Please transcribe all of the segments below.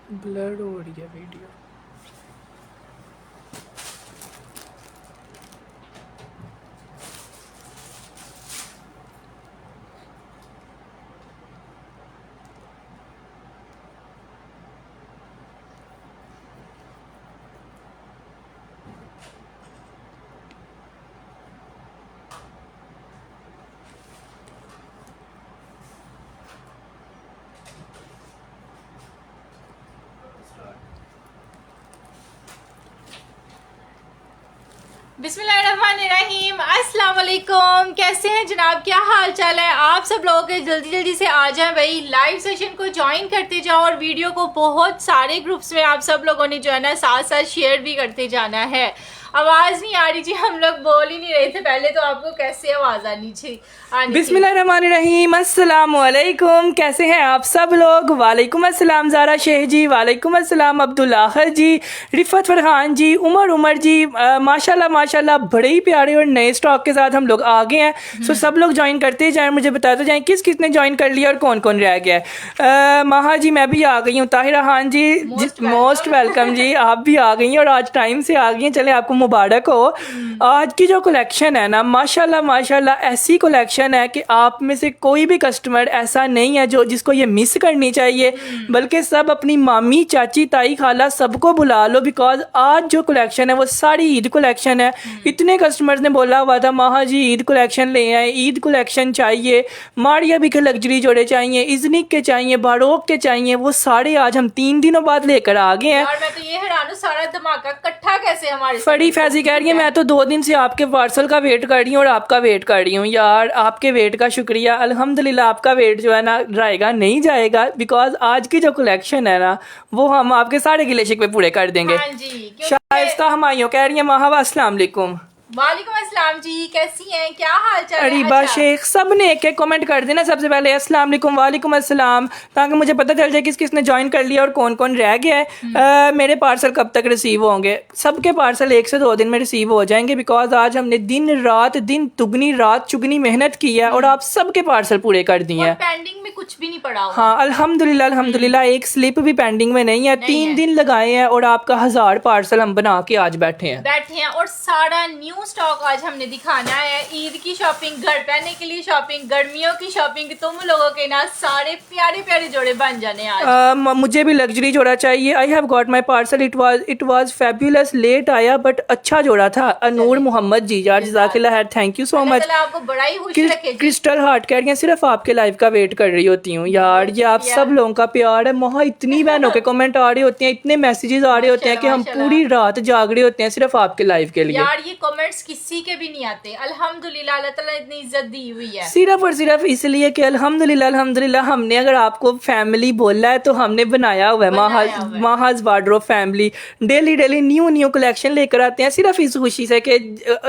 Blur हो रही है वीडियो। बिस्मिल्लाहिर्रहमानिर्रहीम, अस्सलाम वालेकुम। कैसे हैं जनाब, क्या हाल चाल है आप सब लोगों के? जल्दी जल्दी से आ जाएं भाई, लाइव सेशन को ज्वाइन करते जाओ और वीडियो को बहुत सारे ग्रुप्स में आप सब लोगों ने जो है ना साथ साथ शेयर भी करते जाना है। आवाज़ नहीं आ रही जी, हम लोग बोल ही नहीं रहे थे पहले, तो आपको कैसे आवाज़ आनी चाहिए? बिस्मिल्लाहिर्रहमानिर्रहीम, अस्सलाम वालेकुम। कैसे हैं आप सब लोग? वालेकुम अस्सलाम ज़ारा शेख जी, वालेकुम अस्सलाम अब्दुल्ला आखिर जी, रिफ़त फरहान जी, उमर जी, माशाल्लाह माशाल्लाह बड़े ही प्यारे और नए स्टॉक के साथ हम लोग आ गए हैं। सो सब लोग ज्वाइन करते जाएं, मुझे बताते जाएं किस किस ने ज्वाइन कर लिया और कौन कौन रह गया है। माहा जी मैं भी आ गई हूँ, ताहिरा खान जी मोस्ट वेलकम जी, आप भी आ गई हैं और आज टाइम से आ गई हैं। चले आपको मुबारक हो। आज की जो कलेक्शन है ना, माशाल्लाह माशाल्लाह ऐसी कलेक्शन है कि आप में से कोई भी कस्टमर ऐसा नहीं है जो जिसको ये मिस करनी चाहिए, बल्कि सब अपनी मामी चाची ताई खाला सबको बुला लो, बिकॉज आज जो कलेक्शन है वो सारी ईद कलेक्शन है। इतने कस्टमर्स ने बोला हुआ था माहा जी ईद कलेक्शन ले आए, ईद कलेक्शन चाहिए, मारिया भी के लग्जरी जोड़े चाहिए, इजनिक के चाहिए, बारोक के चाहिए, वो सारे आज हम 3 दिनों बाद लेकर आ गए हैं। और मैं तो ये हैरान हूं, सारा धमाका इकट्ठा कैसे हमारे फड़ी फैजी कह रही है मैं तो 2 दिन से आपके पार्सल का वेट कर रही हूँ और आपका वेट कर रही हूँ। यार आपके वेट का शुक्रिया, अल्हम्दुलिल्लाह आपका वेट जो है ना रहेगा नहीं जाएगा, बिकॉज आज की जो कलेक्शन है ना वो हम आपके सारे गिले शिकवे पूरे कर देंगे। हाँ जी, शाइस्ता हमायूं कह रही है माहवा अस्सलाम वालेकुम। वालेकुम अस्सलाम जी, कैसी हैं, क्या हाल चाल है? अरीबा शेख सब ने एक एक कमेंट कर देना सबसे पहले, अस्सलाम वालेकुम, वालेकुम अस्सलाम, ताकि मुझे पता चल जाए किस किस ने ज्वाइन कर लिया और कौन कौन रह गया है। मेरे पार्सल कब तक रिसीव होंगे? सबके पार्सल 1 से 2 दिन में रिसीव हो जाएंगे, बिकॉज आज हमने दिन दुगनी रात चुगनी मेहनत की है और आप सबके पार्सल पूरे कर दिए हैं। पेंडिंग में कुछ भी नहीं पड़ा हुआ। हाँ अल्हम्दुलिल्लाह अल्हम्दुलिल्लाह, एक स्लिप भी पेंडिंग में नहीं है। 3 दिन लगाए हैं और आपका 1000 पार्सल हम बना के आज बैठे हैं और सारा न्यू स्टॉक आज हमने दिखाना है। ईद की शॉपिंग, घर पहनने के लिए शॉपिंग, गर्मियों की शॉपिंग, तुम लोगों के ना सारे प्यारे प्यारे जोड़े बन जाने आज। मुझे भी लग्जरी जोड़ा चाहिए। I have got my parcel, it was fabulous, late आया बट अच्छा जोड़ा था। नूर मोहम्मद जी यार जज़ाकिल्लाह खैर, थैंक यू सो मच। आपको बड़ा ही खुश रखे। क्रिस्टल हार्ट कह रही है सिर्फ आपके लाइव का वेट कर रही होती हूँ। यार ये आप सब लोगों का प्यार है। वहाँ इतनी बहनों के कमेंट आ रहे होते हैं, इतने मैसेजेस आ रहे होते हैं कि हम पूरी रात जाग रहे होते हैं सिर्फ आपके लाइव के लिए। यार ये कमेंट्स किसी के भी नहीं आते। अल्हम्दुलिल्लाह अल्लाह ताला ने इतनी इज्जत दी हुई है सिर्फ और सिर्फ इसलिए कि अल्हम्दुलिल्लाह अल्हम्दुलिल्लाह हमने अगर आपको फैमिली बोला है तो हमने बनाया हुआ है Mahaj wardrobe family. Daily daily new collection लेकर आते हैं सिर्फ इस खुशी से कि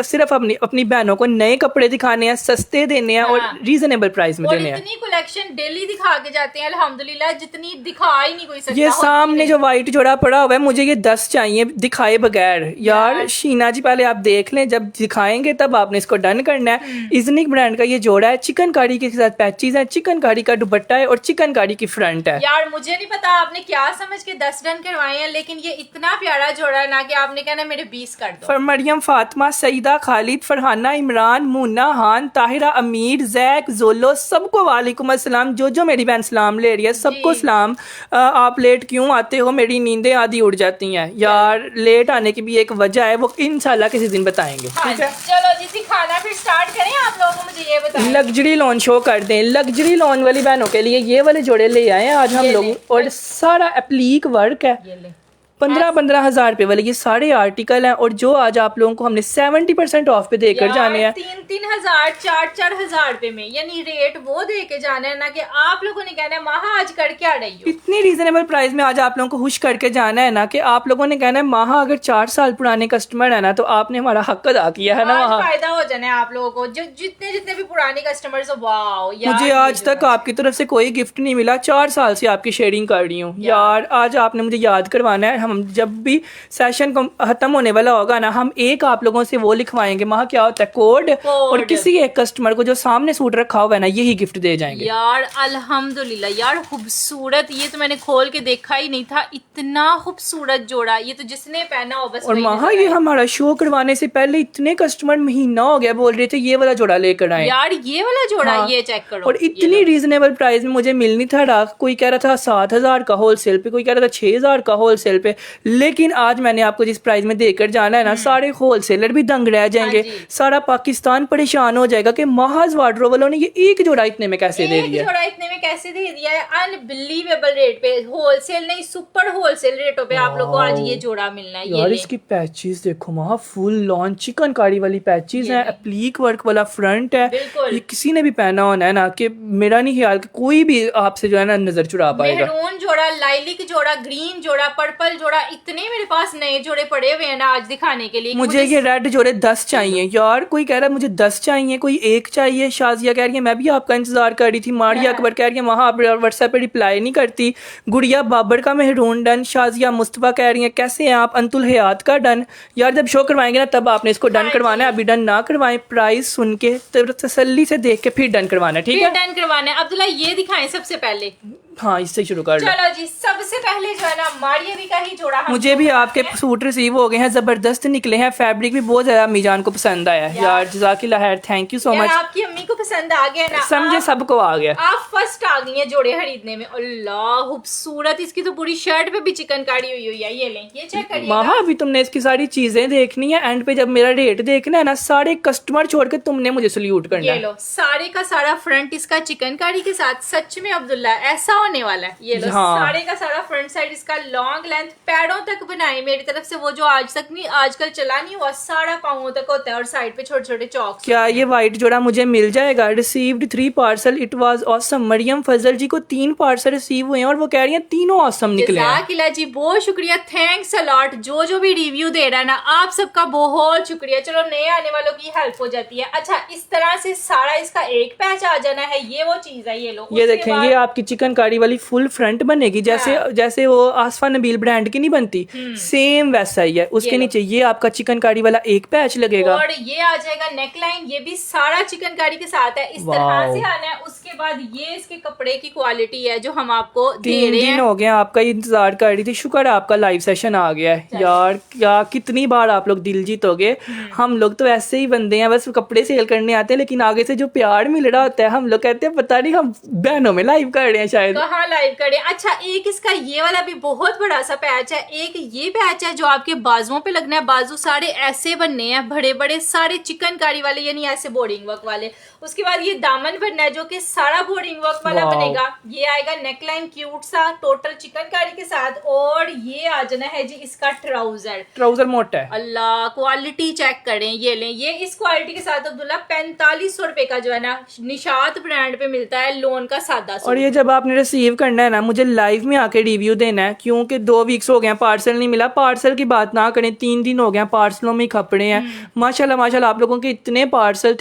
सिर्फ अपनी बहनों को नए कपड़े दिखाने हैं, सस्ते देने हैं और रीजनेबल प्राइस में देने हैं। इतनी कलेक्शन डेली दिखा के जाते हैं अल्हम्दुलिल्लाह, जितनी दिखा ही नहीं कोई सकता। ये सामने जो व्हाइट जोड़ा पड़ा हुआ है मुझे ये 10 चाहिए दिखाए बगैर। यार शीना जी पहले आप देख लें, जब दिखाएंगे तब आपने इसको डन करना है। इजनिक ब्रांड का ये जोड़ा है, चिकनकारी के साथ पैचेस है, चिकनकारी का दुपट्टा है और चिकनकारी की फ्रंट है। यार मुझे नहीं पता आपने क्या समझ के 10 डन करवाए हैं, लेकिन ये इतना प्यारा जोड़ा है ना कि आपने कहना मेरे 20 कर दो। मरियम, फातिमा, सईदा, खालिद, फरहाना, इमरान, मुन्ना, हान, ताहिरा, अमीर, जैक, जोलो, सबको वालेकुम अस्सलाम। जो मेरी बहन सलाम ले रही है सबको सलाम। आप लेट क्यों आते हो? मेरी नींदें आधी उड़ जाती हैं। यार लेट आने की भी एक वजह है, वो इंशाल्लाह किसी दिन बताएंगे। ठीक है चलो जी दिखाना फिर स्टार्ट करें। आप लोगों को मुझे ये बताएं, लग्जरी लॉन शो कर दें। लग्जरी लॉन वाली बहनों के लिए ये वाले जोड़े ले आए हैं आज हम लोग, और सारा एप्लीक वर्क है। 15-15 हज़ार रुपए वाले ये सारे आर्टिकल हैं और जो आज आप लोगों को हमने 70% ऑफ पे देकर जाने हैं। 3-3 हजार 4-4 हजार रुपए में, यानी रेट वो दे के जाना है ना कि आप लोगों ने कहना है माहा आज कर क्या रही हो। इतनी रीजनेबल प्राइस में आज आप लोगों को खुश करके जाना है ना कि आप लोगों ने कहना है माहा अगर 4 साल पुराने कस्टमर है ना तो आपने हमारा हक अदा किया है ना। वहाँ फायदा हो जाना है आप लोगों को, जो जितने भी पुराने कस्टमर्स हो। वाओ यार, मुझे आज तक आपकी तरफ से कोई गिफ्ट नहीं मिला, 4 साल से आपकी शेयरिंग कर रही हूँ। यार आज आपने मुझे याद करवाना है, हम जब भी सेशन खत्म होने वाला होगा ना, हम एक आप लोगों से वो लिखवाएंगे, वहाँ क्या होता है कोड, और किसी एक कस्टमर को जो सामने सूट रखा हुआ है ना, यही गिफ्ट दे जाएंगे। यार अल्हम्दुलिल्लाह यार, खूबसूरत, ये तो मैंने खोल के देखा ही नहीं था, इतना खूबसूरत जोड़ा, ये तो जिसने पहना हो बस और वही वहाँ नजर ये आए। हमारा शो करवाने से पहले इतने कस्टमर महीना हो गया बोल रहे थे ये वाला जोड़ा लेकर आए यार ये वाला जोड़ा, हाँ। ये चेक करो, और ये इतनी लो। रीजनेबल प्राइस में मुझे मिल नहीं था रहा, कोई कह रहा था 7,000 का होलसेल पे, कोई कह रहा था 6,000 का होलसेल पे, लेकिन आज मैंने आपको जिस प्राइस में देकर जाना है ना, सारे होलसेलर भी दंग रह जाएंगे, जी। सारा पाकिस्तान परेशान हो जाएगा कि महाज वार्डरोब वालों ने ये एक जोड़ा इतने में कैसे दे एक दिया। जोड़ा इतने में कैसे दे दिया है, अनबिलीवेबल रेट पे, होलसेल नहीं सुपर होलसेल रेटों पे आप लोग को आज ये जोड़ा मिलना है। यार ये इसकी पैचेस देखो वहाँ, फुल लॉन चिकनकारी वाली पैचेस हैं, एप्लीक वर्क वाला फ्रंट है, बिल्कुल। ये किसी ने भी पहना होना है ना, कि मेरा नहीं ख्याल कि कोई भी आपसे जो है ना नजर चुरा पाएगा। मेहरून जोड़ा, लाइलिक जोड़ा, ग्रीन जोड़ा, पर्पल जोड़ा, इतने मेरे पास नए जोड़े पड़े हुए हैं ना आज दिखाने के लिए। मुझे ये रेड जोड़े 10 चाहिए यार, कोई कह रहा है मुझे 10 चाहिए, कोई एक चाहिए। शाजिया कह रही है मैं भी आपका इंतजार कर रही थी। मारिया अकबर कह रही है वहाँ आप व्हाट्सएप पे रिप्लाई नहीं करती। गुड़िया बाबर का मेहरून डन। शाजिया मुस्तफा कह रही है कैसे हैं आप। अंतुल हयात का डन। यार जब शो करवाएंगे ना तब आपने इसको डन करवाना है, अभी डन ना करवाएं, प्राइस सुन के तसल्ली से देख के फिर डन करवाना है, ठीक है। डन करवाना है। अब्दुल्ला ये दिखाएं सबसे पहले। हाँ इससे शुरू कर लो। चलो जी, सबसे पहले जो है ना मारिया भी का ही जोड़ा मुझे भी आपके सूट रिसीव हो गए हैं, जबरदस्त निकले हैं, फैब्रिक भी बहुत ज्यादा अम्मी जान को पसंद आया है यार, जज़ाकिल्लाह खैर, थैंक यू सो मच। आपकी अम्मी को पसंद आ गया ना, समझे सबको आ गया। आप फर्स्ट आ गई हैं जोड़े खरीदने में। अल्लाह खूबसूरत, इसकी तो पूरी शर्ट पे भी चिकनकारी हुई हुई है। ये लें, ये चेक करिए। वहाँ भी तुमने इसकी सारी चीजें देखनी है, एंड पे जब मेरा रेट देखना है ना, सारे कस्टमर छोड़ के तुमने मुझे सल्यूट करना ये है। लो, सारे का सारा फ्रंट इसका चिकनकारी के साथ, सच में अब्दुल्ला ऐसा होने वाला है। ये लो हाँ। सारे का सारा फ्रंट साइड इसका लॉन्ग लेंथ, पैरों तक बनाए मेरी तरफ से, वो जो आज तक नहीं, आजकल चला नहीं हुआ, सारा पाँवों तक होता है, और साइड पे छोटे छोटे चौक। क्या ये व्हाइट जोड़ा मुझे मिल जाएगा। Received 3 parcel, it was awesome. Maryam Fazal ji को 3 पार्सल रिसीव हुए हैं और वो कह रही हैं तीनों ऑसम निकले हैं। जज़ाकिल्लाह जी, बहुत शुक्रिया, थैंक्स अ लॉट। जो भी रिव्यू दे रहा है ना, आप सबका बहुत शुक्रिया। चलो नए आने वालों की हेल्प हो जाती है। अच्छा, इस तरह से सारा इसका एक पैच आ जाना है, ये वो चीज है। ये लो, ये देखें, ये आपकी चिकनकारी वाली फुल फ्रंट बनेगी, जैसे जैसे वो आसफा नबील ब्रांड की नहीं बनती, सेम वैसा ही है। उसके नीचे ये आपका चिकनकारी वाला एक पैच लगेगा, और ये आ जाएगा नेक लाइन, ये भी सारा चिकनकारी के साथ है। इस तरह से आना है। उसके बाद ये इसके कपड़े की क्वालिटी है जो हम आपको दे 3 रहे दिन हैं। हो गए आपका इंतजार कर रही थी, शुक्र है आपका लाइव सेशन आ गया है यार। क्या कितनी बार आप लोग दिल जीतोगे। हम लोग तो ऐसे ही बंदे हैं, बस कपड़े सेल करने आते हैं, लेकिन आगे से जो प्यार मिल रहा होता है, हम लोग कहते हैं पता नहीं हम बहनों में लाइव कर रहे हैं शायद। कहाँ लाइव करें। अच्छा, एक इसका ये वाला भी बहुत बड़ा सा पैच है। एक ये पैच है जो आपके बाजुओं पे लगना है। बाजू सारे ऐसे बनने हैं, बड़े बड़े सारे चिकनकारी वाले, यानी ऐसे बोर्डिंग वर्क वाले। उसके बाद ये दामन बनना है जो कि सारा बोर्डिंग वर्क वाला बनेगा। ये आएगा नेकलाइन क्यूट सा, टोटल चिकनकारी के साथ। और ये आ जाना है जी इसका ट्राउजर मोटा है। अल्लाह, क्वालिटी चेक करें। ये लें, ये इस क्वालिटी के साथ अब्दुल्ला 4500 रुपए का जो है ना निशात ब्रांड पे मिलता है, लोन का सादा सूट। और ये जब आपने रिसीव करना है ना, मुझे लाइव में आके रिव्यू देना है, क्योंकि 2 वीक्स हो गए पार्सल नहीं मिला। पार्सल की बात ना करें, 3 दिन हो गए पार्सलों में खपड़े हैं। माशाल्लाह माशाल्लाह, आप लोगों के इतने पार्सल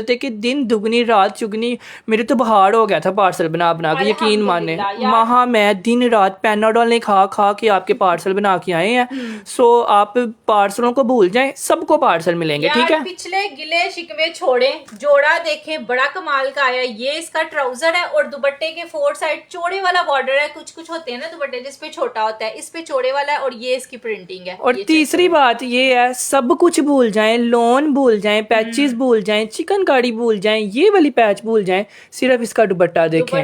थे कि दिन दुगनी रात चुगनी, मेरे तो बहार हो गया था पार्सल बना बना के, यकीन माने। वहाँ मैं दिन रात पैनाडोल ने खा खा के आपके पार्सल बना के आए हैं। सो आप पार्सलों को भूल जाएं, सबको पार्सल मिलेंगे, ठीक है। पिछले गिले शिकवे छोड़ें, जोड़ा देखें, बड़ा कमाल का आया। ये इसका ट्राउजर है और दुपट्टे के 4 साइड चौड़े वाला बॉर्डर है। कुछ कुछ होते हैं ना दुपट्टे जिसपे छोटा होता है, इस पे चौड़े वाला है, और ये इसकी प्रिंटिंग है। और तीसरी बात ये है, सब कुछ भूल जाएं, लोन भूल जाएं, पैचेस भूल जाएं, चिकनकारी भूल जाएं, ये वाली पैच भूल जाएं, सिर्फ इसका दुपट्टा देखें।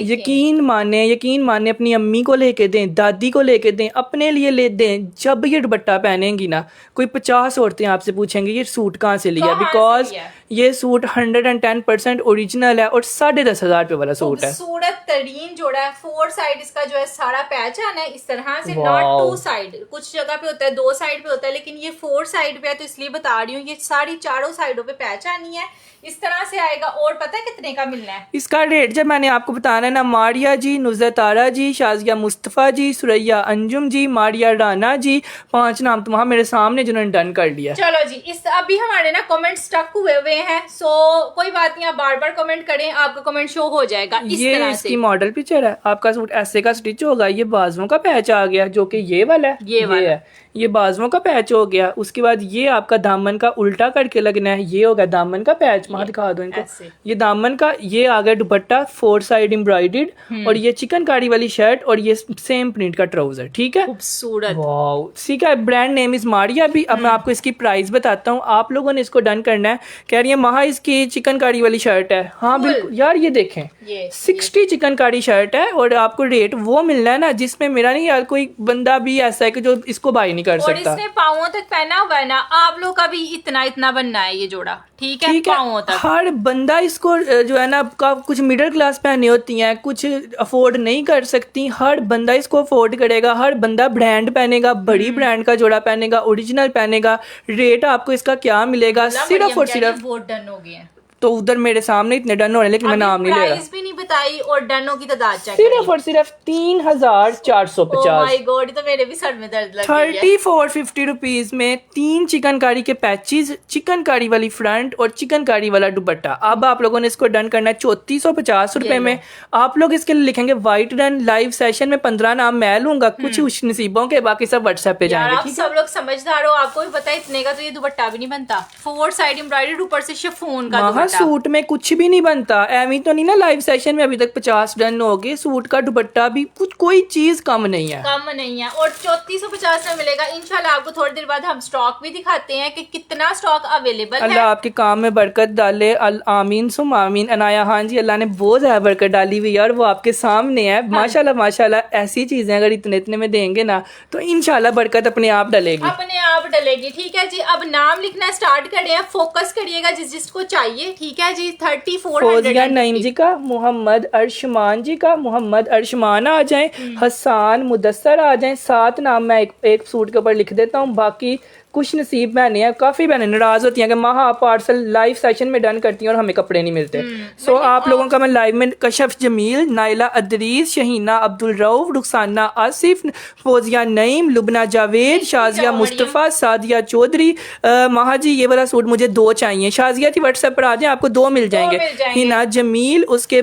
यकीन माने अपनी अम्मी को लेके दें, दादी को लेके दें, अपने लिए ले दें। जब ये दुपट्टा पहनेंगी ना, कोई 50 औरतें आपसे पूछेंगे ये सूट कहाँ से लिया, बिकॉज ये सूट 110% ओरिजिनल है और 10,500 रुपए वाला सूट है। खूबसूरत तरीन जोड़ा है। 4 साइड इसका जो है सारा पैच आना है इस तरह से, नॉट 2 साइड। कुछ जगह पे होता है 2 साइड पे होता है, लेकिन ये 4 साइड पे है, तो इसलिए बता रही हूँ ये सारी चारों साइडों पे पैच आनी है। इस तरह से आएगा। और पता है कितने का मिलना है इसका रेट? जब मैंने आपको बताना है ना, मारिया जी, नुज़रत तारा जी, शाजिया मुस्तफ़ा जी, सुरैया अंजुम जी, मारिया राना जी, 5 नाम तो वहाँ मेरे सामने जिन्होंने डन कर लिया। चलो जी, इस अभी हमारे ना कमेंट स्टक हुए हुए हैं। सो कोई बात नहीं, आप बार बार कमेंट करें, आपका कमेंट शो हो जाएगा इस ये तरह इसकी से। मॉडल पिक्चर है, आपका सूट ऐसे का स्टिच होगा, ये बाजुओं का पैच आ गया जो कि ये वाला है, ये वाला है, ये बाजुओं का पैच हो गया। उसके बाद ये आपका दामन का उल्टा करके लगना है, ये होगा दामन का पैच। वहां दिखा दो इनको, ऐसे। ये दामन का, ये आ गया दुपट्टा 4 साइड एम्ब्रॉयडर्ड, और ये चिकनकारी वाली शर्ट और ये सेम प्रिंट का ट्राउजर। ठीक है, खूबसूरत। वाओ, ठीक है। ब्रांड नेम इज मारिया भी। अब मैं आपको इसकी प्राइस बताता हूँ, आप लोगों ने इसको डन करना है। कह रही है महा इसकी चिकनकारी वाली शर्ट है। हाँ बिल्कुल यार, ये देखें, ये 60 चिकनकारी शर्ट है, और आपको रेट वो मिलना है ना जिसमें मेरा नहीं यार कोई बंदा भी ऐसा है कि जो इसको बाय नहीं कर और सकता। इसने पाँवों तक पहना हुआ है ना, आप लोग का भी इतना इतना बनना है ये जोड़ा। ठीक है, पाँवों तक। हर बंदा इसको जो है ना, का कुछ मिडिल क्लास पहने होती हैं, कुछ अफोर्ड नहीं कर सकती, हर बंदा इसको अफोर्ड करेगा। हर बंदा ब्रांड पहनेगा, बड़ी ब्रांड का जोड़ा पहनेगा, ओरिजिनल पहनेगा। रेट आपको इसका क्या मिलेगा, सिर्फ और सिर्फ, बहुत डन हो गए हैं तो उधर मेरे सामने इतने डन हो रहे हैं, लेकिन मैं नाम नहीं ले रहा, प्राइस भी नहीं बताई और डनों की तादाद चेक सिर्फ और सिर्फ 3450। माय गॉड, तो मेरे भी सर में दर्द लग गई है। 3450 रुपीज में 3 चिकनकारी के पैचेस, चिकनकारी वाली फ्रंट और चिकनकारी वाला दुपट्टा। अब आप लोगों ने इसको डन करना है 3450 रुपए में। आप लोग इसके लिए लिखेंगे व्हाइट डन। लाइव सेशन में 15 नाम मैं लूंगा, कुछ खुश नसीबों के, बाकी सब व्हाट्सएप पे यार जाएंगे। आप सब लोग समझदार हो, आपको भी पता है इतने का तो ये दुपट्टा भी नहीं बनता। 4 साइड एम्ब्रॉयडर्ड, ऊपर से शिफॉन का दुपट्टा। सूट में कुछ भी नहीं बनता, एवी तो नहीं ना। लाइव सेशन में अभी तक 50 डन हो गए, सूट का दुपट्टा भी कुछ, कोई चीज कम नहीं है, कम नहीं है। और 3450 में मिलेगा इंशाल्लाह। आपको थोड़ी देर बाद हम स्टॉक भी दिखाते हैं कि कितना स्टॉक अवेलेबल है। अल्लाह आपके काम में बरकत डाले, आमीन सुम आमीन। अनाया खान जी, अल्लाह ने बहुत ज्यादा बरकत डाली हुई है, और वो आपके सामने है। माशाल्लाह माशाल्लाह, ऐसी चीजें अगर इतने इतने में देंगे ना, तो इंशाल्लाह बरकत अपने आप डलेगी, अपने आप डलेगी। ठीक है जी, अब नाम लिखना स्टार्ट करिए, फोकस करिएगा जिस जिसको चाहिए। ठीक है जी, 3450। फौजिया नईम जी का, मोहम्मद अर्शमान जी का, मोहम्मद अर्शमान आ जाएं, हसन मुदस्सर आ जाएं। 7 नाम मैं एक सूट के ऊपर लिख देता हूँ। बाकी कुछ नसीब बहने हैं, काफी बहनें नाराज होती हैं कि माँ आप पार्सल लाइव सेशन में डन करती हैं और हमें कपड़े नहीं मिलते। सो आप लोगों का मैं लाइव में कशफ जमील, नाइला अदरीस, शहीना अब्दुल रऊफ, रुखसाना आसिफ, फौजिया नईम, लुबना जावेद, शाजिया मुस्तफ़ा, सादिया चौधरी। माहा जी ये वाला सूट मुझे 2 चाहिए। शाजिया जी व्हाट्सएप पर आ जाएं, आपको 2 मिल जाएंगे। हिना जमील, उसके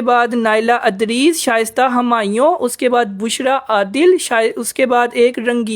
बाद नाइला अदरीस, शाइस्ता हमायूं, उसके बाद बुशरा आदिल, उसके बाद एक रंगीब,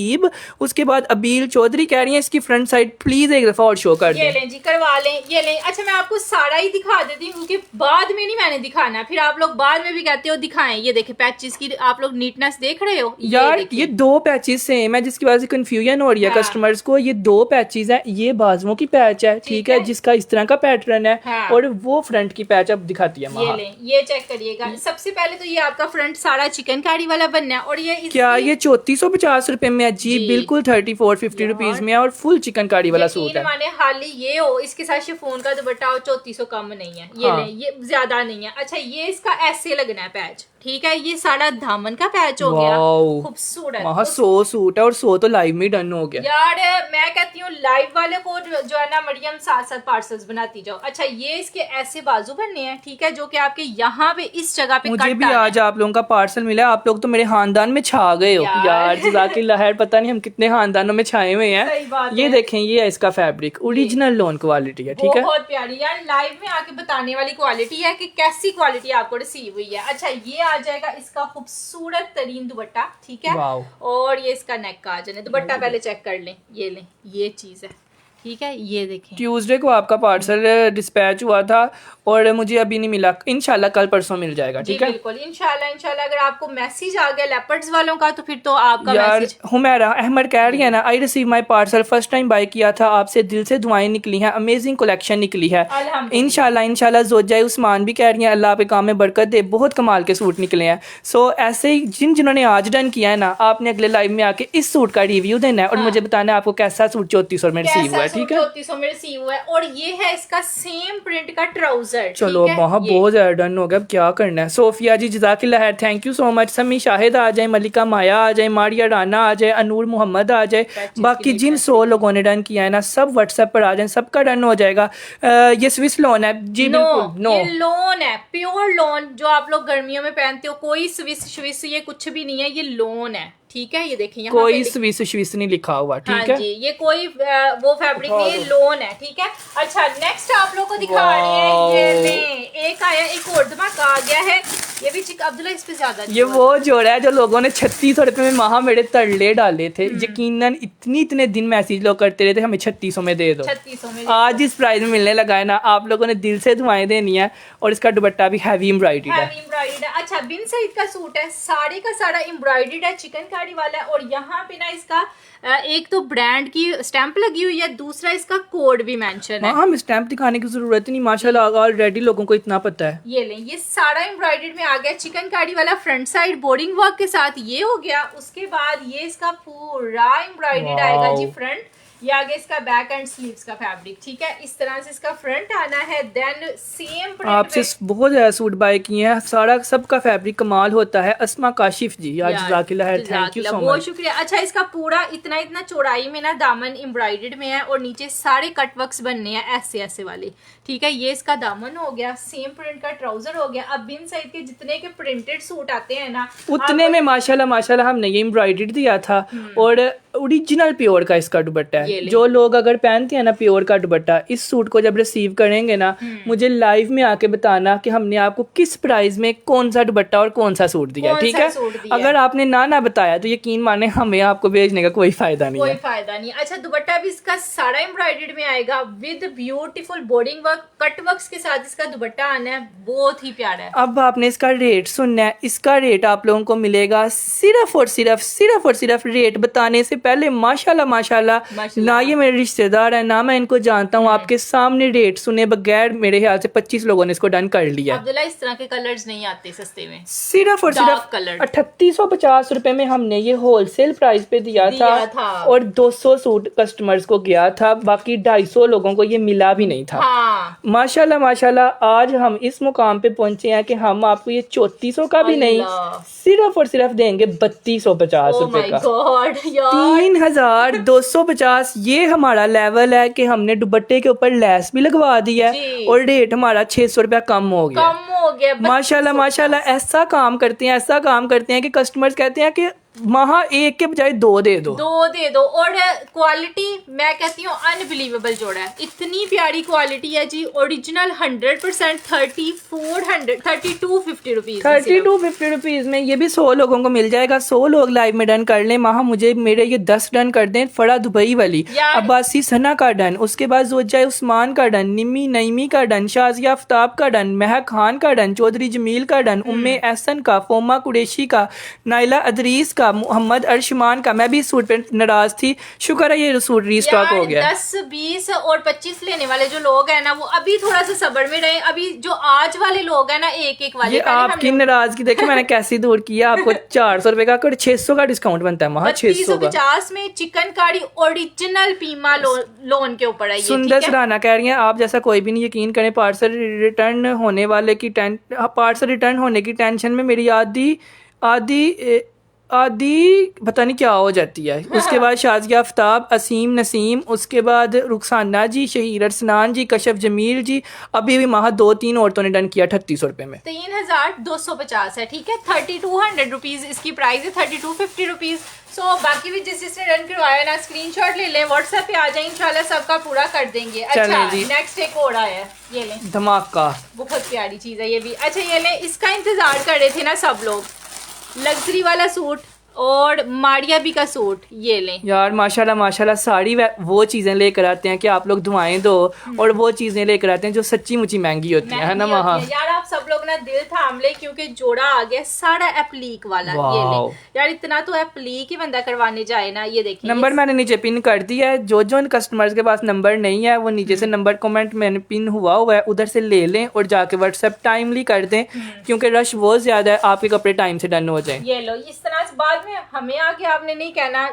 उसके बाद अबील चौधरी। कह रही हैं इसकी फ्रंट साइड प्लीज एक दफा और शो कर दें। ये लें जी, करवा लें, ये लें। अच्छा मैं आपको सारा ही दिखा देती हूँ, क्योंकि बाद में नहीं मैंने दिखाना, फिर आप लोग बाद में भी कहते हो दिखाएं। ये देखें पैचेस की, आप लोग नीटनेस देख रहे हो यार, ये 2 पैचेस सेम है, जिसकी वजह से कंफ्यूजन हो रही है कस्टमर्स को। ये 2 पैचेस है, ये बाजुओं की पैच है, ठीक है, जिसका इस तरह का पैटर्न है, और वो फ्रंट की पैच अब दिखाती है। ये लें, ये चेक करिएगा। सबसे पहले तो ये आपका फ्रंट सारा चिकनकारी वाला बनना है, और ये क्या ये 3450 रुपए में है? जी बिल्कुल, 3450 रुपीज में है, और फुल चिकनकारी वाला सूट है। माने हाली ये हो, इसके साथ शिफॉन का दुपट्टा और 3400 कम नहीं है। ये लें, ये ज्यादा नहीं है। अच्छा ये इसका ऐसे लगना है पैच, ठीक है। ये सारा दामन का पैच हो गया, खूबसूरत। वहाँ 100 सूट है, और 100 तो लाइव में डन हो गया। यार मैं कहती हूँ लाइव वाले को जो है ना मरियम, साथ साथ पार्सल्स बनाती जाओ। अच्छा ये इसके ऐसे बाजू बनने हैं, ठीक है, जो कि आपके यहाँ पे इस जगह पे मुझे भी आज आप लोगों का पार्सल मिला। आप लोग तो मेरे खानदान में छा गए हो यार, जज़ाकिल्लाह खैर। पता नहीं हम कितने खानदानों में छाए हुए हैं। ये देखें, ये है इसका फैब्रिक, ओरिजिनल लोन क्वालिटी है, ठीक है, बहुत प्यारी। यार लाइव में आके बताने वाली क्वालिटी है कि कैसी क्वालिटी आपको रिसीव हुई है। अच्छा ये आ जाएगा इसका खूबसूरत तरीन दुपट्टा, ठीक है, और ये इसका नेक का आ जाए। दुपट्टा पहले चेक कर लें, ये लें, ये चीज है, ठीक है। ये देखें, ट्यूसडे को आपका पार्सल डिस्पैच हुआ था, और मुझे अभी नहीं मिला। इंशाल्लाह कल परसों मिल जाएगा, ठीक है, बिल्कुल इंशाल्लाह। इंशाल्लाह अगर आपको मैसेज आ गया लेपर्ड्स वालों का, तो फिर तो आपका यार मैसेज। हुमैरा अहमद कह रही है ना, I receive my parcel, first time buy किया था आपसे, दिल से दुआएं निकली हैं, अमेजिंग कलेक्शन निकली है। इंशाल्लाह जोजाई उस्मान भी कह रही हैं अल्लाह पे काम में बरकत दे, बहुत कमाल के सूट निकले हैं। सो ऐसे ही जिन्होंने आज डन किया है ना, आपने अगले लाइव में आके इस सूट का रिव्यू देना है, और मुझे बताना है आपको कैसा सूट 3400 में रिसीव हुआ है, ठीक है। 3400 में रिसीव हुआ है, और ये है इसका सेम प्रिंट का ट्राउजर। चलो वहाँ बहुत ज्यादा डन हो गया, अब क्या करना है। सोफिया जी जज़ाकिल्लाह खैर, थैंक यू सो मच। समी शाहिद आ जाए, मलिका माया आ जाए, मारिया राना आ जाए, अनूर मोहम्मद आ जाए। बाकी जिन 100 लोगों ने डन किया है ना, सब व्हाट्सएप पर आ जाए, सबका डन हो जाएगा। ये स्विस लोन है जी, बिल्कुल नो, ये लोन है, प्योर लोन, जो आप लोग गर्मियों में पहनते हो। कोई स्विस ये कुछ भी नहीं है, ये लोन है, ठीक है। ये देखें यहाँ कोई पे स्विस स्विस नहीं लिखा हुआ, ठीक हाँ है जी, ये कोई वो फैब्रिक नहीं है, लोन है, ठीक है। अच्छा नेक्स्ट आप लोग को दिखा रही है, ये ले एक आया, एक और धमाका आ गया है, ये भी अब्दुल्ला इस पे ज्यादा ये वो जोड़ा है जो लोगों ने 3600 रुपए में महा मेरे तरले डाले थे। यकीनन इतने दिन मैसेज लोग करते रहे थे हमें 3600 में दे दो, 3600 में आज इस प्राइस में मिलने लगा है ना। आप लोगों ने दिल से दुआएं देनी है। और इसका दुपट्टा भी हैवी एम्ब्रॉयडरी है, एम्ब्रॉयडर्ड है। अच्छा बिन सईद का सूट है, साड़ी का सारा एम्ब्रॉयडर्ड है, चिकनकारी वाला है। और यहाँ पे ना इसका एक तो ब्रांड की स्टैंप लगी हुई है, दूसरा इसका कोड भी मेंशन है। हम स्टैंप दिखाने की जरूरत ही नहीं, माशाल्लाह ऑलरेडी लोगों को इतना पता है। ये लें, ये सारा एम्ब्रॉयडर्ड में आ गया, चिकनकारी वाला फ्रंट साइड बोर्डिंग वर्क के साथ ये हो गया। उसके बाद ये इसका पूरा एम्ब्रॉयडर्ड आएगा जी फ्रंट, ये आगे इसका बैक एंड स्लीव्स का फैब्रिक, ठीक है। इस तरह से इसका फ्रंट आना है। देन सेम आपसे बहुत ज्यादा सूट बाय किए हैं, सारा सबका फैब्रिक कमाल होता है। अस्मा काशिफ जी, आज जज़ाकिल्लाह खैर, थैंक यू सो मच, बहुत शुक्रिया। अच्छा इसका पूरा इतना चौड़ाई में ना दामन एम्ब्रॉयडर्ड में है और नीचे सारे कट वर्क्स बनने हैं ऐसे ऐसे वाले, ठीक है। ये इसका दामन हो गया, सेम प्रिंट का ट्राउजर हो गया। अब बिन सईद के जितने के प्रिंटेड सूट आते हैं ना, उतने में माशाल्लाह हमने ये एम्ब्रॉयडर्ड दिया था और ओरिजिनल प्योर का इसका दुपट्टा है। जो लोग अगर पहनते हैं ना प्योर का दुपट्टा, इस सूट को जब रिसीव करेंगे ना, मुझे लाइव में आके बताना कि हमने आपको किस प्राइस में कौन सा दुपट्टा और कौन सा सूट दिया, ठीक है। अगर आपने ना बताया तो यकीन माने हमें आपको भेजने का कोई फायदा नहीं है, कोई फायदा नहीं। अच्छा दुपट्टा भी इसका सारा एम्ब्रॉयडर्ड में आएगा with beautiful boarding work, cut works के साथ इसका दुपट्टा आना है, बहुत ही प्यारा है। अब आपने इसका रेट सुनना है। इसका रेट आप लोगों को मिलेगा सिर्फ और सिर्फ रेट बताने से पहले माशाल्लाह ना ये मेरे रिश्तेदार है ना मैं इनको जानता हूँ, आपके सामने रेट सुने बगैर मेरे ख्याल से 25 लोगों ने इसको डन कर लिया। अब्दुल्ला इस तरह के कलर्स नहीं आते सस्ते में, सिर्फ और सिर्फ 3850 रुपए में हमने ये होलसेल प्राइस पे दिया था और 200 सूट कस्टमर्स को गया था, बाकी 250 लोगों को ये मिला भी नहीं था। हाँ। माशाल्लाह आज हम इस मुकाम पे पहुंचे हैं कि हम आपको ये 3400 का भी नहीं सिर्फ और सिर्फ देंगे 3250 रुपए का। 3250 ये हमारा लेवल है कि हमने दुपट्टे के ऊपर लेस भी लगवा दी है और रेट हमारा 600 रुपया कम हो गया। माशाल्लाह ऐसा काम करते हैं कि कस्टमर्स कहते हैं कि महा एक के बजाय दो दे दो। और क्वालिटी मैं कहती हूँ अनबिलीवेबल जोड़ा है, इतनी प्यारी क्वालिटी है जी। ओरिजिनल 100% 3250 रुपीज, 3250 रुपीज में ये भी 100 लोगों को मिल जाएगा। 100 लोग लाइव में डन कर लें। महा मुझे मेरे ये 10 डन कर दें। फड़ा दुबई वाली, अब्बासी सना का डन, उसके बाद जोजा उस्मान का डन, निमी नईमी का डन, शाजिया आफ्ताब का डन, महक खान का डन, चौधरी जमील का डन, उम्मे एहसन का, फोमा कुरैशी का, नाइला अदरीस का, मोहम्मद अर्शमान का। मैं भी इस सूट पे नाराज थी, शुक्र है ये सूट रीस्टॉक हो गया। 10, 20 और 25 लेने वाले जो लोग हैं ना, वो अभी थोड़ा सा सब्र में रहे। अभी जो आज वाले लोग हैं ना, एक वाले, ये आपकी नाराजगी देखिए मैंने कैसी दूर किया। आपको 400 रुपए का 600 का डिस्काउंट बनता है, वहाँ 650 में चिकनकारी ओरिजिनल पीमा लोन के ऊपर है। सुंदर सराहना कह रही हैं आप, जैसा कोई भी नहीं। यकीन करें पार्सल रिटर्न होने की टेंशन में मेरी आदि पता नहीं क्या हो जाती है। उसके बाद शाजिया आफ्ताब, असीम नसीम, उसके बाद रुखसाना जी, शहीर अरसनान जी, कशफ जमील जी, अभी भी वहाँ 2-3 औरतों ने डन किया 3800 रुपए में। 3250 है, ठीक है। 3200 रुपीज इसकी प्राइस है, 3250 रुपीज। सो बाकी भी जिसने डन करवाया ना, स्क्रीनशॉट ले लें, व्हाट्सएप पे आ जाए, इंशाल्लाह सबका पूरा कर देंगे। अच्छा नेक्स्ट एक और आया है, ये लें, धमाका, बहुत प्यारी चीज है ये भी। अच्छा ये लें, इसका इंतजार कर रहे थे ना सब लोग, लग्जरी वाला सूट और मारिया भी का सूट, ये लें यार। माशाल्लाह साड़ी वो चीजें लेकर आते हैं कि आप लोग दुआएं दो, और वो चीजें लेकर आते हैं जो सच्ची मुच्ची महंगी होती है ना वहाँ। यार आप सब लोग ना दिल थाम ले, क्योंकि जोड़ा आ गया सारा एप्लीक वाला। ये ले यार, इतना तो एप्लीक ही बंदा करवाने जाए ना। ये देखिए नंबर मैंने नीचे पिन कर दिया है। जो कस्टमर्स के पास नंबर नहीं है वो नीचे से नंबर कमेंट में पिन हुआ है, उधर से ले लें और जाके व्हाट्सएप टाइमली कर दें, क्योंकि रश बहुत ज्यादा है, आपके कपड़े टाइम से डन हो जाए। ये लो, इस तरह से बाद में हमें आके आपने नहीं कहना,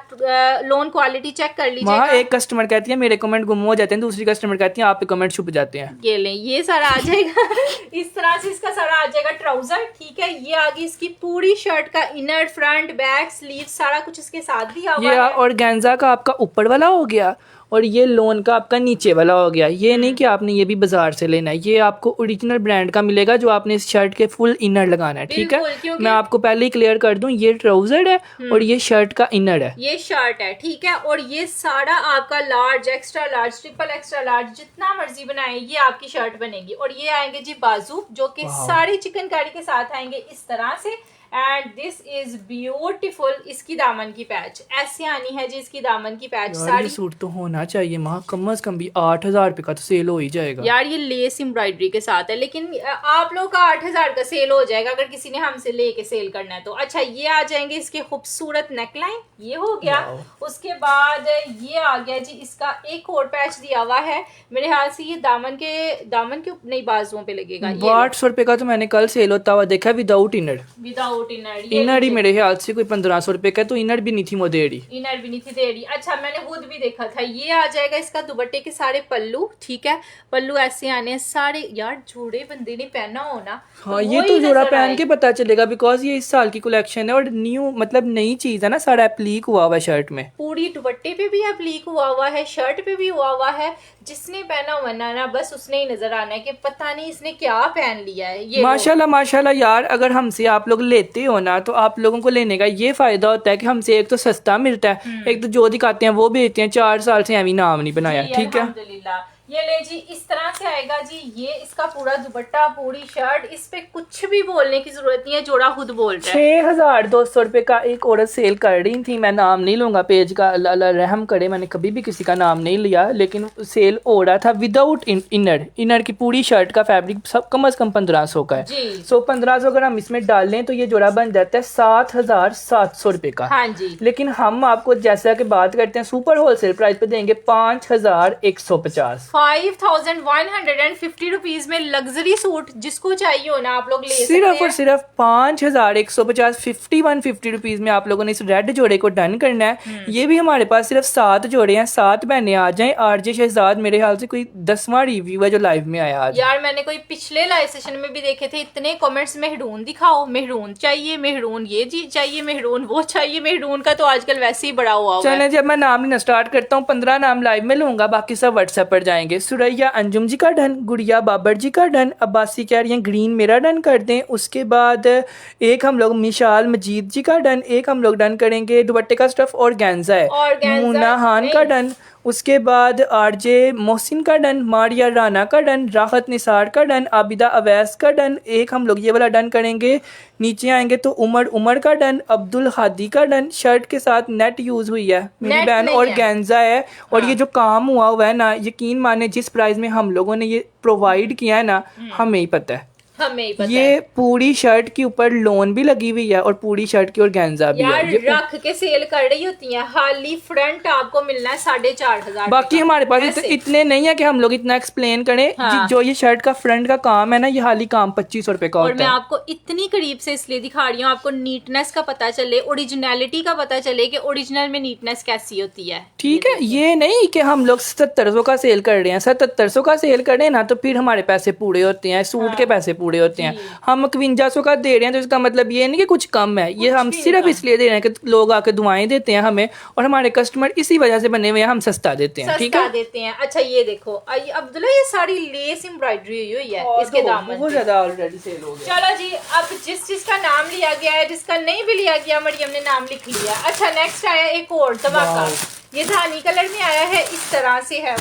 लोन क्वालिटी चेक कर लीजिए। वहाँ एक कस्टमर कहती है मेरे कमेंट गुम हो जाते हैं, दूसरी कस्टमर कहती है आपके कमेंट छुप जाते हैं। ये लें, ये सारा आ जाएगा इस तरह से इसका सारा आ जाएगा ट्राउजर, ठीक है। ये आ गई इसकी पूरी शर्ट का इनर, फ्रंट, बैक, स्लीव, सारा कुछ इसके साथ दिया हुआ है। और गेंजा का आपका ऊपर वाला हो गया, और ये लोन का आपका नीचे वाला हो गया। ये नहीं कि आपने ये भी बाजार से लेना है, ये आपको ओरिजिनल ब्रांड का मिलेगा जो आपने इस शर्ट के फुल इनर लगाना है। ठीक है, मैं आपको पहले ही क्लियर कर दूं, ये ट्राउजर है और ये शर्ट का इनर है, ये शर्ट है। ठीक है, और ये सारा आपका large, extra large, triple extra large, जितना मर्जी बनाए ये आपकी शर्ट बनेगी। और ये आएंगे जी बाजू, जो कि सारी चिकनकारी के साथ आएंगे इस तरह से। And this is beautiful. इसकी दामन की पैच ऐसे आनी है जी, इसकी दामन की पैच यार सारी। ये सूट तो होना चाहिए माँ, कम से कम भी 8,000 रुपए का तो सेल हो ही जाएगा यार ये लेस एम्ब्रॉयडरी के साथ है, लेकिन आप लोग का 8,000 का सेल हो जाएगा अगर किसी ने हमसे लेके सेल करना है तो। अच्छा, ये आ जाएंगे इसके खूबसूरत नेकलाइन, ये हो गया। उसके बाद ये आ गया जी, इसका एक और पैच दिया हुआ है। मेरे ख्याल से ये दामन के नहीं, बाजुओं पे लगेगा। 800 रुपए का तो मैंने कल सेल होता हुआ देखा, विदाउट इनर। विदाउट इनर ही मेरे ख्याल से कोई 1500 रुपए का, तो इनर भी नहीं थी मोदेड़ी, इनर भी नहीं थी देरी। अच्छा, मैंने खुद भी देखा था। ये आ जाएगा इसका दुपट्टे के सारे पल्लू। ठीक है, पल्लू ऐसे आने हैं सारे। यार जोड़े बंदे ने पहना हो ना, हाँ ये तो जोड़ा पहन के पता चलेगा, बिकॉज ये इस साल की कलेक्शन है और न्यू मतलब नई चीज है ना, सारा एप्लीक हुआ हुआ है शर्ट में। पूरी दुपट्टे पे भी एप्लीक हुआ हुआ है, शर्ट पे भी हुआ हुआ है। जिसने पहना हुआ ना बस उसने ही नजर आना है कि पता नहीं इसने क्या पहन लिया है। ये माशाल्लाह माशाल्लाह यार, अगर हमसे आप लोग लेते हो ना तो आप लोगों को लेने का ये फायदा होता है कि हमसे एक तो सस्ता मिलता है, एक तो जो दिखाते हैं वो बेचते हैं। 4 साल से अभी नाम नहीं बनाया। ठीक है, अल्हम्दुलिल्लाह। ये ले जी, इस तरह से आएगा जी। ये इसका पूरा दुपट्टा, पूरी शर्ट, इस पे कुछ भी बोलने की जरूरत नहीं है, जोड़ा खुद बोल रहा है। 6,200 रुपए का एक औरत सेल कर रही थी, मैं नाम नहीं लूंगा पेज का, अल्लाह अल्लाह रहम करे, मैंने कभी भी किसी का नाम नहीं लिया, लेकिन सेल हो रहा था विदाउट इनर की पूरी शर्ट का फैब्रिक सब कम से कम 1500 का है। सो 1500 अगर हम इसमें डाल लें तो ये जोड़ा बन जाता है 7,700 रुपए का। हाँ जी, लेकिन हम आपको जैसा कि बात करते हैं सुपर होलसेल प्राइस पे देंगे 5,150। 5,150 रुपीज में लग्जरी सूट जिसको चाहिए हो ना आप लोग ले सकते हैं। सिर्फ और सिर्फ 5,150, 5150 रुपीज में आप लोगों ने इस रेड जोड़े को डन करना है। ये भी हमारे पास सिर्फ 7 जोड़े हैं, 7 बहने आ जाएं। आरजे शहजाद मेरे ख्याल से कोई 10वां रिव्यू है जो लाइव में आया आज। यार मैंने कोई पिछले लाइव सेशन में भी देखे थे, इतने कमेंट्स मेहरून दिखाओ, मेहरून चाहिए, मेहरून ये जी चाहिए, मेहरून वो चाहिए। मेहरून का तो आजकल वैसे ही बड़ा हुआ है। चलें जब मैं नाम लेना स्टार्ट करता हूँ, 15 नाम लाइव में लूंगा, बाकी सब व्हाट्सएप पर जाएंगे। सुरैया अंजुम जी का डन, गुड़िया बाबर जी का डन, अब्बासी कह रही हैं ग्रीन मेरा डन कर दें। उसके बाद एक हम लोग मिशाल मजीद जी का डन, एक हम लोग डन करेंगे दुपट्टे का स्टफ और गेंजा है, मुन्ना खान का डन। उसके बाद आरजे मोहसिन का डन, मारिया राना का डन, राहत निसार का डन, आबिदा अवैस का डन, एक हम लोग ये वाला डन करेंगे। नीचे आएंगे तो उमर का डन, अब्दुल हादी का डन। शर्ट के साथ नेट यूज हुई है मेरी बहन और गेंजा है। और ये जो काम हुआ है ना, यकीन माने जिस प्राइस में हम लोगों ने ये प्रोवाइड किया है ना, हमें ही पता है। हमें ही पता ये है। पूरी शर्ट के ऊपर लोन भी लगी हुई है और पूरी शर्ट की और गेंजा भी यार है। रख के सेल कर रही होती हैं, खाली फ्रंट आपको मिलना है 4,500। बाकी हमारे पास इतने नहीं है कि हम लोग इतना एक्सप्लेन करें। हाँ। जो ये शर्ट का फ्रंट का काम है ना, ये हाली काम 2500 रुपए का और होता मैं है। आपको इतनी करीब से इसलिए दिखा रही हूँ, आपको नीटनेस का पता चले, ओरिजिनलिटी का पता चले कि ओरिजिनल में नीटनेस कैसी होती है। ठीक है, ये नहीं कि हम लोग 700 का सेल कर रहे हैं। 700 का सेल कर रहे हैं ना तो फिर हमारे पैसे पूरे होते हैं, सूट के पैसे पूरे होते हैं। हम 5100 का दे रहे हैं तो इसका मतलब ये नहीं कि कुछ कम है, ये हम सिर्फ इसलिए दे रहे हैं कि लोग आके दुआएं देते हैं हमें, और हमारे कस्टमर इसी वजह से बने हुए हैं, हम सस्ता देते हैं। ठीक है, देते हैं। अच्छा ये देखो अब्दुल्ला, ये सारी लेस एम्ब्रॉयडरी हुई है इसके दामन बहुत ज्यादा ऑलरेडी सेल हो गया। चलो जी, अब जिसका नाम लिया गया है, जिसका नहीं भी लिया गया, मरियम ने नाम लिख लिया। अच्छा नेक्स्ट आया एक और धमाका, ये धानी कलर में आया है, इस तरह से है।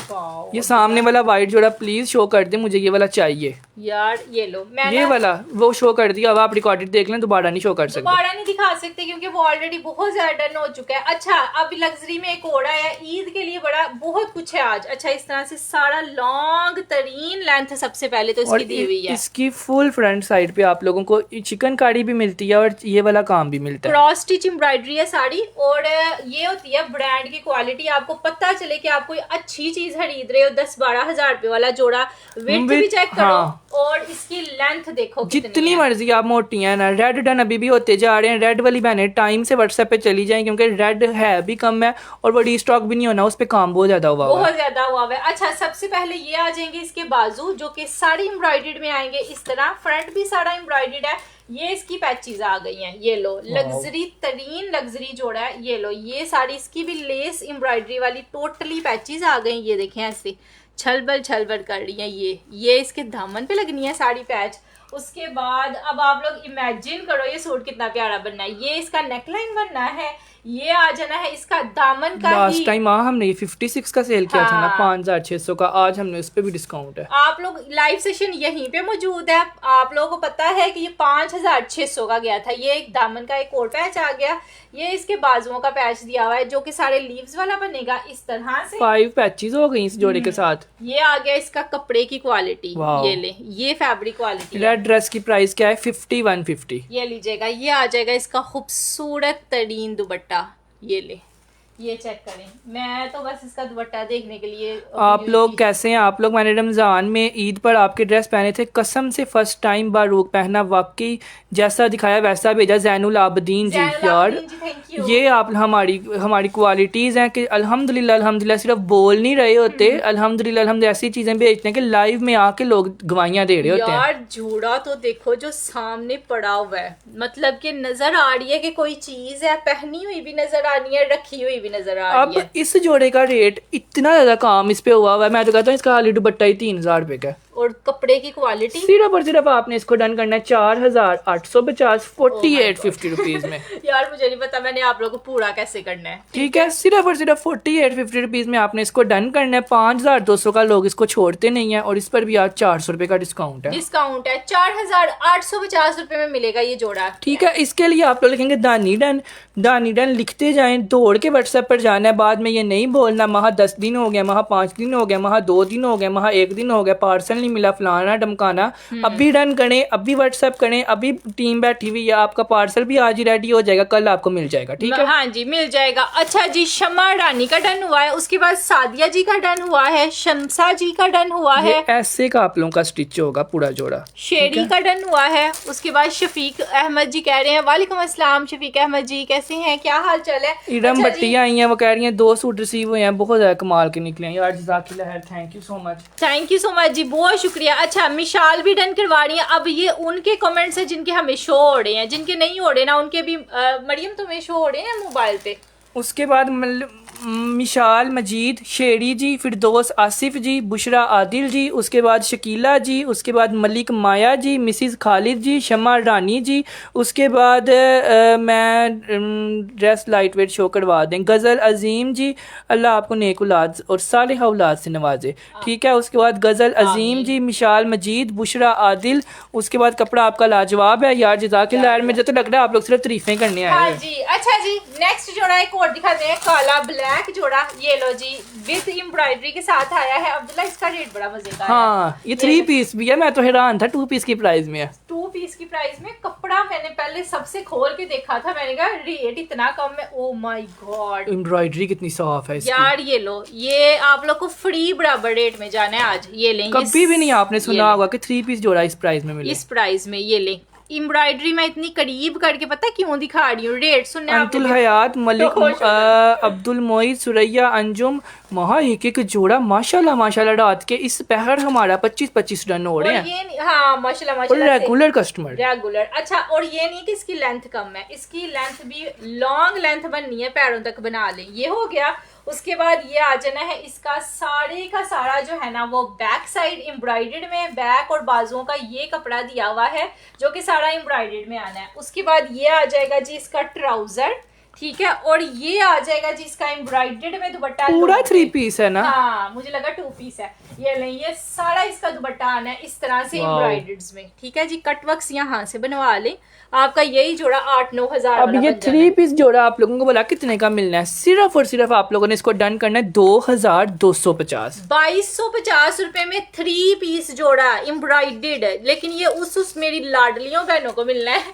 ये सामने वाला वाइट जोड़ा प्लीज शो कर दे, मुझे ये वाला चाहिए। यार ये लो, मैं ये वाला वो शो कर दिया, अब आप रिकॉर्डेड देख लें, दोबारा नहीं शो कर सकते, दोबारा नहीं दिखा सकते क्योंकि वो ऑलरेडी बहुत ज्यादा डन हो चुका है। अच्छा अब लग्जरी में एक और आया, ईद के लिए बड़ा बहुत कुछ है आज। अच्छा इस तरह से सारा लॉन्ग तरीन लेंथ सबसे पहले तो इसकी दी हुई है। इसकी फुल फ्रंट साइड पे आप लोगों को चिकनकारी भी मिलती है और ये वाला काम भी मिलता है। क्रॉस स्टिच एम्ब्रॉयडरी है साड़ी, और ये होती है ब्रांड की क्वालिटी। आपको पता चले कि आप कोई अच्छी चीज खरीद रहे हो, 10-12 हजार रुपए वाला जोड़ा, वेट भी चेक करो। हाँ। और इसकी लेंथ देखो जितनी मर्जी आप मोटी हैं ना, रेड डन अभी भी होते जा रहे हैं। रेड वाली बहनें टाइम से व्हाट्सएप पे चली जाएं क्योंकि रेड है भी कम है और वो रीस्टॉक भी नहीं होना, उस पे काम बहुत ज्यादा हुआ है। बहुत ज्यादा हुआ है। अच्छा सबसे पहले ये आ जाएंगे इसके बाजू, जो कि साड़ी एम्ब्रॉयडर्ड में आएंगे इस तरह। फ्रंट भी सारा एम्ब्रॉयडर्ड है, ये इसकी पैचेस आ गई हैं, ये लो लग्जरी तरीन लग्जरी जोड़ा है, ये लो ये साड़ी इसकी भी लेस एम्ब्रॉयडरी वाली टोटली पैचेस आ गई। ये देखें ऐसे छलबल कर रही है, ये इसके दामन पे लगनी है साड़ी पैच। उसके बाद अब आप लोग इमेजिन करो ये सूट कितना प्यारा बनना है, ये इसका नेकलाइन बनना है, ये आ जाना है इसका दामन का। लास्ट टाइम हमने ये 56 का सेल किया था ना 5600 का, आज हमने उस पे भी डिस्काउंट है। आप लोग लाइव सेशन यहीं पे मौजूद है, आप लोगों को पता है कि ये 5600 का गया था। ये एक दामन का एक और पैच आ गया, ये इसके बाजुओं का पैच दिया हुआ है जो कि सारे लीव्स वाला बनेगा इस तरह से। 5 पैचेस हो गई इस जोड़े के साथ। ये आ गया इसका कपड़े की क्वालिटी, ये ले ये फैब्रिक क्वालिटी। रेड ड्रेस की प्राइस क्या है? 5150। ये लीजिएगा, ये आ जाएगा इसका खूबसूरत तरीन दुपट्टा, ये ले ये चेक करें। मैं तो बस इसका दुपट्टा देखने के लिए। आप लोग कैसे हैं आप लोग? मैंने रमज़ान में ईद पर आपके ड्रेस पहने थे, कसम से फर्स्ट टाइम बारूक पहना, वाकई जैसा दिखाया वैसा भेजा। जैनुल आबदीन जी यार, ये आप हमारी क्वालिटीज़ हैं कि अल्हम्दुलिल्लाह सिर्फ बोल नहीं रहे होते, अल्हम्दुलिल्लाह ऐसी चीज़ें भेजते हैं कि लाइव में आके लोग गवाहियाँ दे रहे होते हैं। यार जोड़ा तो देखो जो सामने पड़ा हुआ है, मतलब कि नजर आ रही है कि कोई चीज है, पहनी हुई भी नजर आ रही है, रखी हुई भी नजर आ रही है। अब इस जोड़े का रेट इतना ज्यादा काम इस पे हुआ है, मैं तो कहता हूँ इसका खाली दुपट्टा ही 3000 रुपए का है। और कपड़े की क्वालिटी सिर्फ और सिर्फ आपने इसको डन करना है 4850 4850 रुपीज में। यार मुझे नहीं पता मैंने आप लोगों को पूरा कैसे करना है। ठीक है, सिर्फ और सिर्फ 4850 रुपीज में आपने इसको डन करना है। 5200 का लोग इसको छोड़ते नहीं है, और इस पर भी आज 400 रुपए का डिस्काउंट है। 4850 रुपए में मिलेगा ये जोड़ा। ठीक है, इसके लिए आप लोग लिखेंगे दानी डन लिखते जाएं, दौड़ के व्हाट्सएप पर जाना है। बाद में ये नहीं बोलना वहाँ 10 दिन हो गया, वहाँ 5 दिन हो गया, वहाँ 2 दिन हो गया, वहाँ 1 दिन हो गया, पार्सल नहीं मिला, फलाना डमकाना। अभी डन करें, अभी व्हाट्सएप करें, अभी टीम बैठी हुई है, आपका पार्सल भी आज ही रेडी हो जाएगा, कल आपको मिल जाएगा। ठीक है, हाँ जी मिल जाएगा। अच्छा जी, शमा रानी का डन हुआ है, उसके बाद सादिया जी का डन हुआ है, शमसा जी का डन हुआ है, ऐसे का आप लोगों का स्टिच होगा पूरा जोड़ा। शेरी का डन हुआ है। उसके बाद शफीक अहमद जी कह रहे हैं वालेकुम अस्सलाम शफीक अहमद जी, कैसे हैं, क्या हाल चाल है? इरम भट्टिया आई हैं, वो कह रही हैं 2 सूट रिसीव हुए हैं, बहुत ज्यादा कमाल के निकले हैं यार, जज़ाकिल्लाह खैर, थैंक यू सो मच जी, बहुत शुक्रिया। अच्छा मिशाल भी डन करवा रही है। अब ये उनके कमेंट्स हैं जिनके हमें शो हो रहे हैं, जिनके नहीं हो रहे ना उनके भी मरियम तुम्हें शो हो रहे हैं मोबाइल पे। उसके बाद मिशाल मजीद शेरी जी, फिरदौस आसिफ जी, बुशरा आदिल जी, उसके बाद शकीला जी, उसके बाद मलिक माया जी, मिसिस खालिद जी, शमा रानी जी, उसके बाद मैं ड्रेस लाइट वेट शो करवा दें, गज़ल अजीम जी, अल्लाह आपको नेक औलाद और सालिह औलाद से नवाजे। ठीक है, उसके बाद गज़ल अजीम जी, मिशाल मजीद, बुशरा आदिल, उसके बाद कपड़ा आपका लाजवाब है यार, जज़ाकिल्लाह। मुझे तो लग रहा है आप लोग सिर्फ तारीफें करने आए हैं जी। अच्छा जी, नेक्स्ट जोड़ा एक और दिखाते हैं, काला ब्लैक जोड़ा, ये लो जी विद एम्ब्रॉयडरी के साथ आया है। अब्दुल्ला इसका रेट बड़ा मजेदार है। हाँ, ये 3 पीस भी है, मैं तो हैरान था 2 पीस की प्राइस में है। 2 पीस की प्राइस में कपड़ा मैंने पहले सबसे खोल के देखा था, मैंने कहा रेट इतना कम है, ओ माय गॉड। एम्ब्रॉयडरी कितनी साफ है इसकी। यार ये लो, ये आप लोग को फ्री बराबर रेट में जाना है आज। ये लें, कभी भी नहीं आपने सुना होगा कि 3 पीस जोड़ा इस प्राइस में मिले। इस प्राइस में ये लें। एम्ब्रॉयडरी मैं इतनी करीब करके पता है क्यों दिखा रही हूँ, रेट सुनने अब्दुल हयात मलिक अब्दुल मोईद सुरैया अंजुम महा एक जोड़ा माशाल्लाह रात के इस पहर हमारा 25 रन हो रहे हैं। हाँ माशाल्लाह रेगुलर कस्टमर रेगुलर। अच्छा, और ये नहीं कि इसकी लेंथ कम है, इसकी लेंथ भी लॉन्ग लेंथ बननी है, पैरों तक बना लें, ये हो गया। उसके बाद ये आ जाना है इसका सारे का सारा जो है ना वो बैक साइड एम्ब्रॉयडर्ड में, बैक और बाजुओं का ये कपड़ा दिया हुआ है जो कि सारा एम्ब्रॉयडर्ड में आना है। उसके बाद ये आ जाएगा जी इसका ट्राउजर, ठीक है, और ये आ जाएगा जी इसका एम्ब्रॉयडर्ड में दुपट्टा, पूरा 3 पीस है ना। हाँ मुझे लगा 2 पीस है। ये नहीं, ये सारा इसका दुपट्टा आना है इस तरह से एम्ब्रॉयडर्ड में, ठीक है जी। कटवर्क्स यहाँ से बनवा लें, आपका यही जोड़ा 8-9 हजार। अब ये 3 पीस जोड़ा आप लोगों को बोला कितने का मिलना है, सिर्फ और सिर्फ आप लोगों ने इसको डन करना है 2250 2250 रुपए में 3 पीस जोड़ा एम्ब्रॉयडर्ड। लेकिन ये उस मेरी लाडलियों बहनों को मिलना है,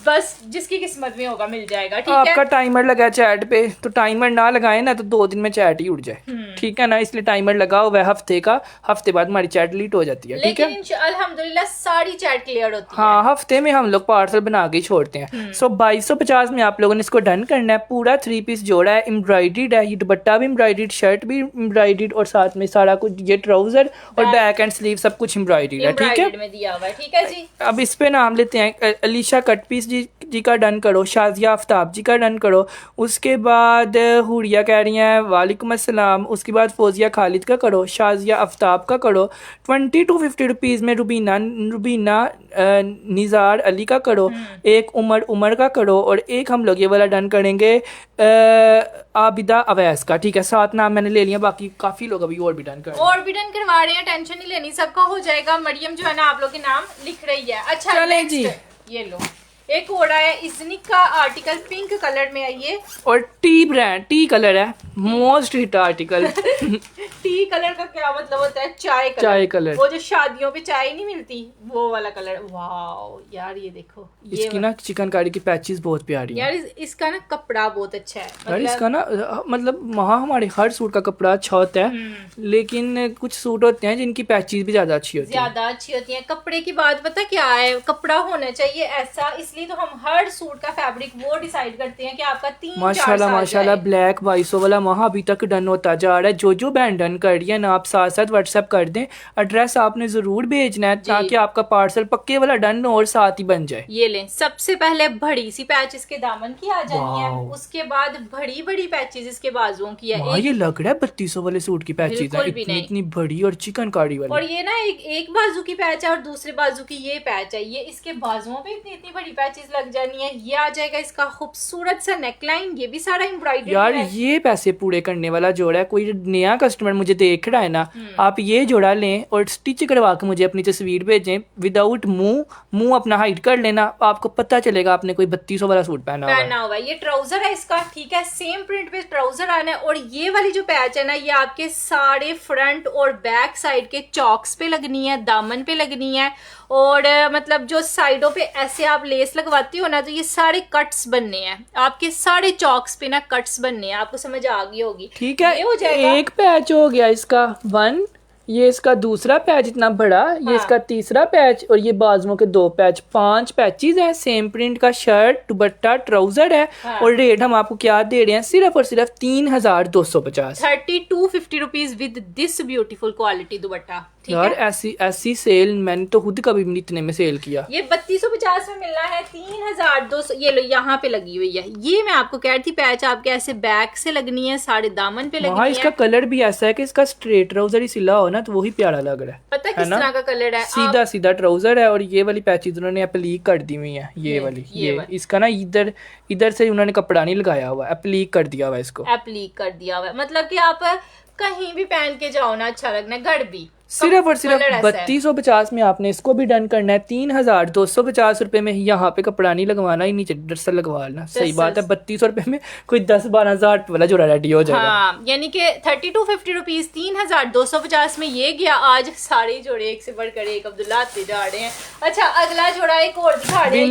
बस जिसकी किस्मत में होगा मिल जाएगा। ठीक है, आपका टाइमर लगा चैट पे, तो टाइमर ना लगाए ना तो 2 दिन में चैट ही उड़ जाए। ठीक है ना, इसलिए टाइमर लगा हुआ है हफ्ते का। हफ्ते बाद हमारी चैट डिलीट हो जाती है, ठीक है। लेकिन अल्हम्दुलिल्लाह सारी चैट क्लियर होती है। हाँ, हफ्ते में हम लोग पार्सल बना के ही छोड़ते हैं। सो 2250 में आप लोगों ने इसको डन करना है। पूरा 3 पीस जोड़ा है, एम्ब्रॉयडर्ड है, ये दुपट्टा भी एम्ब्रॉयडर्ड, शर्ट भी एम्ब्रॉयडर्ड और साथ में सारा कुछ, ये ट्राउजर और बैक एंड स्लीव सब कुछ एम्ब्रॉयडर्ड है, ठीक है। एम्ब्रॉयडर्ड में दिया हुआ है, ठीक है जी। अब इस पे नाम लेते हैं। अलीशा कट पीस जी का डन करो, शाजिया आफ्ताब जी का डन करो, उसके बाद हुरिया कह रही हैं वालेकुम अस्सलाम, उसके बाद फौजिया खालिद का करो, शाजिया आफ्ताब का करो। 20 to 50 रुपीज़ में रुबीना निज़ार अली का करो, एक उमर का करो और एक हम लोग ये वाला डन करेंगे आबिदा अवैस का, ठीक है। 7 नाम मैंने ले लिया, बाकी काफ़ी लोग अभी और भी डन कर और भी डन करवा रहे हैं, टेंशन नहीं लेनी, सबका हो जाएगा। मरियम जो है ना आप लोग के नाम लिख रही है। अच्छा चलें जी, ये लो एक और है इज़निक का आर्टिकल, पिंक कलर में है ये, और टी कलर है, most hit article. T colour का क्या मतलब होता है? चाय कलर। वो जो शादियों पे चाय नहीं मिलती वो वाला कलर। वाओ यार ये देखो, इसकी ना चिकनकारी की पैचेस बहुत प्यारी यार इसका ना कपड़ा बहुत अच्छा है। यार इसका ना मतलब वहाँ हमारे हर सूट का कपड़ा अच्छा होता है, लेकिन कुछ सूट होते हैं जिनकी पैचेस भी ज्यादा अच्छी होती है। कपड़े की बात पता क्या है, कपड़ा होना चाहिए ऐसा, इसलिए तो हम हर सूट का फैब्रिक वो डिसाइड करते हैं कि आपका 3-4 साल माशाल्लाह ब्लैक 2200 वाला वहाँ अभी तक डन होता जा रहा है। जो बहन डन कर रही है ना, आप साथ साथ व्हाट्सएप कर दें, एड्रेस आपने जरूर भेजना है ताकि आपका पार्सल पक्के वाला डन हो और साथ ही बन जाए। ये लें, सबसे पहले बड़ी सी पैच इसके दामन की आ जानी है, उसके बाद बड़ी बड़ी पैचेस इसके बाजुओं की है। ये लग रहा है 3200 वाले सूट की पैचेस है, इतनी बड़ी और चिकनकारी वाली। और ये ना एक बाजू की पैच है और दूसरे बाजू की ये पैच है, ये इसके बाजुओं पे इतनी बड़ी पैचेस लग जानी है। ये आ जाएगा इसका खूबसूरत सा नेकलाइन, ये भी सारा एम्ब्रॉयडरी। यार ये पैसे पूरे करने वाला जोड़ा है। कोई नया कस्टमर मुझे देख रहा है ना, आप ये जोड़ा लें और स्टिच करवा के मुझे अपनी तस्वीर भेजें, विदाउट मुंह अपना हाइड कर लेना, आपको पता चलेगा आपने कोई 3200 वाला सूट पहना हुआ है। ये ट्राउजर है इसका, ठीक है, सेम प्रिंट पे ट्राउजर आना है। और ये वाली जो पैच है ना, ये आपके सारे फ्रंट और बैक साइड के चॉक्स पे लगनी है, दामन पे लगनी है। और मतलब जो साइडों पे ऐसे आप लेस लगवाती हो ना, तो ये सारे कट्स बनने हैं आपके, सारे चॉक्स पे ना कट्स बनने हैं। आपको समझ आ गई होगी, ठीक है। हो जाएगा। एक पैच हो गया इसका 1, ये इसका दूसरा पैच इतना बड़ा, ये इसका तीसरा पैच और ये बाजुओं के 2 पैच, 5 पैचेस हैं। सेम प्रिंट का शर्ट, दुपट्टा, ट्राउजर है। और रेट हम आपको क्या दे रहे हैं, सिर्फ और सिर्फ 3250, 3250 rupees with this beautiful quality दुपट्टा। यार ऐसी सेल मैंने तो खुद कभी भी इतने में सेल किया। ये 3250 में मिलना है, 3200। ये लो यहाँ पे लगी हुई है, ये मैं आपको कह रही थी पैच आपके ऐसे बैक से लगनी है, सारे दामन पे लगनी है। इसका कलर भी ऐसा है कि इसका स्ट्रेट ट्राउजर ही सिला हो ना तो वही प्यारा लग रहा है। पता है किस तरह का कलर है, सीधा ट्राउजर है। और ये वाली पैचेज उन्होंने एप्लीक कर दी हुई है, ये वाली इसका ना इधर से उन्होंने कपड़ा नहीं लगाया हुआ, एप्लीक कर दिया हुआ, इसको एप्लीक कर दिया हुआ। मतलब कि आप कहीं भी पहन के जाओ ना अच्छा लगना है, घर भी। सिर्फ और सिर्फ 3250 में आपने इसको भी डन करना है। 3250 रुपए में यहाँ पे कपड़ा नहीं लगवाना, ही नीचे दरअसल लगवा लेना। सही बात है, 3200 रुपए में कोई 10-12 हजार वाला जोड़ा रेडी हो जाएगा। हाँ, यानी कि 3250 रुपीज, 3250 में ये गया। आज सारे जोड़े एक से बढ़कर एक अब्दुल्ला आते जा रहे हैं। अच्छा अगला जोड़ा एक और दिखा रहे हैं,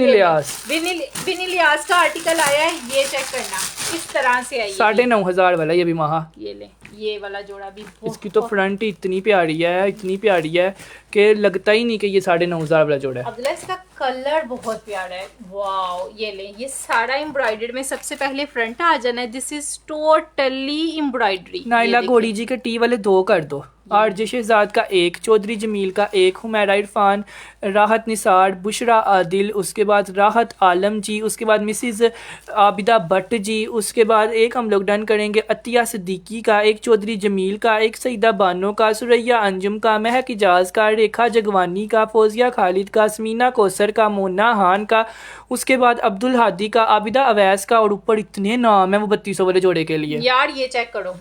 बिनी लियास का आर्टिकल आया है, ये चेक करना इस तरह से आई 9500 वाला, ये भी महा। ये ले, ये वाला जोड़ा भी इसकी तो फ्रंट इतनी प्यारी है कि लगता ही नहीं कि ये 9500 वाला जोड़ा है। अब्दुल्ला इसका कलर बहुत प्यारा है। वाओ, ये ले, ये सारा एम्ब्रॉयडर्ड में सबसे पहले फ्रंट आ जाना है। This is totally embroidery. Naila Gori ji के टी वाले 2 कर दो, आरजे शहजाद का 1, चौधरी जमील का 1, हुमैरा इरफान, राहत निसार, बुशरा आदिल, उसके बाद राहत आलम जी, उसके बाद मिसिज आबिदा भट्ट जी, उसके बाद एक हम लोग डन करेंगे अतिया सिद्दीकी का, एक चौधरी जमील का, एक सईदा बानो का, सुरैया अंजुम का, महक इजाज का, रेखा जगवानी का, फौजिया खालिद का, समीना कौसर का, मोना हान का, उसके बाद अब्दुल हादी का, आबिदा अवैस का। और ऊपर इतने नाम है वो 3200 वाले जोड़े के लिए। यार ये चेक करो,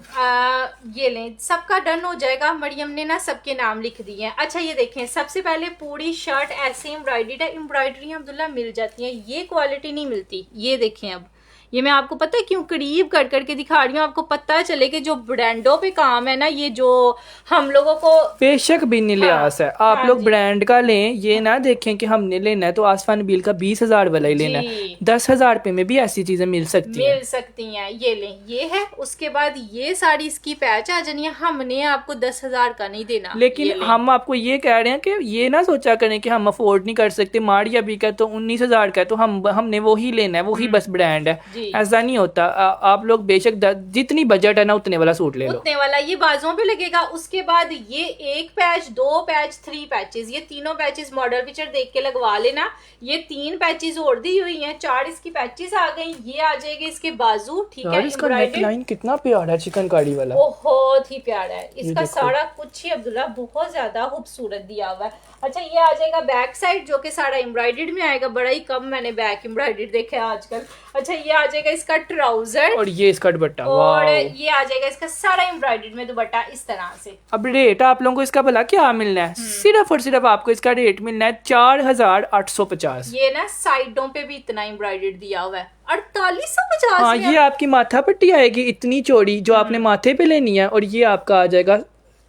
ये लें, सबका डन हो जाएगा। मरियम ने ना सबके नाम लिख दिए हैं। अच्छा ये देखें, सबसे पहले पूरी शर्ट ऐसे एम्ब्रॉयडर्ड है। एम्ब्रॉयडरी अब्दुल्ला मिल जाती है, ये क्वालिटी नहीं मिलती। ये देखें, अब ये मैं आपको पता है क्यों करीब कर करके दिखा रही हूँ, आपको पता चले कि जो ब्रांडों पे काम है ना, ये जो हम लोगों को बेशक भी नहीं लिहाज है, आप लोग ब्रांड का लें, ये ना देखें कि हमने लेना है तो आसफा नबील का 20,000 वाला ही लेना है। 10,000 रुपए में भी ऐसी चीजें मिल सकती हैं। ये लें, ये है। उसके बाद ये साड़ी इसकी पैच आ जानी है, हमने आपको 10,000 का नहीं देना। लेकिन हम आपको ये कह रहे हैं कि ये ना सोचा करें कि हम अफोर्ड नहीं कर सकते, माड़िया भी का तो 19,000 का है तो हमने वही लेना है, वही बस ब्रांड है, ऐसा नहीं होता। आप लोग बेशक जितनी बजट है ना उतने वाला सूट ले लो, उतने वाला। ये बाजुओं पे लगेगा। उसके बाद ये एक पैच, 2 पैच, 3 पैचेस, ये तीनों पैचेस मॉडल पिक्चर देख के लगवा लेना। ये 3 पैचेस और दी हुई हैं, 4 इसकी पैचेस आ गई। ये आ जाएगी इसके बाजू, ठीक है। इसका नेकलाइन कितना प्यारा है, चिकनकारी वाला, बहुत ही प्यारा है। इसका सारा कुछ ही अब्दुल्ला बहुत ज्यादा खूबसूरत दिया हुआ है। अच्छा, ये आ जाएगा बैक साइड, जो कि सारा एम्ब्रॉयडर्ड में आएगा। बड़ा ही कम मैंने बैक एम्ब्रॉयडर्ड देखे आजकल। अच्छा, ये आ जाएगा इसका ट्राउजर और ये इसका दुपट्टा, और ये आ जाएगा इसका सारा एम्ब्रॉयडर्ड में दुपट्टा इस तरह से। अब रेट आप लोगों को इसका भला क्या मिलना है, सिर्फ और सिर्फ आपको इसका रेट मिलना है 4,850। ये ना साइडों पे भी इतना एम्ब्रॉयडर्ड दिया हुआ है, 4850। हाँ, ये आपकी माथा पट्टी आएगी इतनी चौड़ी जो आपने माथे पे लेनी है, और ये आपका आ जाएगा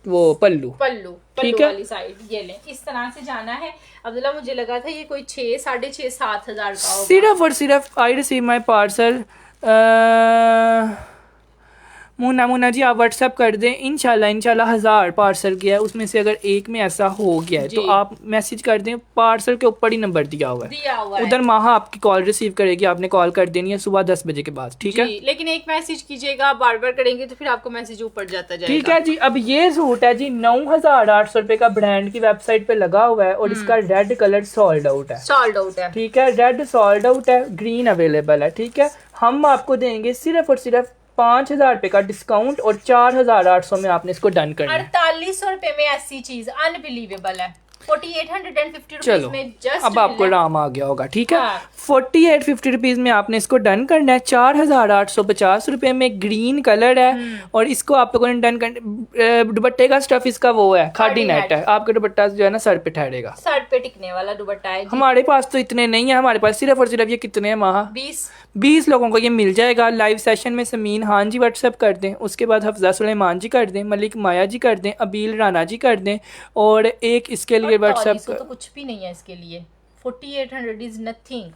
वो पल्लू ठीक है वाली साइड। ये ले, इस तरह से जाना है अब्दुल्ला। मुझे लगा था ये कोई 6, 6.5, 7,000 का होगा। सिर्फ और सिर्फ I receive my parcel. Munna ji आप व्हाट्सएप कर दें, इंशाल्लाह 1,000 पार्सल किया है, उसमें से अगर एक में ऐसा हो गया है तो आप मैसेज कर दें। पार्सल के ऊपर ही नंबर दिया हुआ है, उधर माहा आपकी कॉल रिसीव करेगी, आपने कॉल कर देनी है सुबह 10 बजे के बाद, ठीक है। लेकिन एक मैसेज कीजिएगा, आप बार बार करेंगे तो फिर आपको मैसेज ऊपर जाता जाएगा, ठीक है जी। अब ये सूट है जी 9,800 रुपए का, ब्रांड की वेबसाइट पे लगा हुआ है, और इसका रेड कलर सोल्ड आउट है, ठीक है। रेड सोल्ड आउट है, ग्रीन अवेलेबल है, ठीक है। हम आपको देंगे सिर्फ और सिर्फ 5,000 रुपए का डिस्काउंट, और 4,800 में आपने इसको डन करना है। 4800 रुपए में ऐसी चीज अनबिलीवेबल है। 4850 चलो में जस्ट अब आपको राम आ गया होगा, ठीक है। 4850 रुपीज में आपने इसको डन करना है। 4,850 रुपए में ग्रीन कलर है, और इसको आप लोगों ने डन कर। दुपट्टे का स्टफ इसका वो है, खादी नेट है, आपका दुपट्टा जो है ना सर पे ठहरेगा, सर पे टिकने वाला दुपट्टा है। हमारे पास तो इतने नहीं है, हमारे पास सिर्फ और सिर्फ ये कितने हैं माहा, 20 लोगों को ये मिल जाएगा। लाइव सेशन में समीन खान जी व्हाट्सएप कर दें, उसके बाद हफ्जा सुलेमान जी कर दें, मलिक माया जी कर दें, अबील राना जी कर दें, और एक इसके लिए व्हाट्सएप तो कुछ भी नहीं है इसके लिए। 4800 इज नथिंग,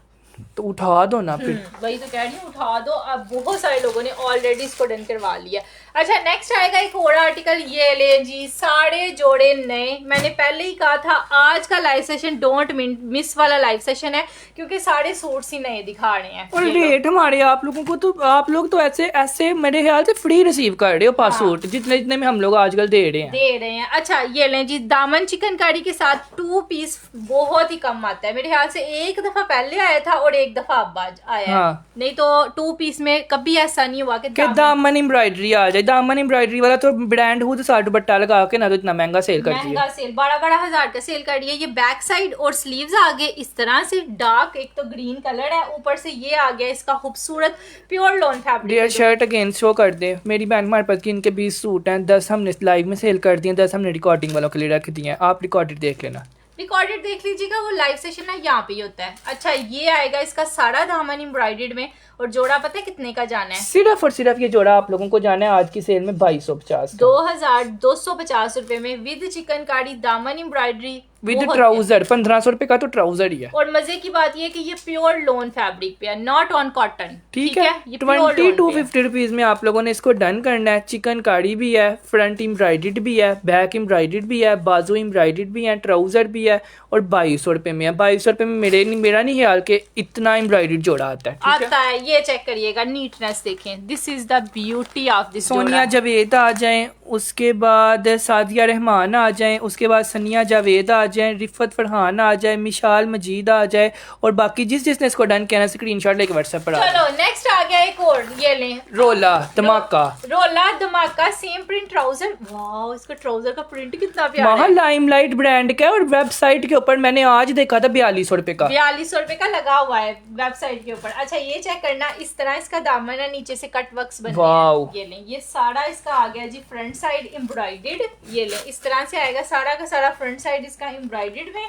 तो उठा दो ना फिर। वही तो कह रही हूँ, उठा दो। अब बहुत सारे लोगों ने ऑलरेडी इसको डन करवा लिया। अच्छा, नेक्स्ट आएगा एक और आर्टिकल। ये ले जी, सारे जोड़े नए। मैंने पहले ही कहा था आज का लाइव सेशन डोंट मिस वाला लाइव सेशन है, क्योंकि सारे सूट्स ही नए दिखा रहे हैं। और रेट हमारे आप लोगों को तो आप लोग तो ऐसे मेरे ख्याल से फ्री रिसीव कर रहे हो पास सूट, जितने में हम लोग आजकल दे रहे हैं। अच्छा, ये लें जी, दामन चिकनकारी के साथ 2 पीस बहुत ही कम आता है। मेरे ख्याल से एक दफा पहले आया था और एक दफा अब आया है। नहीं तो 2 पीस में कभी ऐसा नहीं हुआ कि दामन एम्ब्रॉयडरी आ जाए। दामन एम्ब्रॉयडरी वाला तो ब्रांड खुद साथ दुपट्टा लगा के ना तो इतना महंगा सेल कर दिया, 12,000 का सेल कर दिया। ये बैक साइड और स्लीव्स आगे इस तरह से डार्क, एक तो ग्रीन कलर है, ऊपर से ये आ गया इसका खूबसूरत pure lawn fabric. Dear shirt again show कर दे मेरी बहन, हमारे पास इनके 20 सूट हैं, 10 हमने लाइव में सेल कर दिए, 10 हमने रिकॉर्डिंग वालों के लिए रख दिए हैं। आप रिकॉर्डेड देख लेना, रिकॉर्डेड देख लीजिएगा, वो लाइव सेशन ना यहाँ पे ही होता है। अच्छा, ये आएगा इसका सारा दामन एम्ब्रॉयडर्ड में, और जोड़ा पता है कितने का जाना है? सिर्फ और सिर्फ ये जोड़ा आप लोगों को जाना है आज की सेल में 2250, 2,250 रुपए में, विद चिकनकारी दामन एम्ब्रॉयडरी विद ट्राउजर। 1,500 रुपए का तो ट्राउजर ही है। और मजे की बात ये कि ये प्योर लोन फैब्रिक पे है, नॉट ऑन कॉटन, ठीक है। 2250 रुपीज में आप लोगों ने इसको डन करना है। चिकनकारी भी है, फ्रंट एम्ब्रॉयडर्ड भी है, बैक एम्ब्रॉयडर्ड भी है, बाजू एम्ब्रॉयडर्ड भी है, ट्राउजर भी है, और 2200 रुपए में है। 2200 रुपए में मेरा नहीं ख्याल के इतना एम्ब्रॉयडर्ड जोड़ा आता है। ये चेक करिएगा, नीटनेस देखें, this is the beauty of this. Sonia Javed आ जाएं, उसके बाद सादिया रहमान आ जाएं, उसके बाद सनिया जावेद आ जाएं, रिफत फरहान आ जाए, मिशाल मजीद आ जाए, और बाकी जिसने इसको डन किया ना स्क्रीनशॉट लेके व्हाट्सएप पर आ। चलो नेक्स्ट आ गया एक और, ये लें, रोला धमाका सेम प्रिंट ट्राउजर। वाओ, इसका ट्राउजर का प्रिंट कितना प्यारा है। लाइमलाइट ब्रांड का, और वेबसाइट के ऊपर मैंने आज देखा था 4200 रुपए का, 4200 रुपए का लगा हुआ है वेबसाइट के ऊपर। अच्छा, ये चेक करना, इस तरह इसका दामन है, नीचे से कट वर्क्स बने हैं। ये लें, ये सारा इसका आ गया जी फ्रंट साइड एम्ब्रॉयडर्ड। ये लें, इस तरह से आएगा सारा का सारा फ्रंट साइड इसका एम्ब्रॉयडर्ड में,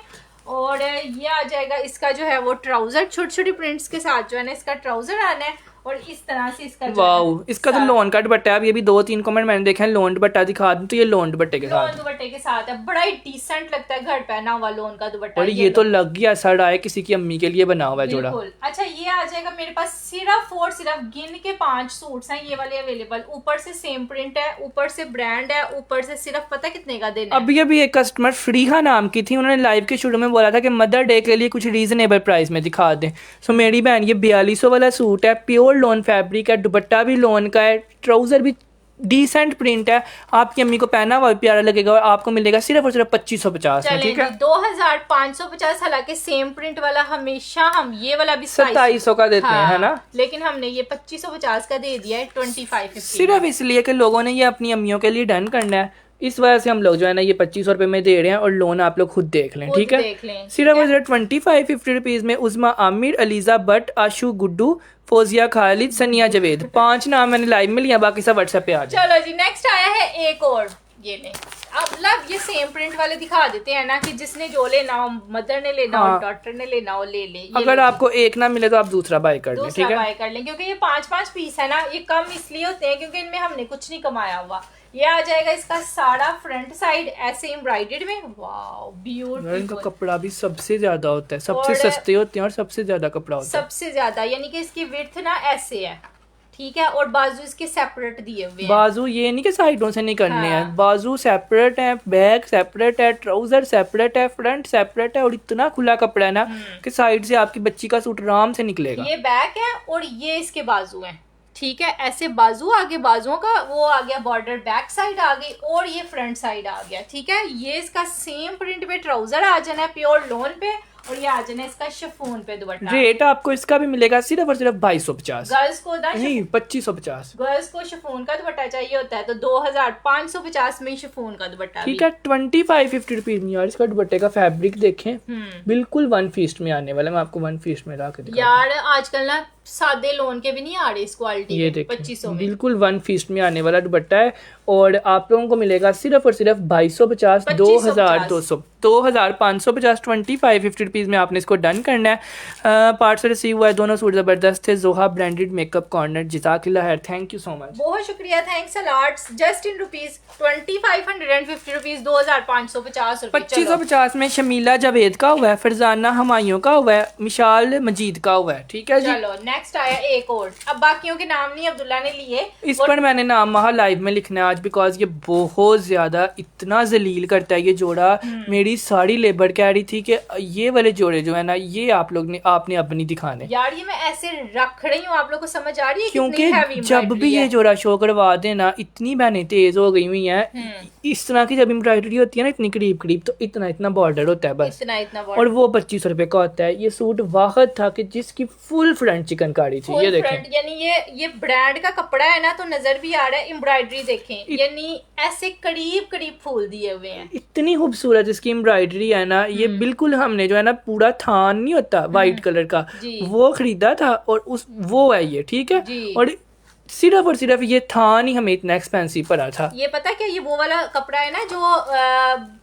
और ये आ जाएगा इसका जो है वो ट्राउजर, छोटे छोटे प्रिंट्स के साथ जो है ना इसका ट्राउजर आना है। और इस तरह से इसका वाओ, इसका तो लोन का दुपट्टा है। अब ये भी 2-3 कमेंट मैंने देखे हैं, लोन दुपट्टा दिखा दूं तो ये लोन दुपट्टे के लोन साथ, दुपट्टे के साथ है, बड़ा ही डिसेंट लगता है घर पहना हुआ लोन का दुपट्टा। और ये तो लग गया सड़ आए किसी की अम्मी के लिए बना हुआ है जोड़ा। बिल्कुल। अच्छा, ये आ जाएगा मेरे पास सिर्फ और सिर्फ गिन के 5 सूट्स हैं ये वाले अवेलेबल। ऊपर से सेम प्रिंट है, ऊपर से ब्रांड है, ऊपर से सिर्फ पता कितने का देना है। अभी अभी एक कस्टमर फ्रीहा नाम की थी, उन्होंने लाइव के शुरू में बोला था कि मदर डे के लिए कुछ रीजनेबल प्राइस में दिखा दें। सो मेरी बहन ये 4200 वाला सूट है, प्योर लोन फैब्रिक है, दुपट्टा भी लोन का है, ट्राउजर भी डिसेंट प्रिंट है, आपकी अम्मी को पहना हुआ भी प्यारा लगेगा और आपको मिलेगा सिर्फ और सिर्फ 2550 में। ठीक है, 2550। हालांकि सेम प्रिंट वाला हमेशा हम ये वाला भी 2700 का देते हैं, है ना, लेकिन हमने ये 2550 का दे दिया है 2550 सिर्फ इसलिए कि लोगों ने ये अपनी अम्मियों के लिए डन करना है। इस वजह से हम लोग जो है ना ये 2500 रुपए में दे रहे हैं, और लोन आप लोग खुद देख लें। ठीक है, सिर्फ और सिर्फ 2550 रुपीज में उस्मा आमिर, अलीजा भट्ट, आशु गुड्डू, फौजिया खालिद, सनिया जवेद, 5 नाम मैंने लाइव में लिया, बाकी सब व्हाट्सएप पे आ जाए। चलो जी, नेक्स्ट आया है एक और, ये ले। अब लब ये सेम प्रिंट वाले दिखा देते हैं ना कि जिसने जो लेना हो, मदर ने लेना हो, डॉटर ने लेना हो, ले ले। अगर आपको एक ना मिले तो आप दूसरा बाय कर लें। ठीक है, बाय कर लें, क्योंकि ये 5-5 पीस है ना, ये कम इसलिए होते हैं क्योंकि इनमें हमने कुछ नहीं कमाया हुआ। ये आ जाएगा इसका सारा फ्रंट साइड ऐसे एम्ब्रॉयडर्ड में। Wow, beautiful. इनका कपड़ा भी सबसे ज्यादा होता है, सबसे सस्ते होते हैं और सबसे ज्यादा कपड़ा होता है, सबसे ज्यादा। यानी कि इसकी विड्थ ना ऐसे है, ठीक है, और बाजू इसके सेपरेट दिए हुए हैं। बाजू ये नहीं कि साइडों से नहीं करने हैं, बाजू सेपरेट है, बैक सेपरेट है, ट्राउजर सेपरेट है, फ्रंट सेपरेट है, और इतना खुला कपड़ा है ना कि साइड से आपकी बच्ची का सूट आराम से निकलेगा। ये बैक है और ये इसके बाजू है, ठीक है, ऐसे बाजू आगे, बाजुओं का वो आ गया बॉर्डर, बैक साइड आ गई, और ये फ्रंट साइड आ गया। ठीक है, ये इसका सेम प्रिंट पे ट्राउजर आ जाना है प्योर लोन पे, और ये आ जाना है इसका शिफॉन पे दुपट्टा। रेट आपको इसका भी मिलेगा सिर्फ और सिर्फ 2250। गर्ल्स को नहीं, 2550। गर्ल्स को शिफॉन का दुपट्टा चाहिए होता है तो 2550 में शिफॉन का दुपट्टा। ठीक है, 2550 रुपीज में। यार इसका दुपट्टे का फैब्रिक देखें, बिल्कुल वन फीस्ट में आने वाला। मैं आपको वन फीस्ट में ला के दिखाऊं। यार आजकल ना सादे लोन के भी नहीं आ रहे इस क्वालिटी ये में, देखिए 2500 में बिल्कुल वन फीस्ट में आने वाला दुपट्टा है, और आप लोगों को मिलेगा सिर्फ और सिर्फ 2250, 2200, 2550, 2550 रुपीज में आपने इसको डन करना है। पार्सल रिसीव हुआ है, दोनों सूट जबरदस्त थे। जोहा ब्रांडेड मेकअप कॉर्नर, जिजाकिल्लाह खैर, थैंक यू सो मच, बहुत शुक्रिया, thanks a lot. Just in rupees 2550 rupees, 2550 रुपए। 2550 में शमीला जावेद का हुआ है, फरजाना हमायूं का हुआ है, मिशाल मजीद का हुआ है। ठीक है जी, चलो नेक्स्ट आया एक और। अब बाकियों के नाम नहीं अब्दुल्ला ने लिए, इस पर मैंने नाम महा लाइव में लिखना है आज, बिकॉज ये बहुत ज्यादा इतना जलील करता है ये जोड़ा। मेरी सारी लेबर कह रही थी कि ये वाले जोड़े जो है ना, ये आप लोग ने आपने अपनी दिखाने। यार ये मैं ऐसे रख रही हूँ, आप लोग को समझ आ रही है क्योंकि जब भी ये जोड़ा शो करवा देना, इतनी बहनें तेज हो गई हुई हैं। इस तरह की जब एम्ब्रॉयडरी होती है ना इतनी करीब करीब, तो इतना इतना बॉर्डर होता है बस, इतना और वो 2500 रुपए का होता है। ये सूट वाकद था कि जिसकी फुल फ्रंट चिकनकारी थी। ये देखें, यानी ये ब्रांड का कपड़ा है ना, तो नजर भी आ रहा है। एम्ब्रॉयडरी देखें, यानी ऐसे करीब करीब फूल दिए हुए हैं, इतनी खूबसूरत इसकी एम्ब्रॉयडरी है ना। ये बिल्कुल हमने जो है ना पूरा थान नहीं होता व्हाइट कलर का, वो खरीदा था, और वो है ये। ठीक है, और सिर्फ और सिर्फ ये थान ही हमें इतना एक्सपेंसिव पड़ा था। ये पता क्या, ये वो वाला कपड़ा है ना जो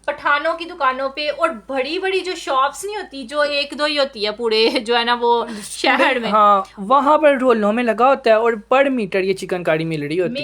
पठानों की दुकानों पे और बड़ी बड़ी जो शॉप्स नहीं होती, जो एक दो ही होती है पूरे जो है ना वो शहर में, हाँ, वहाँ पर रोलों में लगा होता है, और पर मीटर ये चिकनकारी मिल रही होती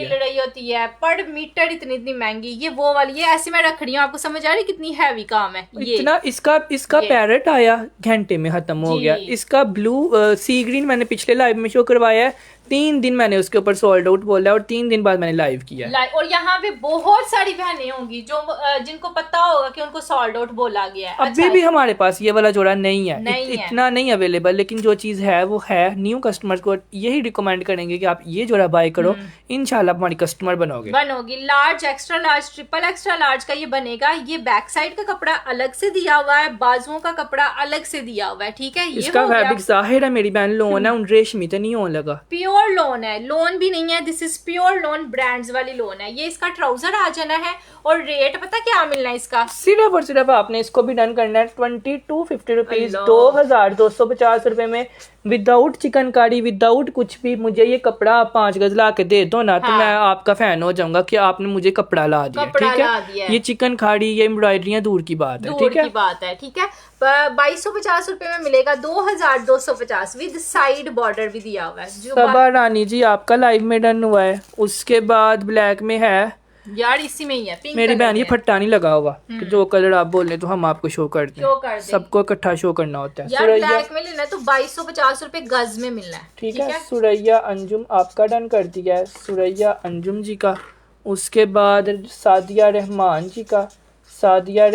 है। पर मीटर इतनी महंगी। ये वो वाली, ये ऐसे मैं रख रही हूँ, आपको समझ आ रही कितनी हैवी काम है ये। इतना इसका पैरेट आया घंटे में खत्म हो गया। इसका ब्लू सी ग्रीन मैंने पिछले लाइव में शो करवाया है, 3 दिन मैंने उसके ऊपर सोल्ड आउट बोला, और 3 दिन बाद मैंने लाइव किया। और यहाँ पे बहुत सारी बहनें होंगी जो जिनको पता होगा कि उनको सोल्ड आउट बोला गया है। अभी भी हमारे पास ये वाला जोड़ा नहीं है, इतना नहीं अवेलेबल, लेकिन जो चीज है वो है। न्यू कस्टमर को यही रिकमेंड करेंगे कि आप ये जोड़ा बाय करो, इंशाल्लाह हमारी कस्टमर बनोगी। Large, extra large, triple extra large का ये बनेगा। ये बैक साइड का कपड़ा अलग से दिया हुआ है, बाजुओं का कपड़ा अलग से दिया हुआ है। ठीक है, ये इसका फैब्रिक जाहिर है मेरी बहन लोन है, उन रेशमी तो नहीं होने लगा, प्योर लोन है, लोन भी नहीं है, this is pure loan, brands वाली लोन है। ये इसका ट्राउजर आ जाना है, और रेट पता क्या मिलना है इसका, सिर्फ और सिर्फ आपने इसको भी डन करना है 2250 रुपीज, 2250 रुपए में विदाउट चिकनकारी, विदाउट कुछ भी, मुझे ये कपड़ा आप 5 गज ला के दे दो ना, तो हाँ। मैं आपका फैन हो जाऊंगा कि आपने मुझे कपड़ा ला दिया। कपड़ा ठीक ला दिया है, है। ये चिकनकारी, ये एम्ब्रॉयडरियाँ दूर की बात है। दूर ठीक की है, बात है। ठीक है, 2250 रुपए में मिलेगा 2250 विद साइड बॉर्डर भी दिया हुआ है। जो सबा रानी जी आपका लाइव में डन हुआ है। उसके बाद ब्लैक में है, यार इसी में ही है, पिंक मेरी कलर बहन ये में है। फट्टा नहीं लगा हुआ कि जो कलर आप बोल रहे तो हम आपको शो कर दें। शो कर दें। सबको इकट्ठा शो करना होता है। यार सुरैया, ब्लैक में लेना है तो 2250 रुपए गज में मिलना है। ठीक है, सुरैया अंजुम आपका डन कर दिया है, सुरैया अंजुम जी का। उसके बाद सादिया रहमान जी का, सादिया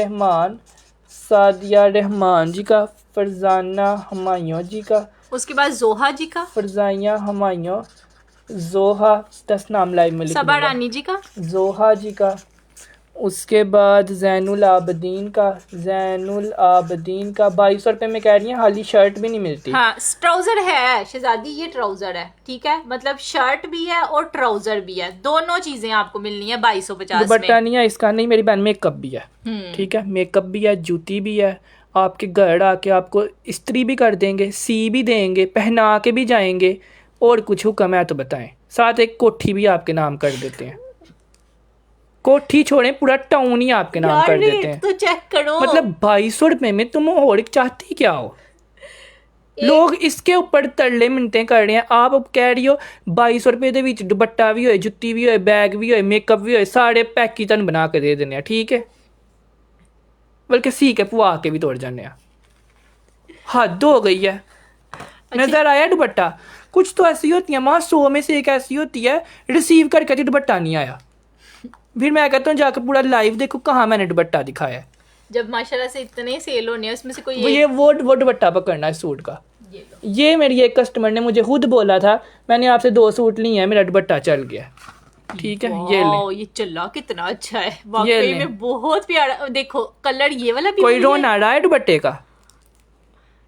रहमान जी का, फरजाना हमायूं जी का, उसके बाद जोहा जी का, फरजाइया हमायूं, जोहा 10 नाम लाइव में लिख सबा दूंगा। रानी जी का, जोहा जी का। उसके बाद जैनुल आबदीन का, 2200 रुपये में कह रही हैं, हाली शर्ट भी नहीं मिलती। हाँ ट्राउजर है शहजादी, ये ट्राउजर है। ठीक है, मतलब शर्ट भी है और ट्राउजर भी है, दोनों चीजें आपको मिलनी है 2250 दुपट्टा में। नहीं है इसका, नहीं मेरी बहन, मेकअप भी है। ठीक है, मेकअप भी है, जूती भी है, आपके घर आके आपको इस्त्री भी कर देंगे, सी भी देंगे, पहना के भी जाएंगे, और कुछ हुक्म है तो बताएं। साथ एक कोठी भी आपके नाम कर देते हैं, कोठी छोड़े पूरा टाउन ही आपके नाम यार कर देते रेट हैं। तो चेक करो, मतलब 2200 रुपये में तुम और चाहती क्या हो? लोग इसके ऊपर तरले मिनटे कर रहे हैं, आप अब कह रही हो 2200 रुपये ਦੇ ਵਿੱਚ दुपट्टा भी होए, जुत्ती भी होए, बैग भी होए, मेकअप भी होए, सारे पैक ही तन बना के दे देने। ठीक है, बल्कि सी के पुआ के भी तोड़ जाने। हद हो गई है। नजर आया दुपट्टा? कुछ तो ऐसी होती है माँ, 100 में से एक ऐसी होती है रिसीव करके दुपट्टा नहीं आया, फिर मैं कहता हूँ जाकर पूरा लाइव देखो कहाँ मैंने दुपट्टा दिखाया है। जब माशाल्लाह से इतने सेल होने हैं उसमें से कोई वो दुपट्टा पकड़ना है सूट का। ये लो। ये मेरी एक कस्टमर ने मुझे खुद बोला था, मैंने आपसे 2 सूट लिए हैं, मेरा दुपट्टा चल गया। ठीक है, ये वाओ, ले, ये चला कितना अच्छा है ये वाकई ले। में, बहुत प्यारा। देखो कलर ये वाला भी कोई मुझे- रोन आ रहा है दुपट्टे का?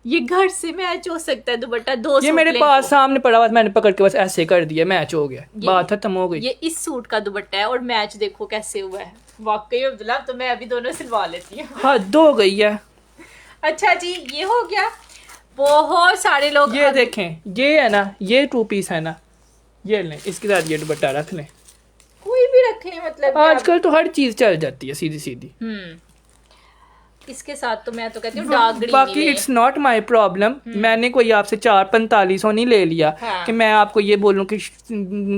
ये घर से मैच हो सकता है दुपट्टा। 2 ये मेरे पास सामने पड़ा हुआ, मैंने पकड़ के बस ऐसे कर दिया, मैच हो गया, बात खत्म हो गई। ये इस सूट का दुपट्टा है और मैच देखो कैसे हुआ है। वाकई अब्दुल्ला, तो मैं अभी दोनों सिलवा लेती हूँ। हद हो गई है। अच्छा जी, ये हो गया। बहुत सारे लोग ये देखें, ये है ना, ये 2 पीस है ना, ये लें, इसके साथ ये दुपट्टा रख लें। कोई भी रख लें, मतलब आजकल तो हर चीज चल जाती है सीधी सीधी। इसके साथ तो मैं तो कहती हूँ डार्क ग्रीन बाकी इट्स नॉट माई प्रॉब्लम। मैंने कोई आपसे 445 नहीं ले लिया हाँ। कि मैं आपको ये बोलूँ कि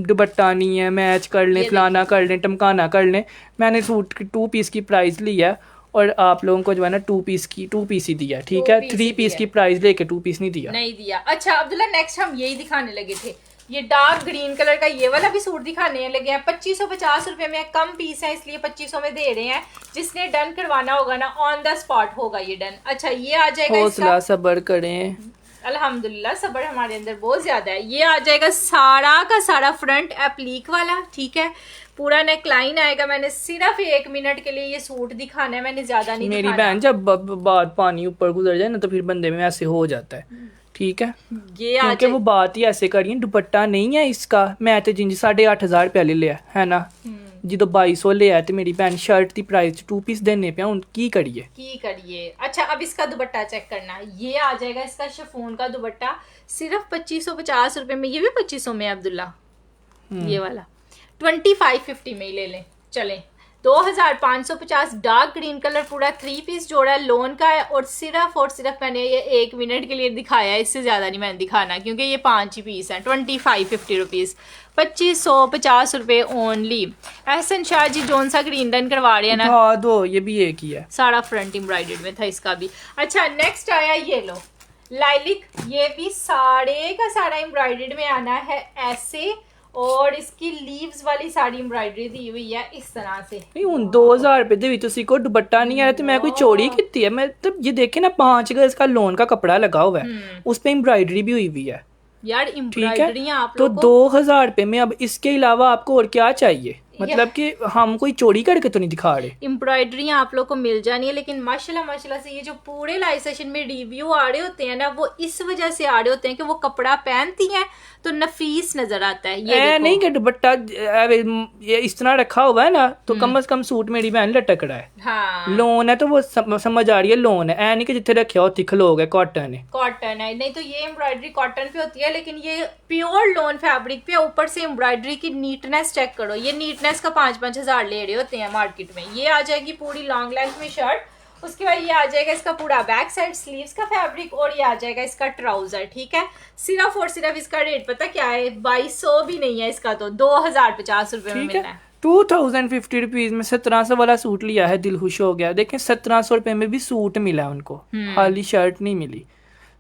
दुपट्टा नहीं है, मैच कर लें, फलाना कर लें, टमकाना कर लें। मैंने सूट की 2 पीस की प्राइस ली है और आप लोगों को जो है ना 2 पीस ही दिया। ठीक है, 3 पीस की प्राइस लेके 2 पीस नहीं दिया। नहीं दिया। अच्छा अब्दुल्ला, नेक्स्ट हम यही दिखाने लगे थे, ये डार्क ग्रीन कलर का ये वाला भी सूट दिखाने लगे हैं। 2550 रुपए में, कम पीस है इसलिए 2500 में दे रहे हैं। जिसने डन करवाना होगा ना, ऑन द स्पॉट होगा ये डन। अच्छा ये आ जाएगा, हौसला सब्र करें, अल्हम्दुलिल्लाह सब्र हमारे अंदर बहुत ज्यादा है। ये आ जाएगा सारा का सारा फ्रंट एप्लीक वाला। ठीक है, पूरा नेक लाइन आएगा। मैंने सिर्फ 1 मिनट के लिए ये सूट दिखाना है, मैंने ज्यादा नहीं मेरी दिखाना। बहन जब बात पानी ऊपर गुजर जाए ना तो फिर बंदे में ऐसे हो जाता है। ठीक है, ये आ क्योंकि वो बात ही ऐसे करी है, दुपट्टा नहीं है इसका। मैं तो जिंज 8,500 रुपया ले लिया है ना, जो 2200 लिया तो मेरी बहन शर्ट की प्राइस 2 पीस देने पे की करिए। अच्छा अब इसका दुपट्टा चेक करना। ये आ जाएगा इसका शिफॉन का दुपट्टा, सिर्फ 2550 रुपए में। ये भी 2500 में है अब्दुल्ला, ये वाला 2550 में ही ले लें। चलें, 2550 डार्क ग्रीन कलर, पूरा 3 पीस जोड़ा लोन का है। और सिर्फ मैंने ये 1 मिनट के लिए दिखाया है, इससे ज़्यादा नहीं मैंने दिखाना क्योंकि ये 5 ही पीस हैं। 2550 रुपीज़, 2550 रुपये ओनली। एहसन शाह जी जोन सा ग्रीन डन करवा रहे हैं ना, उठा दो, ये भी एक ही है। सारा फ्रंट एम्ब्रॉयडर्ड में था इसका भी। अच्छा नेक्स्ट आया ये लो लाइलिक, ये भी सारे का सारा एम्ब्रॉयडर्ड में आना है ऐसे। और इसकी लीव्स वाली साड़ी एम्ब्रॉयडरी दी हुई है इस तरह से। नहीं हूँ 2000 रुपए दे तुसी को दुपट्टा नहीं आया तो मैं कोई चोरी की है? मैं तो ये देखे ना 5 गज का लोन का कपड़ा लगा हुआ है, उस पे एम्ब्रॉयडरी भी हुई हुई है। यार ठीक एम्ब्रॉयडरी है, आप तो लोगों को 2000 रुपए में अब इसके अलावा आपको और क्या चाहिए? मतलब कि हम कोई चोरी करके तो नहीं दिखा रहे। एम्ब्रॉयडरी आप लोग को मिल जानी है, लेकिन माशाल्लाह माशाल्लाह से ये जो पूरे लाइव सेशन में रिव्यू आ रहे होते हैं ना, वो इस वजह से आ रहे होते हैं कि वो कपड़ा पहनती हैं तो नफीस नजर आता है। ये देखो। नहीं कि दुपट्टा ये इस तरह रखा हुआ है ना, तो कम से कम सूट मेरी बहन लटक रहा है। हाँ लोन है तो वो समझ आ रही है, लोन है, ऐ नहीं कि जिथे रखे हो तिख लोग है, कॉटन है। कॉटन है, नहीं तो ये एम्ब्रॉयडरी कॉटन पे होती है, लेकिन ये प्योर लोन फैब्रिक पे। ऊपर से एम्ब्रॉयडरी की नीटनेस चेक करो, ये नीटनेस का 5-5 हजार ले रहे होते हैं मार्केट में। ये आ जाएगी पूरी लॉन्ग लेंथ में शर्ट, उसके बाद ये आ जाएगा इसका पूरा बैक साइड स्लीव्स का फैब्रिक, और ये आ जाएगा इसका ट्राउजर। ठीक है, सिर्फ और सिर्फ इसका रेट पता क्या है, 2200 भी नहीं है इसका, तो 2050 रुपए में मिलना है। 2050 रुपीज में 1700 वाला सूट लिया है, दिल खुश हो गया। देखें 1700 रुपए में भी सूट मिला है उनको, खाली शर्ट नहीं मिली।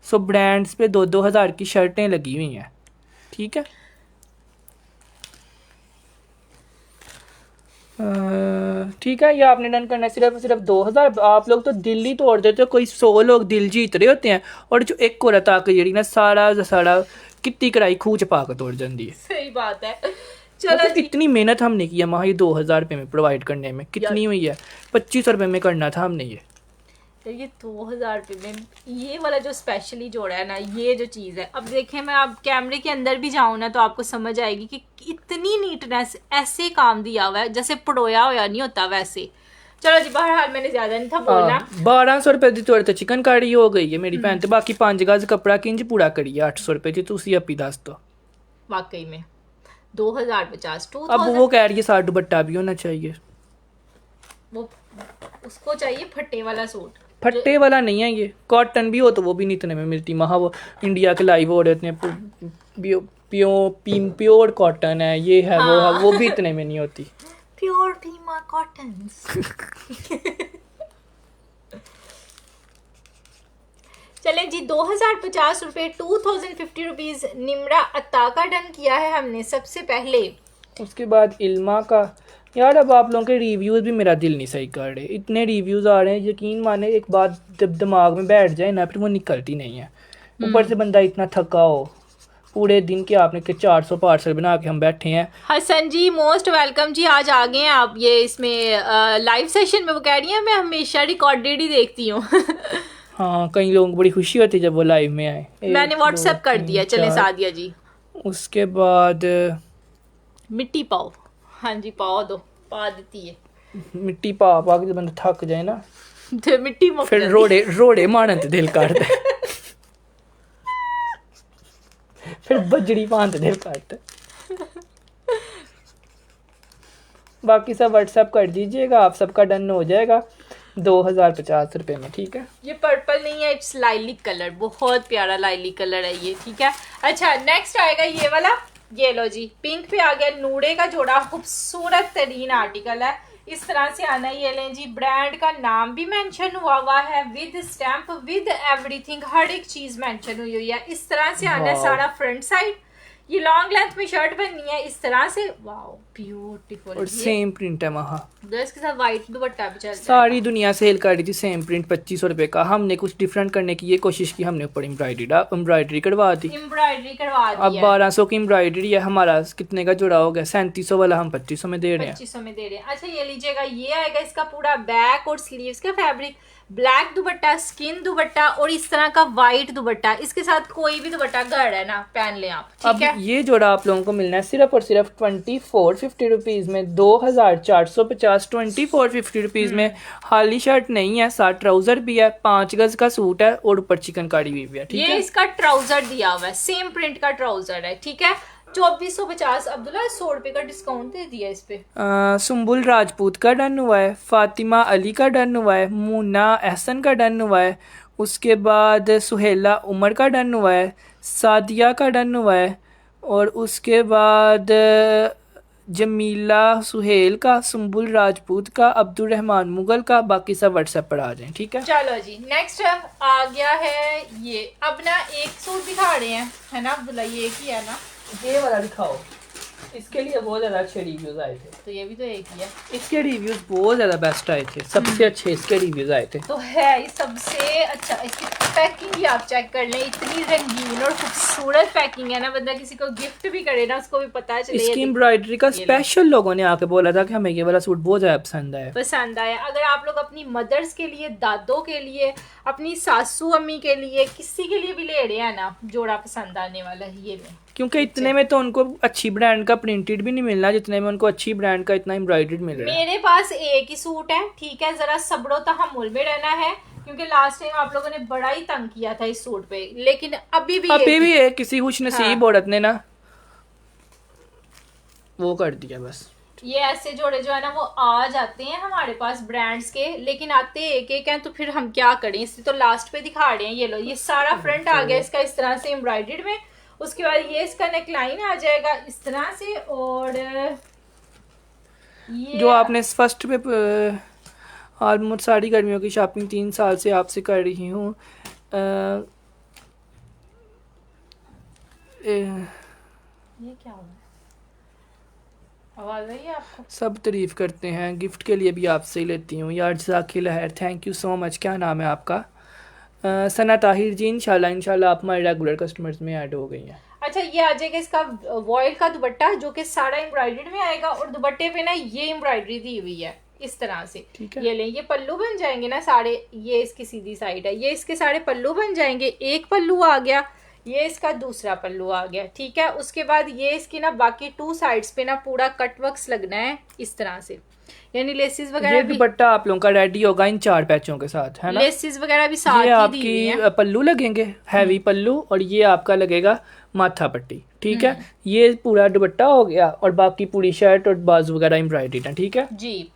सो ब्रांड्स पे 2-2 हजार की शर्टें लगी हुई हैं। ठीक है, ठीक है, ये आपने डन करना है सिर्फ 2000। आप लोग तो दिल ही तोड़ देते हो, कोई 100 लोग दिल जीत रहे होते हैं, और जो एक औरत आके जी ना सारा सारा कितनी कढ़ाई खूच पा के तोड़ जाती है। सही बात है। चलो, चलो जी। इतनी मेहनत हमने की है वहाँ, ये 2000 रुपये में प्रोवाइड करने में कितनी हुई है, 2500 रुपये में करना था हमने ये। तो ये 2000 रुपये में ये वाला जो स्पेशली जोड़ा है ना, ये जो चीज़ है, अब देखें मैं आप कैमरे के अंदर भी जाऊँ ना तो आपको समझ आएगी कि इतनी नीटनेस, ऐसे काम दिया हुआ है जैसे पड़ोया हुआ नहीं होता वैसे। चलो जी, बहरहाल मैंने ज्यादा नहीं था बोलना। 1200 रुपये की तोड़ तो चिकन कारी हो गई है मेरी भैन, तो बाकी 5 गज कपड़ा किंज पूरा करी है 800 रुपये की, तुसी अपी दस दो। वाकई में 2050 अब वो कह रही है साथ दुपट्टा भी होना चाहिए। वो उसको चाहिए फट्टे वाला सूट। फट्टे वाला नहीं है, ये कॉटन भी हो तो वो भी नहीं इतने में मिलती। वहाँ वो इंडिया के लाइव हो रहे हैं, प्योर कॉटन है, ये है वो है, वो भी इतने में नहीं होती। Pure Pima cottons. चले जी, 2050 रुपये, 2050 रुपीज निम्रा अत्ता का डन किया है हमने सबसे पहले। उसके बाद इल्मा का। यार अब आप लोगों के रिव्यूज़ भी मेरा दिल नहीं सही कर रहे, इतने रिव्यूज़ आ रहे हैं, यकीन माने एक बात जब दिमाग में बैठ जाए ना फिर वो निकलती नहीं है। ऊपर से बंदा इतना थका हो, पूरे दिन के आपने के 400 पार्सल बना के हम बैठे हैं। हसन जी मोस्ट वेलकम जी, आज आ गए हैं आप ये इसमें लाइव सेशन में। वो कह रही है मैं हमेशा रिकॉर्डेड ही देखती हूँ। हाँ, कई लोगों को बड़ी खुशी होती है जब वो लाइव में आए। मैंने व्हाट्सएप कर दिया। चले सादिया जी, उसके बाद मिट्टी पाओ। हाँ जी, पाओ दो, पा देती है मिट्टी पा पा के जब बंदा थक जाए ना, तो मिट्टी मुक फिर जाती। रोड़े मारन ते दिल करता है। फिर बजड़ी पान ते दिल करता है। बाकी सब व्हाट्सएप कर दीजिएगा, आप सबका डन हो जाएगा 2050 रुपये में। ठीक है, ये पर्पल नहीं है, इट्स लाइलिक कलर, बहुत प्यारा लाइलिक कलर है ये। ठीक है, अच्छा नेक्स्ट आएगा ये वाला, ये लो जी, पिंक पे आ गया नूडे का जोड़ा, खूबसूरत तरीन आर्टिकल है। इस तरह से आना, ये लें जी, ब्रांड का नाम भी मेंशन हुआ है, विद स्टैम्प विद एवरीथिंग, हर एक चीज मेंशन हुई है। इस तरह से आना है सारा फ्रंट साइड। ये लॉन्ग लेंथ में शर्ट बननी है इस तरह से। वाओ ब्यूटीफुल, और सेम प्रिंट है वहाँ, इसके साथ व्हाइट दुपट्टा भी चल। सारी दुनिया सेल कर रही थी सेम प्रिंट 2500 रुपये का। हमने कुछ डिफरेंट करने की ये कोशिश की, हमने ऊपर एम्ब्रॉयडरी करवा दी। एम्ब्रॉयडरी करवा दी। अब 1200 की एम्ब्रॉयडरी है, हमारा कितने का जुड़ा हो गया, 3700 वाला हम 2500 में दे रहे हैं। 2500 में दे रहे हैं। अच्छा ये लीजिएगा, ये आएगा इसका पूरा बैक और स्लीव्स का फैब्रिक, ब्लैक दुपट्टा, स्किन दुपट्टा, और इस तरह का व्हाइट दुपट्टा। इसके साथ कोई भी दुपट्टा गढ़ है ना, पहन ले आप। ठीक है, ये जोड़ा आप लोगों को मिलना है सिर्फ और सिर्फ 2450 रुपीज में, 2450 2450 रुपीज में। खाली शर्ट नहीं है, साथ ट्राउजर भी है, 5 गज का सूट है, और ऊपर चिकनकारी भी है। ठीक ये है, इसका ट्राउजर दिया हुआ है, सेम प्रिंट का ट्राउजर है। ठीक है, 2450। अब्दुल्ला 100 रुपए का डिस्काउंट दे दिया इस पे। सुम्बुल राजपूत का डन हुआ है, फातिमा अली का डन हुआ है, मुन्ना एहसन का डन हुआ है, उसके बाद सुहेला उमर का डन हुआ है, सादिया का डन हुआ है, और उसके बाद जमीला सुहेल का, सुम्बुल राजपूत का, अब्दुल रहमान मुगल का। बाकी सब व्हाट्सएप पर आ जाएं। ठीक है, चलो जी, नेक्स्ट आ गया है ये। अब ना एक सूट दिखा रहे हैं, है ना अब्दुल्ला, ये एक ही है ना, ये वाला दिखाओ। इसके लिए बहुत ज़्यादा अच्छे रिव्यूज़ आए थे। तो ये भी तो एक ही है। इसके रिव्यूज़ बहुत ज़्यादा बेस्ट आए थे, सबसे अच्छे इसके रिव्यूज़ आए थे। तो है ये सबसे अच्छा। इसकी पैकिंग भी आप चेक कर लें, इतनी रंगीन और खूबसूरत पैकिंग है ना, बंदा किसी को गिफ्ट भी करे ना उसको भी पता चले। इसकी एम्ब्रॉयडरी का स्पेशल लोगों ने आके बोला था कि हमें ये वाला सूट बहुत ज़्यादा पसंद आया। अगर आप लोग अपनी मदर्स के लिए, दादों के लिए, अपनी सासू अम्मी के लिए, किसी के लिए भी ले रहे हैं ना, जोड़ा पसंद आने वाला है ये लें। क्योंकि इतने में तो उनको अच्छी ब्रांड का प्रिंटेड भी नहीं मिलना जितने में उनको अच्छी ब्रांड का इतना एम्ब्रॉयडर्ड मिल रहा है। मेरे पास एक ही सूट है, ठीक है, जरा सब्रो तहम्मुल में रहना है, क्योंकि लास्ट टाइम आप लोगों ने बड़ा ही तंग किया था इस सूट पे, लेकिन अभी भी है किसी खुश नसीब औरत ने ना वो कर दिया बस। ये ऐसे जोड़े जो है ना वो आ जाते हैं हमारे पास ब्रांड्स के, लेकिन आते एक एक हैं, तो फिर हम क्या करें। इससे तो लास्ट पे दिखा रहे हैं। ये लो, ये सारा फ्रंट आ गया इसका इस तरह से एम्ब्रॉयडर्ड में। उसके बाद ये इसका नेकलाइन आ जाएगा इस तरह से, और ये जो आपने फर्स्ट पे ऑलमोस्ट सारी गर्मियों की शॉपिंग 3 साल से आपसे कर रही हूँ। ये क्या हुआ, आवाज आई है आपको? सब तारीफ करते हैं, गिफ्ट के लिए भी आपसे ही लेती हूँ यार। जज़ाकिल खैर, थैंक यू सो मच। क्या नाम है आपका? सना ताहिर जी। इंशाल्लाह आप हमारे रेगुलर कस्टमर्स में ऐड हो गई हैं। अच्छा, ये आ जाएगा इसका वॉयल का दुपट्टा, जो कि सारा एम्ब्रॉयडर्ड में आएगा, और दुपट्टे पे ना ये एम्ब्रॉयडरी दी हुई है इस तरह से। ठीक है। ये लें, ये पल्लू बन जाएंगे ना सारे। ये इसकी सीधी साइड है, ये इसके सारे पल्लू बन जाएंगे। एक पल्लू आ गया, ये इसका दूसरा पल्लू आ गया, ठीक है। उसके बाद ये इसकी ना बाकी 2 साइड्स पे ना पूरा कट वर्क्स लगना है इस तरह से, यानी लेसिस वगैरह भी। दुपट्टा आप लोगों का रेडी होगा इन 4 पैचों के साथ, है ना? लेसिस वगैरह भी साथ ये ही दी हुई आपकी हैं। पल्लू लगेंगे, हैवी पल्लू, और ये आपका लगेगा माथा पट्टी, ठीक है। ये पूरा दुपट्टा हो गया, और बाकी पूरी शर्ट और बाजू वगैरह एम्ब्रॉयडरी है, ठीक है जी।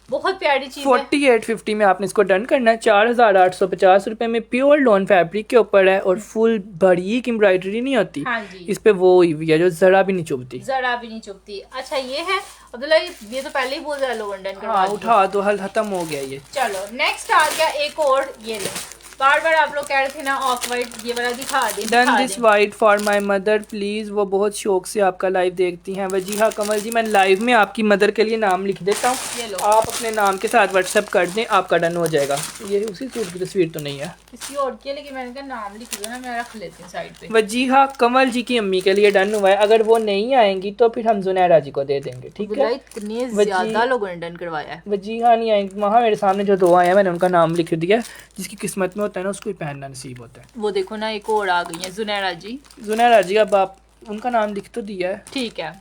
बहुत प्यारी चीज है। 4850 में आपने इसको डन करना है। 4850 रुपए में प्योर लॉन फैब्रिक के ऊपर है, और फुल बारीक एम्ब्रॉयडरी नहीं होती। हाँ जी। इस पे वो हुई हुई है जो जरा भी नहीं चुभती। जरा भी नहीं चुभती। अच्छा, ये है अब्दुल्ला, ये तो पहले ही बोल रहा लो वंडन करवा दिया। उठा तो हल खत्म हो गया ये। चलो नेक्स्ट आ गया एक और, ये ले। बार बार आप लोग कह रहे थे ना ऑफ वाइट, ये वाला दिखा दे। Done this white for my mother please. वो बहुत शौक से आपका लाइव देखती हैं। वजीहा कमल जी, मैं लाइव में आपकी मदर के लिए नाम लिख देता हूँ, ये लो। आप अपने नाम के साथ व्हाट्सएप कर दें, आपका डन हो जाएगा। ये उसी सूट की तस्वीर तो नहीं है, किसी और की है, लेकिन मैंने कहा नाम लिख दो ना, मैं रख लेती हूँ साइड पे। वजीहा कमल जी की अम्मी के लिए डन हुआ है। अगर वो नहीं आएंगी तो फिर हम जुनैरा जी को दे देंगे, ठीक है। इतने ज्यादा लोगों ने डन करवाया है। वजीहा नहीं आएंगी, वहाँ मेरे सामने जो 2 आए हैं मैंने उनका नाम लिख दिया। जिसकी किस्मत में होता है ना उसको ही पहनना नसीब होता है। वो देखो ना, एक और आ गई है, जुनैरा जी। जुनैरा जी, अब आप उनका नाम लिख तो दिया है, ठीक है।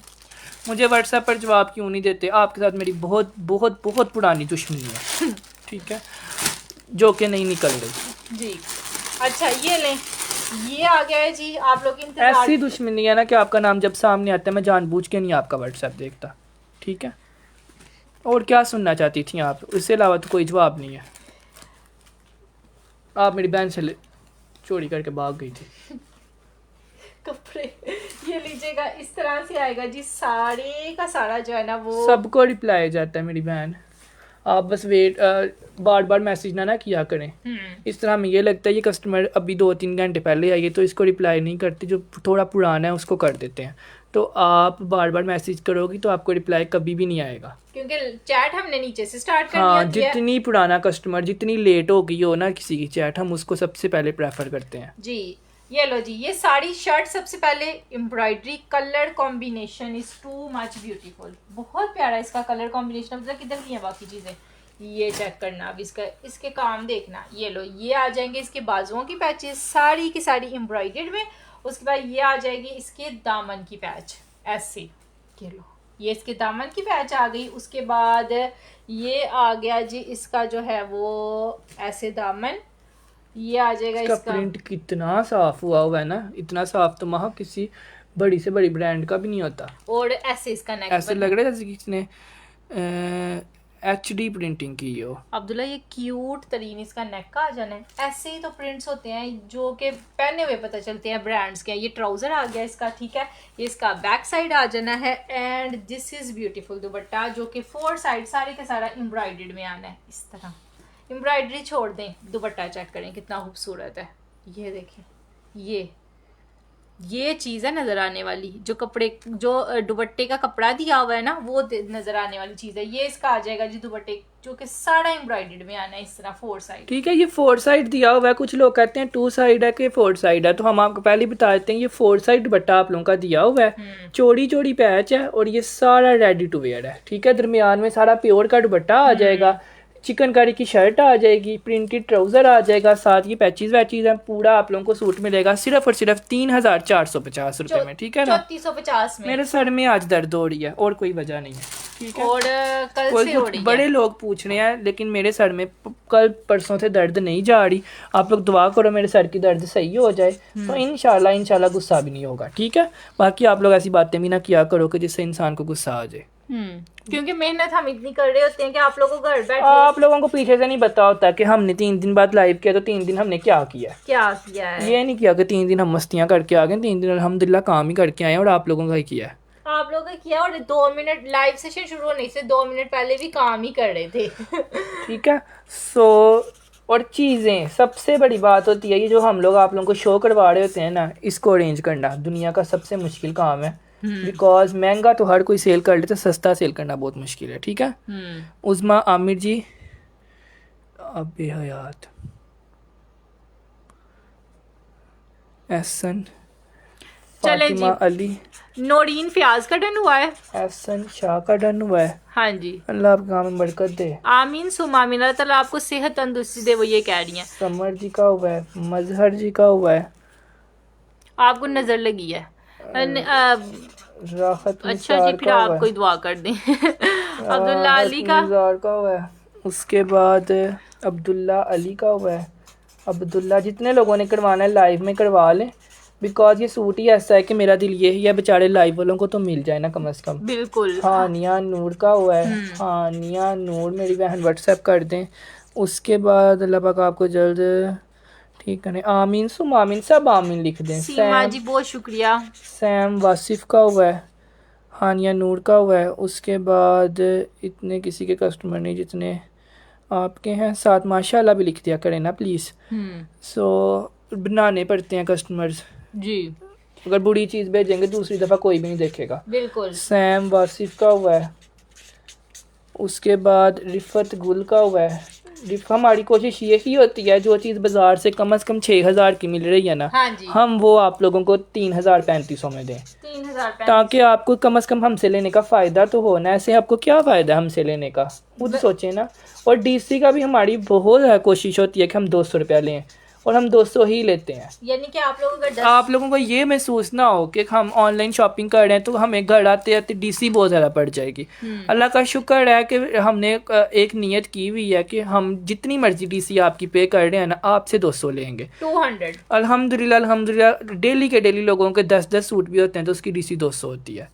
मुझे व्हाट्सएप पर जवाब क्यों नहीं देते? आपके साथ मेरी बहुत बहुत बहुत पुरानी दुश्मनी है, ठीक है, जो कि नहीं निकल रही जी। अच्छा, ये लें, ये आ गया है जी। आप लोग इंतजार। ऐसी दुश्मनी है ना कि आपका नाम जब सामने आता है मैं जानबूझ के नहीं आपका व्हाट्सएप देखता, ठीक है। और क्या सुनना चाहती थी आप? इससे अलावा तो कोई जवाब नहीं है। आप मेरी बहन से चोरी करके भाग गई थी कपड़े। ये लीजिएगा, इस तरह से आएगा जी, सारे का सारा जो है ना वो सबको रिप्लाई जाता है मेरी बहन। आप बस वेट बार बार मैसेज ना किया करें। इस तरह हमें ये लगता है ये कस्टमर अभी 2-3 घंटे पहले आई है तो इसको रिप्लाई नहीं करते, जो थोड़ा पुराना है उसको कर देते हैं। तो आप बार बार मैसेज करोगी तो आपको रिप्लाई कभी भी नहीं आएगा, क्योंकि चैट हमने नीचे से स्टार्ट कर हाँ। दिया। जितनी पुराना कस्टमर, जितनी लेट हो गई हो ना किसी की चैट, हम उसको सबसे पहले प्रेफर करते हैं जी। ये लो जी, ये साड़ी शर्ट सबसे पहले embroidery, colour combination is too much beautiful. बहुत प्यारा इसका कलर कॉम्बिनेशन। मतलब किधर की है बाकी चीजें, ये चेक करना। अब इसके काम देखना। ये लो, ये आ जाएंगे इसके बाजुओं की पैचेस, सारी की सारी एम्ब्रॉयडर्ड में। उसके बाद ये आ जाएगी इसके दामन की पैच, ऐसे। ये लो, ये इसके दामन की पैच आ गई। उसके बाद ये आ गया जी इसका जो है वो ऐसे दामन, ये आ जाएगा इसका प्रिंट कितना साफ हुआ है ना, इतना साफ तो वहाँ किसी बड़ी से बड़ी ब्रांड का भी नहीं होता। और ऐसे इसका नेक, ऐसे लग रहा है जैसे किसी ने HD प्रिंटिंग की हो। अब्दुल्ला ये क्यूट तरीन इसका नेक का आ जाना है। ऐसे ही तो प्रिंट्स होते हैं जो कि पहने हुए पता चलते हैं ब्रांड्स के। ये ट्राउजर आ गया इसका, ठीक है। ये इसका बैक साइड आ जाना है। एंड दिस इज ब्यूटीफुल दुपट्टा, जो कि 4 साइड सारे के सारा एम्ब्रॉयडर्ड में आना है इस तरह। एम्ब्रॉयडरी छोड़ दें, दुपट्टा चेक करें कितना खूबसूरत है। ये देखें, ये ये चीज है नजर आने वाली, जो कपड़े जो दुपट्टे का कपड़ा दिया हुआ है ना, वो नजर आने वाली चीज है। ये इसका आ जाएगा जी दुपट्टे, जो कि सारा एम्ब्रॉयडर्ड में आना है इस तरह 4 साइड। ठीक है, ये 4 साइड दिया हुआ है। कुछ लोग कहते हैं 2 साइड है कि 4 साइड है, तो हम आपको पहले ही बता देते हैं ये 4 साइड दुपट्टा आप लोगों का दिया हुआ है। चौड़ी चौड़ी पैच है और ये सारा रेडी टू वेयर है। ठीक है, दरमियान में सारा प्योर का दुपट्टा आ जाएगा, चिकनकारी की शर्ट आ जाएगी, प्रिंटेड ट्राउजर आ जाएगा, साथ ये पैचेज वैचेज हैं। पूरा आप लोगों को सूट मिलेगा सिर्फ और सिर्फ 3450 रुपए में। ठीक है ना, 3450 में। मेरे सर में आज दर्द हो रही है और कोई वजह नहीं है। ठीक है, और कल कोई से हो कुछ रही बड़े है। लोग पूछ रहे हैं, लेकिन मेरे सर में कल परसों से दर्द नहीं जा रही। आप लोग दुआ करो मेरे सर की दर्द सही हो जाए, तो इंशाल्लाह गुस्सा भी नहीं होगा। ठीक है, बाकी आप लोग ऐसी बातें भी ना किया करो कि जिससे इंसान को गुस्सा आ जाए। क्योंकि मेहनत हम इतनी कर रहे होते हैं कि आप लोगों को घर बैठे आप लोगों को पीछे से नहीं पता होता कि हमने 3 दिन बाद लाइव किया तो 3 दिन हमने क्या किया। क्या किया है। ये नहीं किया कि 3 दिन हम मस्तियां करके आ गए, 3 दिन अल्हम्दुलिल्लाह काम ही करके आए और आप लोगों का ही किया है। आप लोगों ने किया, और 2 मिनट लाइव सेशन शुरू होने से 2 मिनट पहले भी काम ही कर रहे थे। ठीक है, सो और चीज़ें सबसे बड़ी बात होती है, ये जो हम लोग आप लोगों को शो करवा रहे होते हैं ना, इसको अरेंज करना दुनिया का सबसे मुश्किल काम है। बिकॉज महंगा तो हर कोई सेल कर लेता, सस्ता सेल करना बहुत मुश्किल है। ठीक है, उज़मा आमिर जी, अबे हयात, एहसन, चले जी। फातिमा अली, नोरीन फयाज का डन हुआ है। एहसन शाह का डन हुआ है। हाँ जी, अल्लाह आपके काम में बरकत दे। आमीन सुमामीन, अल्लाह ताला आपको सेहत तंदुरुस्ती दे, वो ये कह रही हैं। समर जी का हुआ है, मजहर जी का हुआ है, आपको नजर लगी है। राहत अच्छा निसार जी, फिर का हुआ आप है, कोई दुआ कर दें। अब्दुल्ला राहत अली का, निसार का हुआ है, उसके बाद अब्दुल्ला अली का हुआ है। अब्दुल्ला, जितने लोगों ने करवाना है लाइव में करवा लें, बिकॉज ये सूट ही ऐसा है कि मेरा दिल यही है बेचारे लाइव वालों को तो मिल जाए ना कम से कम। बिल्कुल। हानिया नूर का हुआ है, हानिया नूर मेरी बहन व्हाट्सएप कर दें। उसके बाद अल्लाह पाक आपको जल्द ठीक करें, आमीन सुम आमीन, सब आमीन लिख दें। सीमा जी बहुत शुक्रिया। सैम वासिफ का हुआ है, हानिया नूर का हुआ है। उसके बाद इतने किसी के कस्टमर नहीं जितने आपके हैं, साथ माशाल्लाह भी लिख दिया करें ना प्लीज़। सो बनाने पड़ते हैं कस्टमर्स जी, अगर बुरी चीज़ भेजेंगे दूसरी दफ़ा कोई भी नहीं देखेगा। बिल्कुल। सैम वासिफ का हुआ है। उसके बाद रिफत गुल का हुआ है। हमारी कोशिश ये ही होती है, जो चीज़ बाज़ार से कम 6000 की मिल रही है ना, हाँ जी, हम वो आप लोगों को 3300 में दें, 3000 ताकि आपको कम से कम हमसे लेने का फ़ायदा तो हो ना। ऐसे आपको क्या फ़ायदा है हमसे लेने का, खुद सोचें ना। और डीसी का भी हमारी बहुत ज़्यादा कोशिश होती है कि हम 200 रुपया लें, और हम 200 ही लेते हैं। यानी कि आप लोगों का आप लोगों को ये महसूस ना हो कि हम ऑनलाइन शॉपिंग कर रहे हैं तो हमें घर आते आते डीसी बहुत ज़्यादा पड़ जाएगी। अल्लाह का शुक्र है कि हमने एक नियत की हुई है कि हम जितनी मर्जी डीसी आपकी पे कर रहे हैं ना, आपसे 200 लेंगे। 200। अल्हम्दुलिल्लाह अल्हम्दुलिल्लाह, डेली के डेली लोगों के 10-10 सूट भी होते हैं तो उसकी डीसी 200 होती है।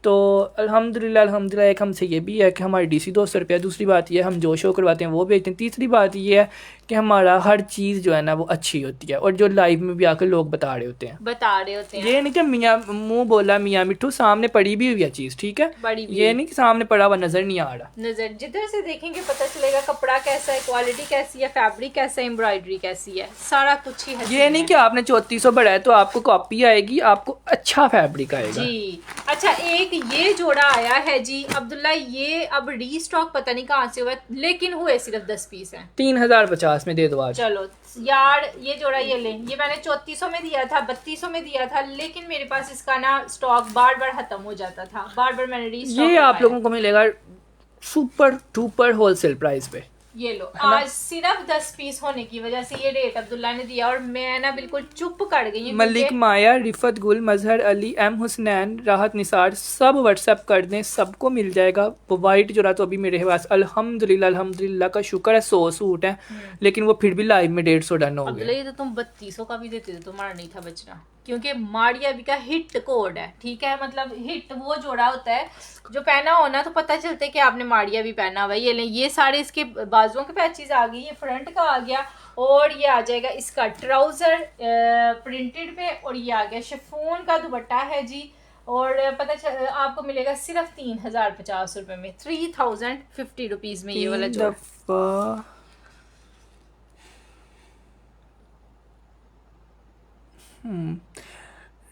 तो अल्हम्दुलिल्लाह अल्हम्दुलिल्लाह, एक हमसे ये भी है कि हमारी डीसी 200 रुपया। दूसरी बात ये, हम जो शो करवाते हैं वो बेचते हैं। तीसरी बात ये है कि हमारा हर चीज़ जो है ना वो अच्छी होती है, और जो लाइव में भी आकर लोग बता रहे होते हैं। ये नहीं कि मियाँ मुंह बोला मियाँ मिट्ठू, सामने पड़ी भी हुई है चीज़। ठीक है, बड़ी भी ये नहीं कि सामने पड़ा हुआ नजर नहीं आ रहा। नजर जिधर से देखेंगे पता चलेगा कपड़ा कैसा है, क्वालिटी कैसी है, फैब्रिक कैसा है, एम्ब्रॉयडरी कैसी है, सारा कुछ ही है। ये नहीं कि आपने 3400 बढ़ाया तो आपको कॉपी आएगी, आपको अच्छा फैब्रिक आएगा जी। अच्छा, एक ये जोड़ा आया है जी अब्दुल्ला, ये अब रीस्टॉक पता नहीं कहाँ से हुआ है, लेकिन हुए सिर्फ 10 पीस हैं। 3050 में दे दो आज। चलो यार, ये जोड़ा ये लें। ये मैंने 3400 में दिया था, 3200 में दिया था, लेकिन मेरे पास इसका ना स्टॉक बार बार खत्म हो जाता था, बार बार मैंने रीस्टॉक। ये आप लोगों को मिलेगा सुपर डुपर होलसेल प्राइस पे। ये लो, आज सिर्फ 10 पीस होने की वजह से ये रेट अब्दुल्ला ने दिया, और मैं ना बिल्कुल चुप कर गई। मलिक माया, रिफत गुल, मजहर अली, एम हुसनैन, राहत निसार, सब व्हाट्सएप कर दें, सबको मिल जाएगा। वो वाइट जो रहा तो अभी मेरे पास अल्हम्दुलिल्लाह अल्हम्दुलिल्लाह का शुक्र है 100 सूट है, लेकिन वो फिर भी लाइव में 150 डन हो गया। ये तो तुम 3200 का भी देते थे, तुम्हारा नहीं था बचना, क्योंकि माड़िया भी का हिट कोड है। ठीक है, मतलब हिट वो जोड़ा होता है जो पहना हो ना तो पता चलता है कि आपने माड़िया भी पहना हुआ है। ये लें, ये सारे इसके बाजुओं के पैचेस आ गए, ये फ्रंट का आ गया, और ये आ जाएगा इसका ट्राउजर प्रिंटेड पे, और ये आ गया शिफॉन का दुपट्टा है जी। और आपको मिलेगा सिर्फ 3050 रुपए में, 3050 रुपीज में ये वाला जोड़ा।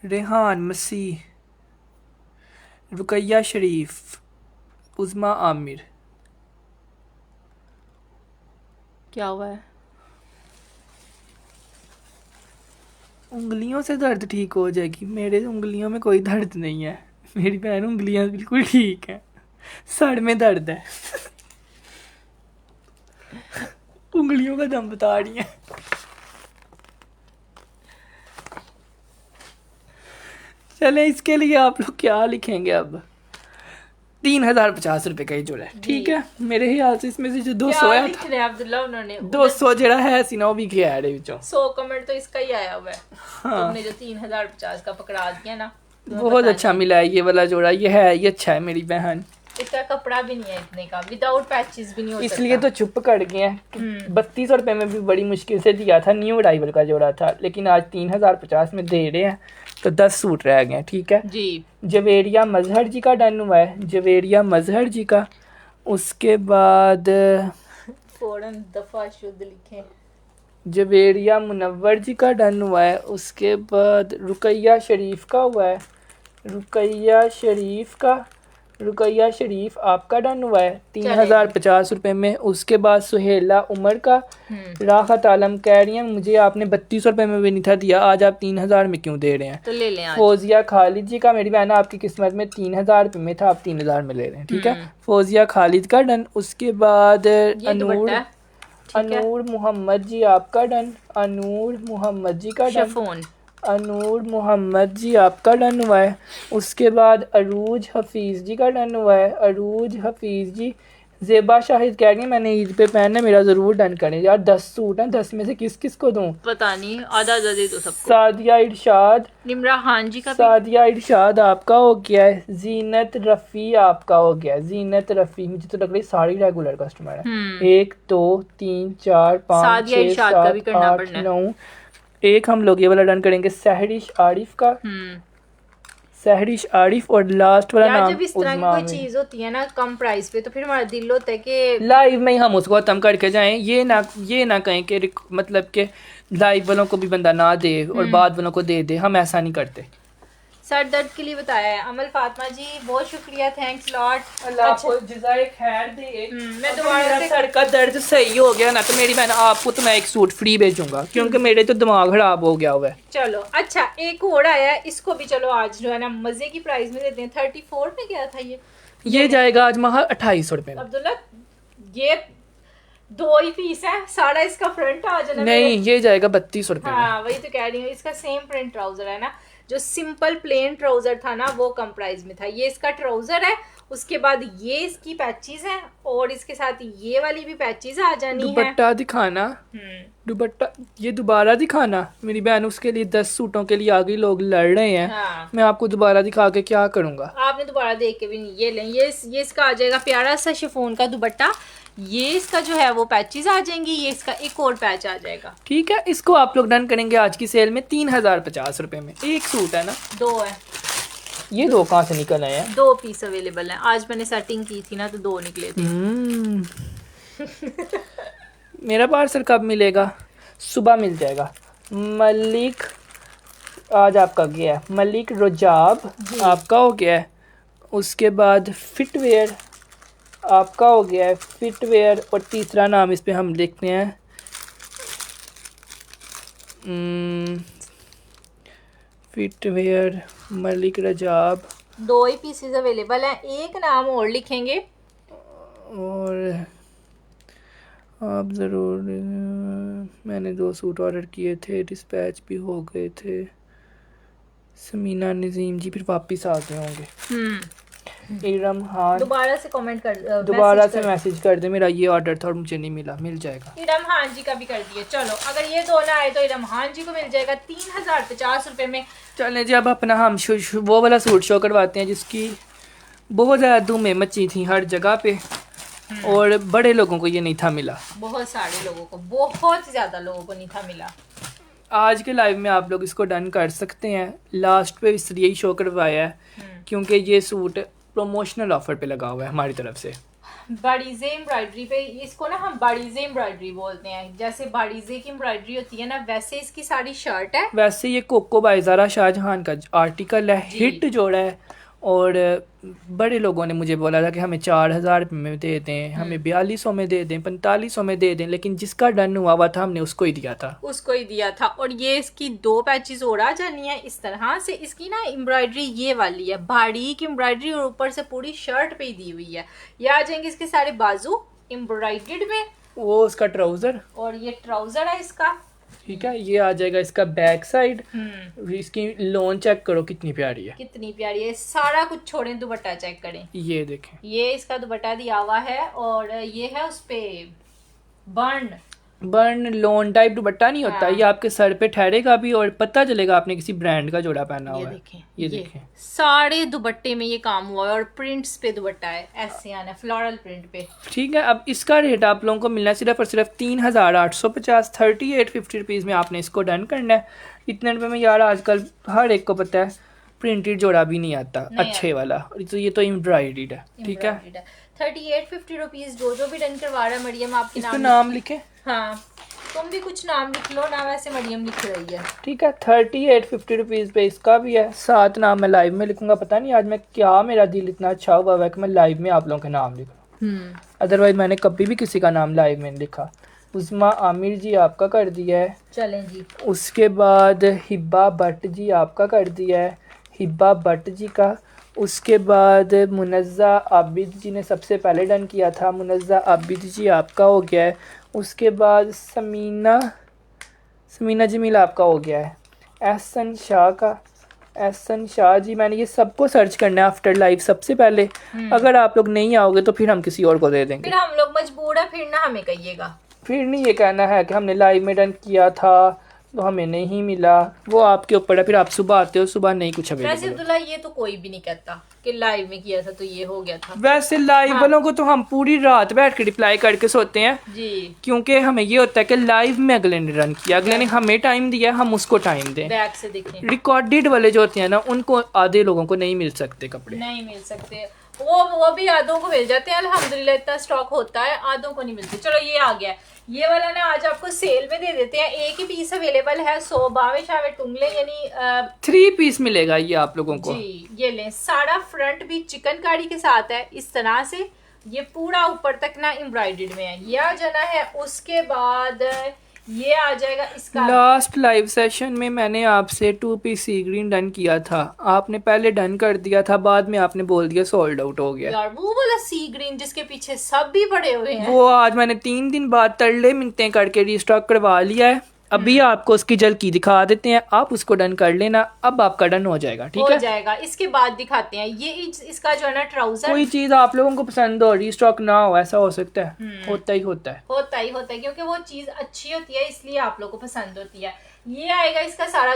रेहान मसीह, रुकैया शरीफ, उज़मा आमिर। क्या हुआ है? उंगलियों से दर्द ठीक हो जाएगी, मेरे उंगलियों में कोई दर्द नहीं है, मेरी बहन उंगलियां बिल्कुल ठीक है, सर में दर्द है। उंगलियों का दम बता रही है। चले, इसके लिए आप लोग क्या लिखेंगे अब? 3050 रुपए का ही जोड़ा है, ठीक है। मेरे ख्याल से इसमें से जो 200 क्या है, लिख रहे हैं अब्दुल्ला उन्होंने? 200 जरा है सी ना, वो भी गया है विचों। 100 कमेंट तो इसका ही आया हुआ है। हाँ, तुमने जो 3050 का पकड़ा दिया ना, तुम्हें बहुत पता अच्छा मिला है ये वाला जोड़ा, ये है, ये अच्छा है मेरी बहन। नहीं। इसका कपड़ा भी नहीं है इतने का, विदाउट पैचेस भी नहीं हो इसलिए सकता। तो चुप कर गए हैं। 3200 रुपये में भी बड़ी मुश्किल से दिया था, न्यू अराइवल का जोड़ा था, लेकिन आज 3050 में दे रहे हैं, तो 10 सूट रह गए हैं, ठीक है जी। जवेरिया मजहर जी का डन हुआ है, जवेरिया मजहर जी का। उसके बाद फौरन दफा शुद्ध लिखें। जवेरिया मुनव्वर जी का डन हुआ है। उसके बाद रुकैया शरीफ का हुआ है, रुकैया शरीफ आपका डन हुआ है 3050 रुपये में। उसके बाद सुहेला उमर का, राहत आलम कह रही हैं मुझे आपने 3200 रुपये में भी नहीं था दिया, आज आप 3000 में क्यों दे रहे हैं? तो ले लें आज। फौजिया खालिद जी का, मेरी बहन आपकी किस्मत में 3000 रुपये में था, आप 3000 में ले रहे हैं, ठीक है। फौजिया खालिद का डन। उसके बाद अनूर मोहम्मद जी आपका डन, अनूर मोहम्मद जी का डन, शिफॉन अनूर मोहम्मद जी आपका डन हुआ है। उसके बाद अरूज हफीज़ जी का डन हुआ है, अरूज हफीज़ जी। ज़ेबा शाहिद कह रही है मैंने ईद पे पहनना, मेरा ज़रूर डन करें यार। 10 सूट हैं, 10 में से किस किस को दूँ? पता नहीं, आधा आधा दे दो सबको। सादिया इरशाद, निमरा खान जी का भी। सादिया इरशाद आपका हो गया है। जीनत रफ़ी आपका हो गया है, जीनत रफ़ी, मुझे तो लग रही सारी रेगुलर कस्टमर है। 1 2 3 4 5 सादिया 6 इरशाद का भी 7 करना 8 पड़ना है। 9, एक हम लोग ये वाला डन करेंगे। सहरिश आरिफ का, सहरिश आरिफ। और लास्ट वाला यार नाम जब इस तरह की उज़मा कोई आमिर। चीज होती है ना कम प्राइस पे, तो फिर हमारा दिल होता है कि लाइव में ही हम उसको खत्म करके जाएं, ये ना कहें कि मतलब कि लाइव वालों को भी बंदा ना दे और बाद वालों को दे दे, हम ऐसा नहीं करते। सर दर्द के लिए बताया है अमल फातिमा जी, बहुत शुक्रिया, थैंक्स लॉट। अल्लाह आपको जज़ाए खैर दे। मैं दोबारा से सर का दर्द सही हो गया ना, तो मेरी बहन आपको तो मैं एक सूट फ्री भेजूंगा, क्योंकि मेरे तो दिमाग खराब हो गया हुआ है। चलो अच्छा, एक और आया है, इसको भी चलो आज जो है ना मजे की प्राइस में देते हैं। 34 में गया था ये जाएगा आज महा 2800 रुपये में। अब्दुल्ला ये 2 ही पीस है, सारा इसका फ्रंट आ जाना। नहीं, ये जाएगा 3200 रुपये में। हाँ वही तो कह रही हूँ, इसका सेम प्रिंट ट्राउजर है ना, जो सिंपल प्लेन ट्राउजर था ना वो कम प्राइस में था। ये इसका ट्राउजर है, उसके बाद ये इसकी पैचेस हैं, और इसके साथ ये वाली भी पैचेस आ जानी है। दुपट्टा दिखाना, दुपट्टा ये दोबारा दिखाना मेरी बहन, उसके लिए 10 सूटों के लिए आगे लोग लड़ रहे हैं। हाँ। मैं आपको दोबारा दिखा के क्या करूँगा? आपने दोबारा देख के भी नहीं, ये लें, ये इसका आ जाएगा प्यारा सा शिफॉन का दुपट्टा, ये इसका जो है वो पैचेस आ जाएंगी, ये इसका एक और पैच आ जाएगा, ठीक है। इसको आप लोग डन करेंगे आज की सेल में 3050 रुपये में। एक सूट है ना, 2 है, ये 2 कहाँ से निकल आए हैं? 2 पीस अवेलेबल हैं। आज मैंने सेटिंग की थी ना तो 2 निकले थे। मेरा पार्सल कब मिलेगा? सुबह मिल जाएगा। मलिक आज आपका गया है, मलिक रजाब आपका हो गया है। उसके बाद फिटवेयर आपका हो गया है, फिटवेयर। और तीसरा नाम इस पे हम लिखते हैं फिटवेयर मलिक रजाब। 2 ही पीसेस अवेलेबल हैं, एक नाम और लिखेंगे। और आप ज़रूर, मैंने 2 सूट ऑर्डर किए थे, डिस्पैच भी हो गए थे। समीना नजीम जी फिर वापस आ गए होंगे। इरम खान दोबारा से कमेंट कर, दोबारा से मैसेज कर दे, मेरा ये ऑर्डर था और मुझे नहीं मिला, मिल जाएगा। इरम खान जी का भी कर दिए। चलो अगर ये 2 ना आए तो इरम खान जी को मिल जाएगा 3050 रुपये में। चलें जी, अब अपना हम वो वाला सूट शो करवाते हैं जिसकी बहुत ज़्यादा धूमें मची थी हर जगह पे, और बड़े लोगों को ये नहीं था मिला। बहुत सारे लोगों को, बहुत ज़्यादा लोगों को नहीं था मिला। आज के लाइव में आप लोग इसको डन कर सकते हैं। लास्ट पे इसलिए ही शो करवाया है क्योंकि ये सूट प्रमोशनल ऑफर पे लगा हुआ है हमारी तरफ से। बाड़ीजे एम्ब्रॉयडरी पे, इसको ना हम बाड़ीजे एम्ब्रॉयडरी बोलते हैं। जैसे बाड़ीजे की एम्ब्रॉयडरी होती है ना, वैसे इसकी सारी शर्ट है। वैसे ये कोको बाय ज़ारा शाहजहां का आर्टिकल है, हिट जोड़ा है। और बड़े लोगों ने मुझे बोला था कि हमें 4,000 में दे दें, हमें 4200 में दे दें, 4500 में दे दें, लेकिन जिसका डन हुआ था हमने उसको ही दिया था। उसको ही दिया था। और ये इसकी 2 पैचेस और आ जानी है इस तरह से। इसकी ना एम्ब्रॉयडरी ये वाली है, बारीक एम्ब्रॉयडरी, और ऊपर से पूरी शर्ट पे ही दी हुई है। ये आ जाएंगे इसके सारे बाजू एम्ब्रॉयडर्ड में, वो उसका ट्राउज़र, और ये ट्राउजर है इसका। ठीक है। ये आ जाएगा इसका बैक साइड। इसकी लोन चेक करो कितनी प्यारी है, कितनी प्यारी है। सारा कुछ छोड़ें, दुपट्टा चेक करें। ये देखें, ये इसका दुपट्टा दिया हुआ है, और ये है उस पे बर्न लोन टाइप दुपट्टा नहीं होता। हाँ। ये आपके सर पे ठहरेगा भी और पता चलेगा आपने किसी ब्रांड का जोड़ा पहना ये हुआ है। देखें, ये देखें, सारे दुपट्टे में ये काम हुआ है, और प्रिंट्स पे दुपट्टा है, ऐसे आना फ्लोरल प्रिंट पे। ठीक है। अब इसका रेट आप लोगों को मिलना सिर्फ और सिर्फ 3,850, 3850 रुपीज़ में आपने इसको डन करना है। इतने रुपए में यार आजकल हर एक को पता है प्रिंटेड जोड़ा भी नहीं आता अच्छे वाला, और तो ये तो एम्ब्रॉयडर्ड है, ठीक है। 3850 रुपीज। जो भी डन करवा रहा है मरियम, आपके इसका नाम लिखे। हाँ, तुम भी कुछ नाम लिख लो ना, वैसे मरियम लिख रही है। ठीक है, 3850 रुपीज़ पे इसका भी है। 7 नाम मैं लाइव में लिखूंगा। पता नहीं आज मैं क्या, मेरा दिल इतना अच्छा हुआ है कि मैं लाइव में आप लोगों के नाम लिख रहा हूँ। अदरवाइज मैंने कभी भी किसी का नाम लाइव में नहीं लिखा। उस्मा आमिर जी आपका कर दिया है, चलें जी। उसके बाद हिब्बा भट्ट जी आपका कर दिया है, हिब्बा भट्ट जी का। उसके बाद मुनज़्ज़ा आबिद जी ने सबसे पहले डन किया था, मुनज़्ज़ा आबिद जी आपका हो गया है। उसके बाद समीना जमील आपका हो गया है। एहसन शाह जी, मैंने ये सबको सर्च करना है आफ्टर लाइव सबसे पहले। अगर आप लोग नहीं आओगे तो फिर हम किसी और को दे देंगे। फिर हम लोग मजबूर है, फिर ना हमें कहिएगा। फिर नहीं ये कहना है कि हमने लाइव में डन किया था तो हमें नहीं मिला, वो आपके ऊपर है। फिर आप सुबह आते हो, सुबह नहीं कुछ वैसे अवेलेबल। अब्दुल्ला, ये तो कोई भी नहीं कहता कि लाइव में किया था तो ये हो गया था। वैसे लाइव वालों को तो हम पूरी रात बैठ के रिप्लाई करके सोते हैं जी, क्योंकि हमें ये होता है कि लाइव में अगले ने रन किया, अगले ने हमें टाइम दिया, हम उसको टाइम दें। बैक से देखें। रिकॉर्डेड वाले जो होते हैं ना, उनको आधे लोगों को नहीं मिल सकते कपड़े। नहीं मिल सकते, वो भी आधों को मिल जाते हैं अल्हम्दुलिल्लाह, इतना स्टॉक होता है, आधों को नहीं मिलते। चलो ये आ गया, ये वाला ना आज आपको सेल में दे देते हैं। एक ही पीस अवेलेबल है, 100 बावे शावे टुंगले, यानी 3 पीस मिलेगा ये आप लोगों को। जी। ये लें, सारा फ्रंट भी चिकनकारी के साथ है इस तरह से। ये पूरा ऊपर तक ना एम्ब्रॉयडर्ड में है। ये आ जाना है। उसके बाद ये आ जाएगा इसका। लास्ट लाइव सेशन में मैंने आपसे 2 पीस सी ग्रीन डन किया था, आपने पहले डन कर दिया था, बाद में आपने बोल दिया सोल्ड आउट हो गया। यार वो वाला सी ग्रीन जिसके पीछे सब भी पड़े हुए हैं, वो आज मैंने 3 दिन बाद तरले मिनटें करके रिस्टॉक करवा लिया है। अभी आपको उसकी झलकी दिखा देते हैं, आप उसको डन कर लेना। अब आपका डन हो जाएगा, ठीक हो है। जाएगा। इसके बाद दिखाते हैं ये इसका जो है ना ट्राउजर। कोई चीज आप लोगों को पसंद हो, रिस्टॉक ना हो, ऐसा हो सकता है, होता ही होता है। होता है, क्योंकि वो चीज अच्छी होती है इसलिए आप लोगों को पसंद होती है। ये आएगा इसका सारा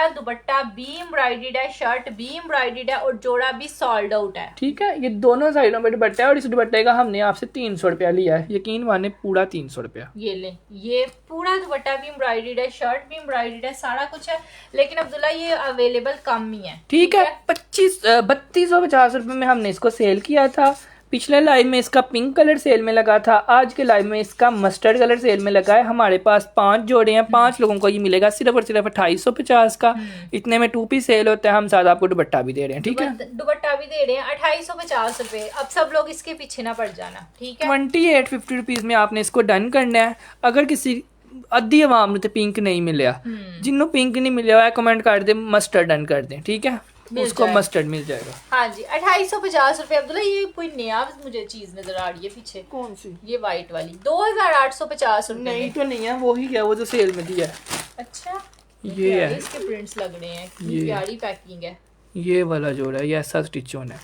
दुपट्टा भी एम्ब्रॉयडर्ड है, शर्ट भी एम्ब्रॉयडर्ड है, और जोड़ा भी सोल्ड आउट है। ठीक है, ये दोनों साइडों में दुपट्टा है, और इस दुपट्टे का हमने आपसे 300 रुपया लिया है। यकीन माने पूरा 300 रुपया। ये ले, ये पूरा दुपट्टा भी एम्ब्रॉयडर्ड है, शर्ट भी एम्ब्रॉयडर्ड है, सारा कुछ है। लेकिन अब्दुल्ला ये अवेलेबल कम ही है। ठीक है, 3250 रुपये में हमने इसको सेल किया था। पिछले लाइव में इसका पिंक कलर सेल में लगा था, आज के लाइव में इसका मस्टर्ड कलर सेल में लगा है। हमारे पास 5 जोड़े हैं, 5 लोगों को ये मिलेगा सिर्फ और सिर्फ 2850 का। इतने में 2 पीस सेल होता है, हम साथ आपको दुपट्टा भी दे रहे हैं, ठीक है। दुपट्टा भी दे रहे हैं 2850 रुपए। अब सब लोग इसके पीछे ना पड़ जाना, ठीक है। 2850 रुपीज़ में आपने इसको डन करना है। अगर किसी अद्धी आवाम ने पिंक नहीं मिला, जिन्हों पिंक नहीं मिला है कमेंट कर दे, मस्टर्ड डन कर दें, ठीक है, उसको मस्टर्ड मिल जाएगा। हाँ जी, 2850 रुपए। अब्दुल्ला ये कोई नया मुझे चीज नजर आ रही है पीछे। कौन सी? ये वाइट वाली 2850 रुपए। नहीं तो नहीं है, वो ही है, वो जो सेल में दिया है। अच्छा, ये है, इसके प्रिंट्स लग रहे हैं, ये प्यारी पैकिंग है। ये वाला जोड़ा है, ये ऐसा स्टिच होना है।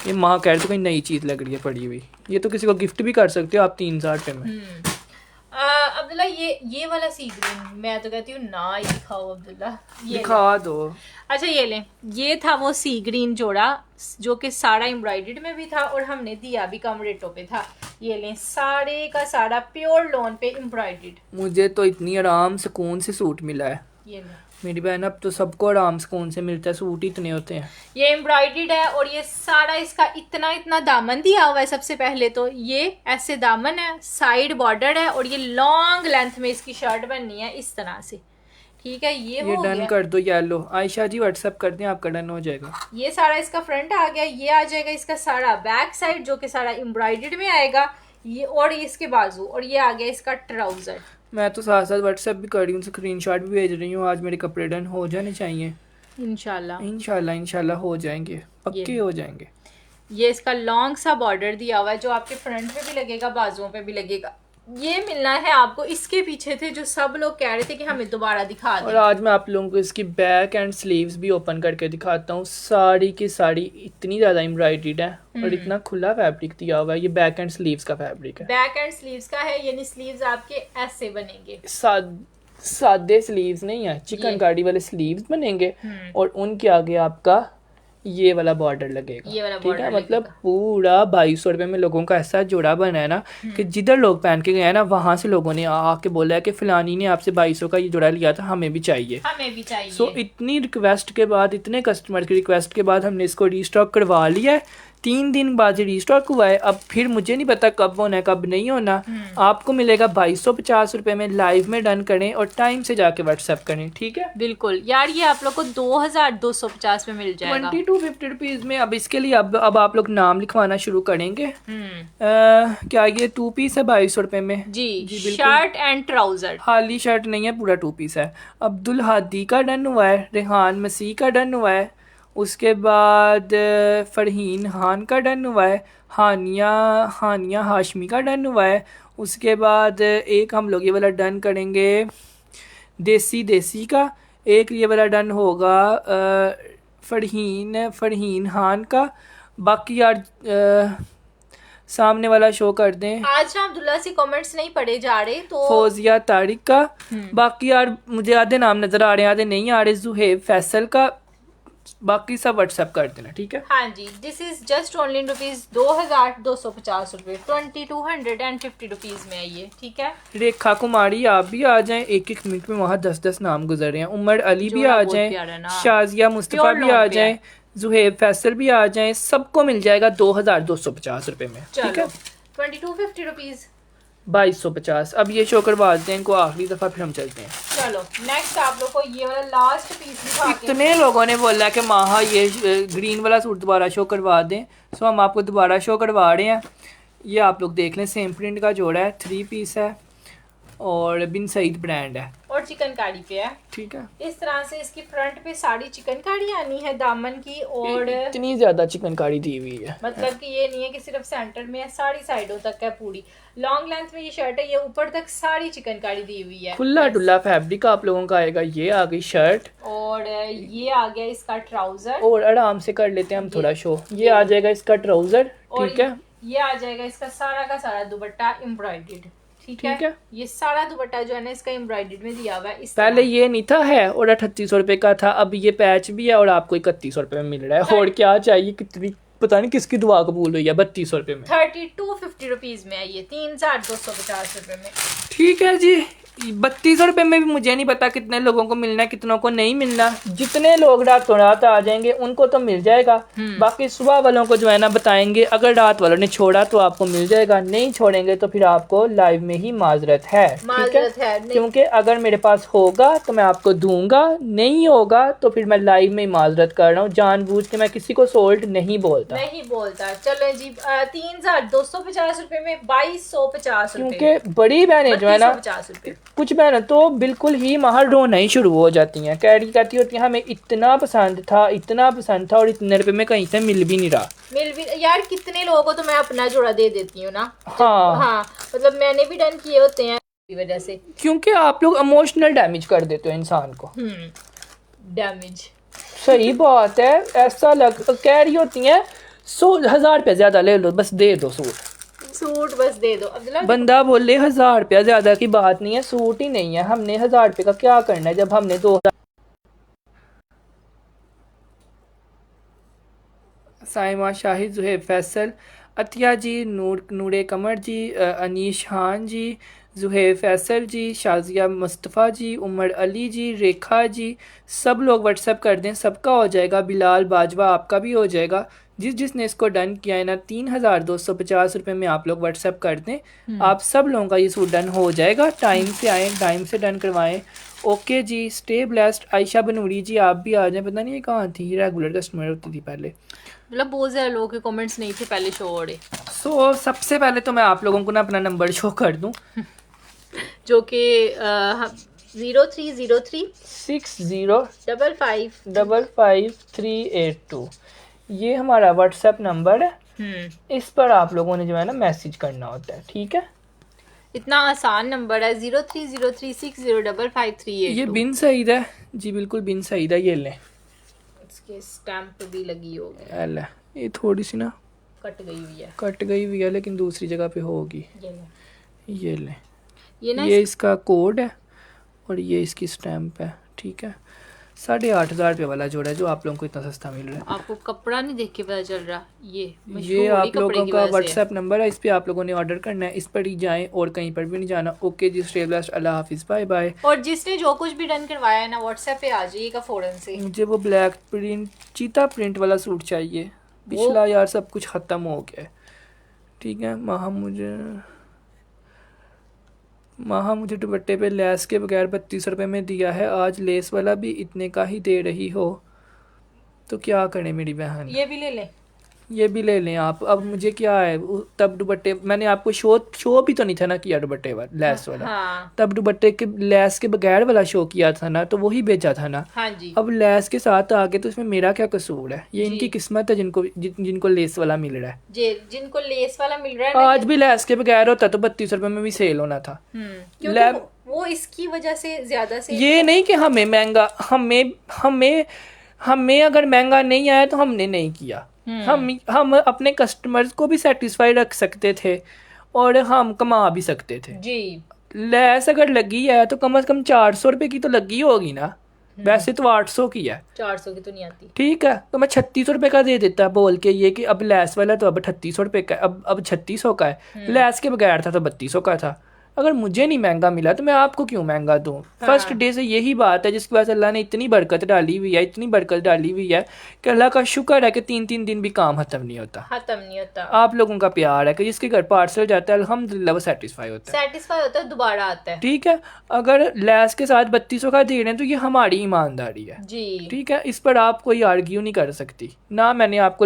ये माँ कह रही थी कोई नई चीज लग रही है पड़ी हुई। ये तो किसी को गिफ्ट भी कर सकते हो आप 3000 रुपए में। अब्दुल्ला ये वाला सी ग्रीन मैं तो कहती हूँ ना ही दिखाओ अब्दुल्ला, ये दिखा दो। अच्छा ये लें, ये था वो सी ग्रीन जोड़ा जो कि सारा एम्ब्रॉयडर्ड में भी था और हमने दिया भी कम रेटों पे था। ये लें, सारे का सारा प्योर लॉन पे एम्ब्रॉयडर्ड। मुझे तो इतनी आराम सुकून से सूट मिला है, ये लें, मेरी बहन अब तो सबको आराम सुकून से मिलता है, सूट इतने होते हैं। ये एम्ब्रॉयडर्ड है और ये सारा इसका इतना इतना दामन दिया हुआ है। सबसे पहले तो ये ऐसे दामन है, साइड बॉर्डर है और ये लॉन्ग लेंथ में इसकी शर्ट बननी है इस तरह से। ठीक है, ये हो डन गया। कर दो येलो। आयशा जी व्हाट्सएप कर दें, आपका डन हो जाएगा। ये सारा इसका फ्रंट आ गया। ये आ जाएगा इसका सारा बैक साइड जो कि सारा एम्ब्रॉयडर्ड में आएगा। ये और इसके बाजू, और ये आ गया इसका ट्राउजर। मैं तो साथ साथ व्हाट्सएप भी कर रही हूँ, स्क्रीनशॉट भी भेज रही हूँ। आज मेरे कपड़े डन हो जाने चाहिए इंशाल्लाह। इंशाल्लाह, इंशाल्लाह हो जाएंगे, पक्के हो जाएंगे। ये इसका लॉन्ग सा बॉर्डर दिया हुआ है जो आपके फ्रंट पे भी लगेगा, बाजुओं पे भी लगेगा। ये मिलना है आपको। इसके पीछे थे जो सब लोग कह रहे थे कि हमें दोबारा दिखा और दें। आज मैं आप लोगों को इसकी बैक एंड स्लीव्स भी ओपन करके दिखाता हूँ। साड़ी की साड़ी इतनी ज़्यादा एम्ब्रॉयडर्ड है और इतना खुला फैब्रिक दिया हुआ है। ये बैक एंड स्लीव्स का फैब्रिक है। बैक एंड स्लीव्स का है, यानी स्लीव्स आपके ऐसे बनेंगे। सादे स्लीव्स नहीं है, चिकनकारी वाले स्लीव्स बनेंगे और उनके आगे आपका ये वाला बॉर्डर लगेगा। ये वाला ठीक है, border मतलब लगेगा। पूरा 2200 रुपये में लोगों का ऐसा जोड़ा बना है ना कि जिधर लोग पहन के गए हैं ना, वहां से लोगों ने आके बोला है कि फलानी ने आपसे 2200 का ये जोड़ा लिया था, हमें भी चाहिए। हमें भी चाहिए। सो इतनी रिक्वेस्ट के बाद, इतने कस्टमर की रिक्वेस्ट के बाद हमने इसको रीस्टॉक करवा लिया है। 3 दिन बाद रीस्टॉक हुआ है। अब फिर मुझे नहीं पता कब होना है कब नहीं होना। आपको मिलेगा 2250 रुपये में। लाइव में डन करें और टाइम से जाके व्हाट्सएप करें, ठीक है। बिल्कुल यार, ये आप लोग को 2250 में मिल जाएगा। 2250 रुपीज में। अब इसके लिए अब आप लोग नाम लिखवाना शुरू करेंगे। क्या ये 2 पीस है 2200 रुपये में? जी बिल्कुल। Shirt and trouser. खाली शर्ट नहीं है, पूरा 2 पीस है। अब्दुल हादी का डन हुआ है, रेहान मसीह का डन हुआ है, उसके बाद फरहीन खान का डन हुआ है, हानिया हाशमी का डन हुआ है। उसके बाद एक हम लोग ये वाला डन करेंगे देसी का। एक ये वाला डन होगा फरहीन खान का। बाकी यार सामने वाला शो कर दें। आज ना अब्दुल्ला से कमेंट्स नहीं पढ़े जा रहे तो फौजिया तारिक का। बाकी यार मुझे आधे नाम नजर आ रहे हैं, आधे नहीं आ रहे। जुहेब फैसल का। बाकी सब व्हाट्सएप कर देना, ठीक है। हाँ जी, दिस इज जस्ट ओनली ₹2250 रुपये, 2250 रुपीज में है ये। ठीक है, रेखा कुमारी आप भी आ जाएं। 1-1 मिनट में वहाँ 10-10 नाम गुजर रहे हैं। उमर अली भी जोड़ा आ बहुत प्यारा जाएं, ना। शाजिया मुस्तफ़ा प्योर भी लॉन्ग आ पे जाएं, जुहेब फैसल भी आ जाएं। सबको मिल जाएगा 2250 रुपये में, ठीक है। 2250 रुपीज, 2250। अब ये शो करवा देते हैं इनको आखिरी दफ़ा, फिर हम चलते हैं। चलो नेक्स्ट आप लोग को ये वाला लास्ट पीस दिखा के। इतने लोगों ने बोला कि माहा ये ग्रीन वाला सूट दोबारा शो करवा दें, सो हम आपको दोबारा शो करवा रहे हैं। ये आप लोग देख लें, सेम प्रिंट का जोड़ा है, 3 पीस है और बिन सईद ब्रांड है और चिकनकारी पे है। ठीक है। इस तरह से इसकी फ्रंट पे साड़ी चिकनकारी आनी है दामन की, और इतनी ज्यादा चिकनकारी दी हुई है, मतलब कि ये नहीं है कि सिर्फ सेंटर में है, सारी साइडों तक है पूरी। लॉन्ग लेंथ में ये शर्ट है, ये ऊपर तक सारी चिकनकारी दी हुई है। खुला डुल्ला फैब्रिक आप लोगों का आएगा। ये आ गई शर्ट और ये आ गया इसका ट्राउजर, और आराम से कर लेते हैं हम थोड़ा शो। ये आ जाएगा इसका ट्राउजर, और ठीक है। ये आ जाएगा इसका सारा का सारा दुपट्टा एम्ब्रॉयडर्ड। ठीक है, ये सारा दुपट्टा जो है ना इसका एम्ब्रॉयडर्ड में दिया हुआ है। इस पहले ये नहीं था है और 3800 रुपये का था, अब ये पैच भी है और आपको 3100 रुपये में मिल रहा है। और क्या चाहिए, कितनी पता नहीं किसकी दुआ कबूल हुई है। 3200 रुपये में 3250 रुपीज में है ये, 3250 रुपये में। ठीक है जी। 3200 रुपये में भी मुझे नहीं पता कितने लोगों को मिलना है, कितनों को नहीं मिलना। जितने लोग रातों रात आ जाएंगे उनको तो मिल जाएगा। बाकी सुबह वालों को जो है ना बताएंगे। अगर रात वालों ने छोड़ा तो आपको मिल जाएगा, नहीं छोड़ेंगे तो फिर आपको लाइव में ही माजरत है, ठीक है। क्योंकि अगर मेरे पास होगा तो मैं आपको दूंगा, नहीं होगा तो फिर मैं लाइव में ही माजरत कर रहा हूँ। जानबूझ के मैं किसी को सोल्ट नहीं बोलता। चलो जी, 3250 रुपये में 2250 रुपये। क्योंकि बड़ी बहनें जो है ना, 50 रुपये, कुछ बहनें तो बिल्कुल ही माहर रोना ही शुरू हो जाती हैं। कहती होती हैं हमें इतना पसंद था, इतना पसंद था और इतने रुपए में कहीं से मिल भी नहीं रहा। यार कितने लोगों को तो मैं अपना जोड़ा दे देती हूँ ना। हाँ, मतलब मैंने भी डन किए होते हैं इसी वजह से। क्योंकि आप लोग इमोशनल डैमेज कर देते हो इंसान को। डैमेज, सही बात है। ऐसा कह रही होती हैं 100,000 रुपया ज्यादा ले लो, बस दे दो सूट बस दे दो। अब्दुल्ला बंदा बोले 1000 रुपया ज्यादा की बात नहीं है, सूट ही नहीं है। हमने 1000 रुपये का क्या करना है जब हमने 2000। साइमा शाहिद, जुहेब फैसल, अतिया जी, नूरे कमर जी, अनीश खान जी, जुहैब फैसल जी, शाजिया मुस्तफ़ा जी, उमर अली जी, रेखा जी, सब लोग व्हाट्सएप कर दें, सबका हो जाएगा। बिलाल बाजवा आपका भी हो जाएगा। जिसने इसको डन किया है ना, 3250 रुपये में आप लोग व्हाट्सएप कर दें, आप सब लोगों का ये सूट डन हो जाएगा। टाइम से आएँ, टाइम से डन करवाएं। ओके जी, स्टे ब्लेस्ड। आयशा बनूरी जी आप भी आ जाएं। पता नहीं ये कहाँ थी, रेगुलर कस्टमर होती थी पहले। मतलब बहुत ज़्यादा लोगों के कमेंट्स नहीं थे पहले शो हो रहे। सबसे पहले तो मैं आप लोगों को ना अपना नंबर शो कर दूं, जो कि 0303 60555382। ये हमारा व्हाट्सएप नंबर है। इस पर आप लोगों ने जो है ना मैसेज करना होता है, ठीक है। इतना आसान नंबर है 030360555382। ये बिन सईद है जी, बिल्कुल बिन सईद है। ये लें, इसके स्टैम्प भी लगी होगी। ये थोड़ी सी ना कट गई हुई है, कट गई हुई है, लेकिन दूसरी जगह पे होगी। ये लें, ये इसका कोड है और ये इसकी स्टैम्प है, ठीक है। 8500 वाला जोड़ा है जो आप लोगों को इतना सस्ता मिल रहा है। आपको कपड़ा नहीं देख के पता चल रहा, ये आप लोगों का व्हाट्सएप नंबर है, इस पे आप लोगों ने ऑर्डर करना है। इस पर ही जाएं और कहीं पर भी नहीं जाना। ओके जी, स्टे ब्लेस्ड, अल्लाह हाफिज़, बाय बाय। और जिसने जो कुछ भी डन करवाया है ना, व्हाट्सएप पे आ जाइएगा फौरन से। मुझे वो ब्लैक प्रिंट, चीता प्रिंट वाला सूट चाहिए। पिछला यार सब कुछ ख़त्म हो गया है, ठीक है। मुझे दुपट्टे पे लेस के बगैर 32 रुपये में दिया है। आज लेस वाला भी इतने का ही दे रही हो तो क्या करें मेरी बहन। ये भी ले लें, ये भी ले लें आप। अब मुझे क्या है, तब दुपट्टे मैंने आपको शो भी तो नहीं था ना किया, दुपट्टे वाला लेस वाला। हाँ। तब दुपट्टे के लेस के बगैर वाला शो किया था ना, तो वही बेचा था ना। हाँ जी। अब लेस के साथ आगे तो इसमें मेरा क्या कसूर है। ये इनकी किस्मत है जिनको लेस वाला मिल रहा है। जिनको लेस वाला मिल रहा है आज भी लेस के बगैर होता तो 32 रुपए में भी सेल होना था। क्योंकि वो इसकी वजह से ज्यादा से ये नहीं कि हमें महंगा, हमें अगर महंगा नहीं आया तो हमने नहीं किया। हम अपने कस्टमर्स को भी सेटिस्फाई रख सकते थे और हम कमा भी सकते थे जी। लेस अगर लगी है तो कम से कम 400 रुपए की तो लगी होगी ना। वैसे तो 800 की है, 400 की तो नहीं आती। ठीक है, तो मैं 3600 रुपए का दे देता बोल के ये कि अब लेस वाला तो अब 3800 रुपए का, अब 3600 का है। लेस के बगैर था तो 3200 का था। अगर मुझे नहीं महंगा मिला तो मैं आपको क्यों महंगा दूं। फर्स्ट डे से यही बात है जिसकी वजह से अल्लाह ने इतनी बरकत डाली हुई है, इतनी बरकत डाली हुई है कि अल्लाह का शुक्र है कि 3-3 दिन भी काम खत्म नहीं होता। आप लोगों का प्यार है कि जिसके घर पार्सल जाता है अल्हम्दुलिल्लाह वो सेटिस्फाई होता है, दोबारा आता है, ठीक है। अगर लेस के साथ 3200 का दे रहे हैं तो ये हमारी ईमानदारी है जी, ठीक है। इस पर आप कोई आर्ग्यू नहीं कर सकती। ना मैंने आपको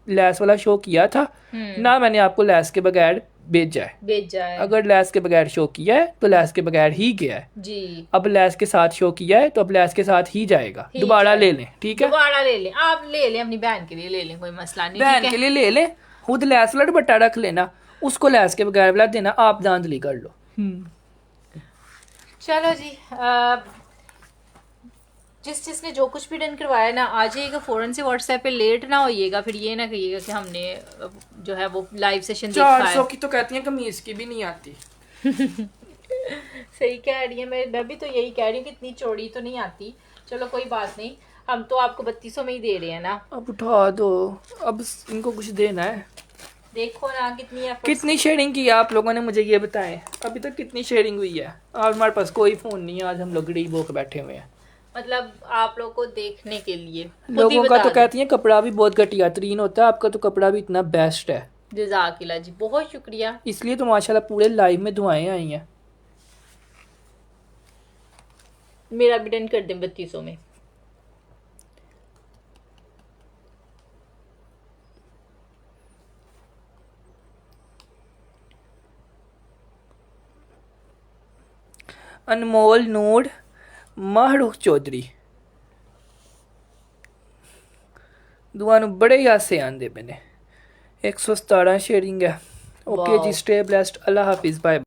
लेस वाला शो किया था, ना मैंने आपको लेस के बगैर भेजा है। अगर लेस के बगैर शो किया है तो लेस के बगैर ही गया है जी। अब लेस के साथ शो किया है तो अब लेस के साथ ही जाएगा। दोबारा ले लें, ठीक है, दोबारा ले लें। आप ले लें, अपनी बहन के लिए ले लें, कोई मसला नहीं। बहन के लिए ले लें, खुद लेस वाला दुपट्टा रख लेना, उसको लेस के बगैर वाला देना, आप धांधली कर लो। चलो जी, जिसने जो कुछ भी डन करवाया ना, आ जाइएगा फौरन से व्हाट्सएप पे। लेट ना होइएगा, फिर ये ना कहिएगा कि हमने जो है वो लाइव सेशन देखा है। 400 की तो कहती हैं, कमीज की भी नहीं आती। सही कह रही है, मैं भी तो यही कह रही हूँ कि इतनी चौड़ी तो नहीं आती। चलो कोई बात नहीं, हम तो आपको 3200 में ही दे रहे हैं ना। अब उठा दो, अब इनको कुछ देना है। देखो ना कितनी शेयरिंग की है आप लोगों ने, मुझे ये बताएं अभी तक कितनी शेयरिंग हुई है। आज हमारे पास कोई फोन नहीं है, आज हम लोग गरीब होकर बैठे हुए हैं। मतलब आप लोगों को देखने के लिए लोगों का तो कहती हैं कपड़ा भी बहुत घटिया तरीन होता है, आपका तो कपड़ा भी इतना बेस्ट है। जज़ाकिल्लाह जी, बहुत शुक्रिया। इसलिए तो माशाल्लाह पूरे लाइव में दुआएं आई हैं। मेरा भी डन कर दें 3200 में। अनमोल नूर महरूख चौधरी दुआ नूं बड़े हासे आंदे पे ने। 117 शेयरिंग है। ओके जी, स्टे ब्लेस्ड, अल्लाह हाफिज़, बाय।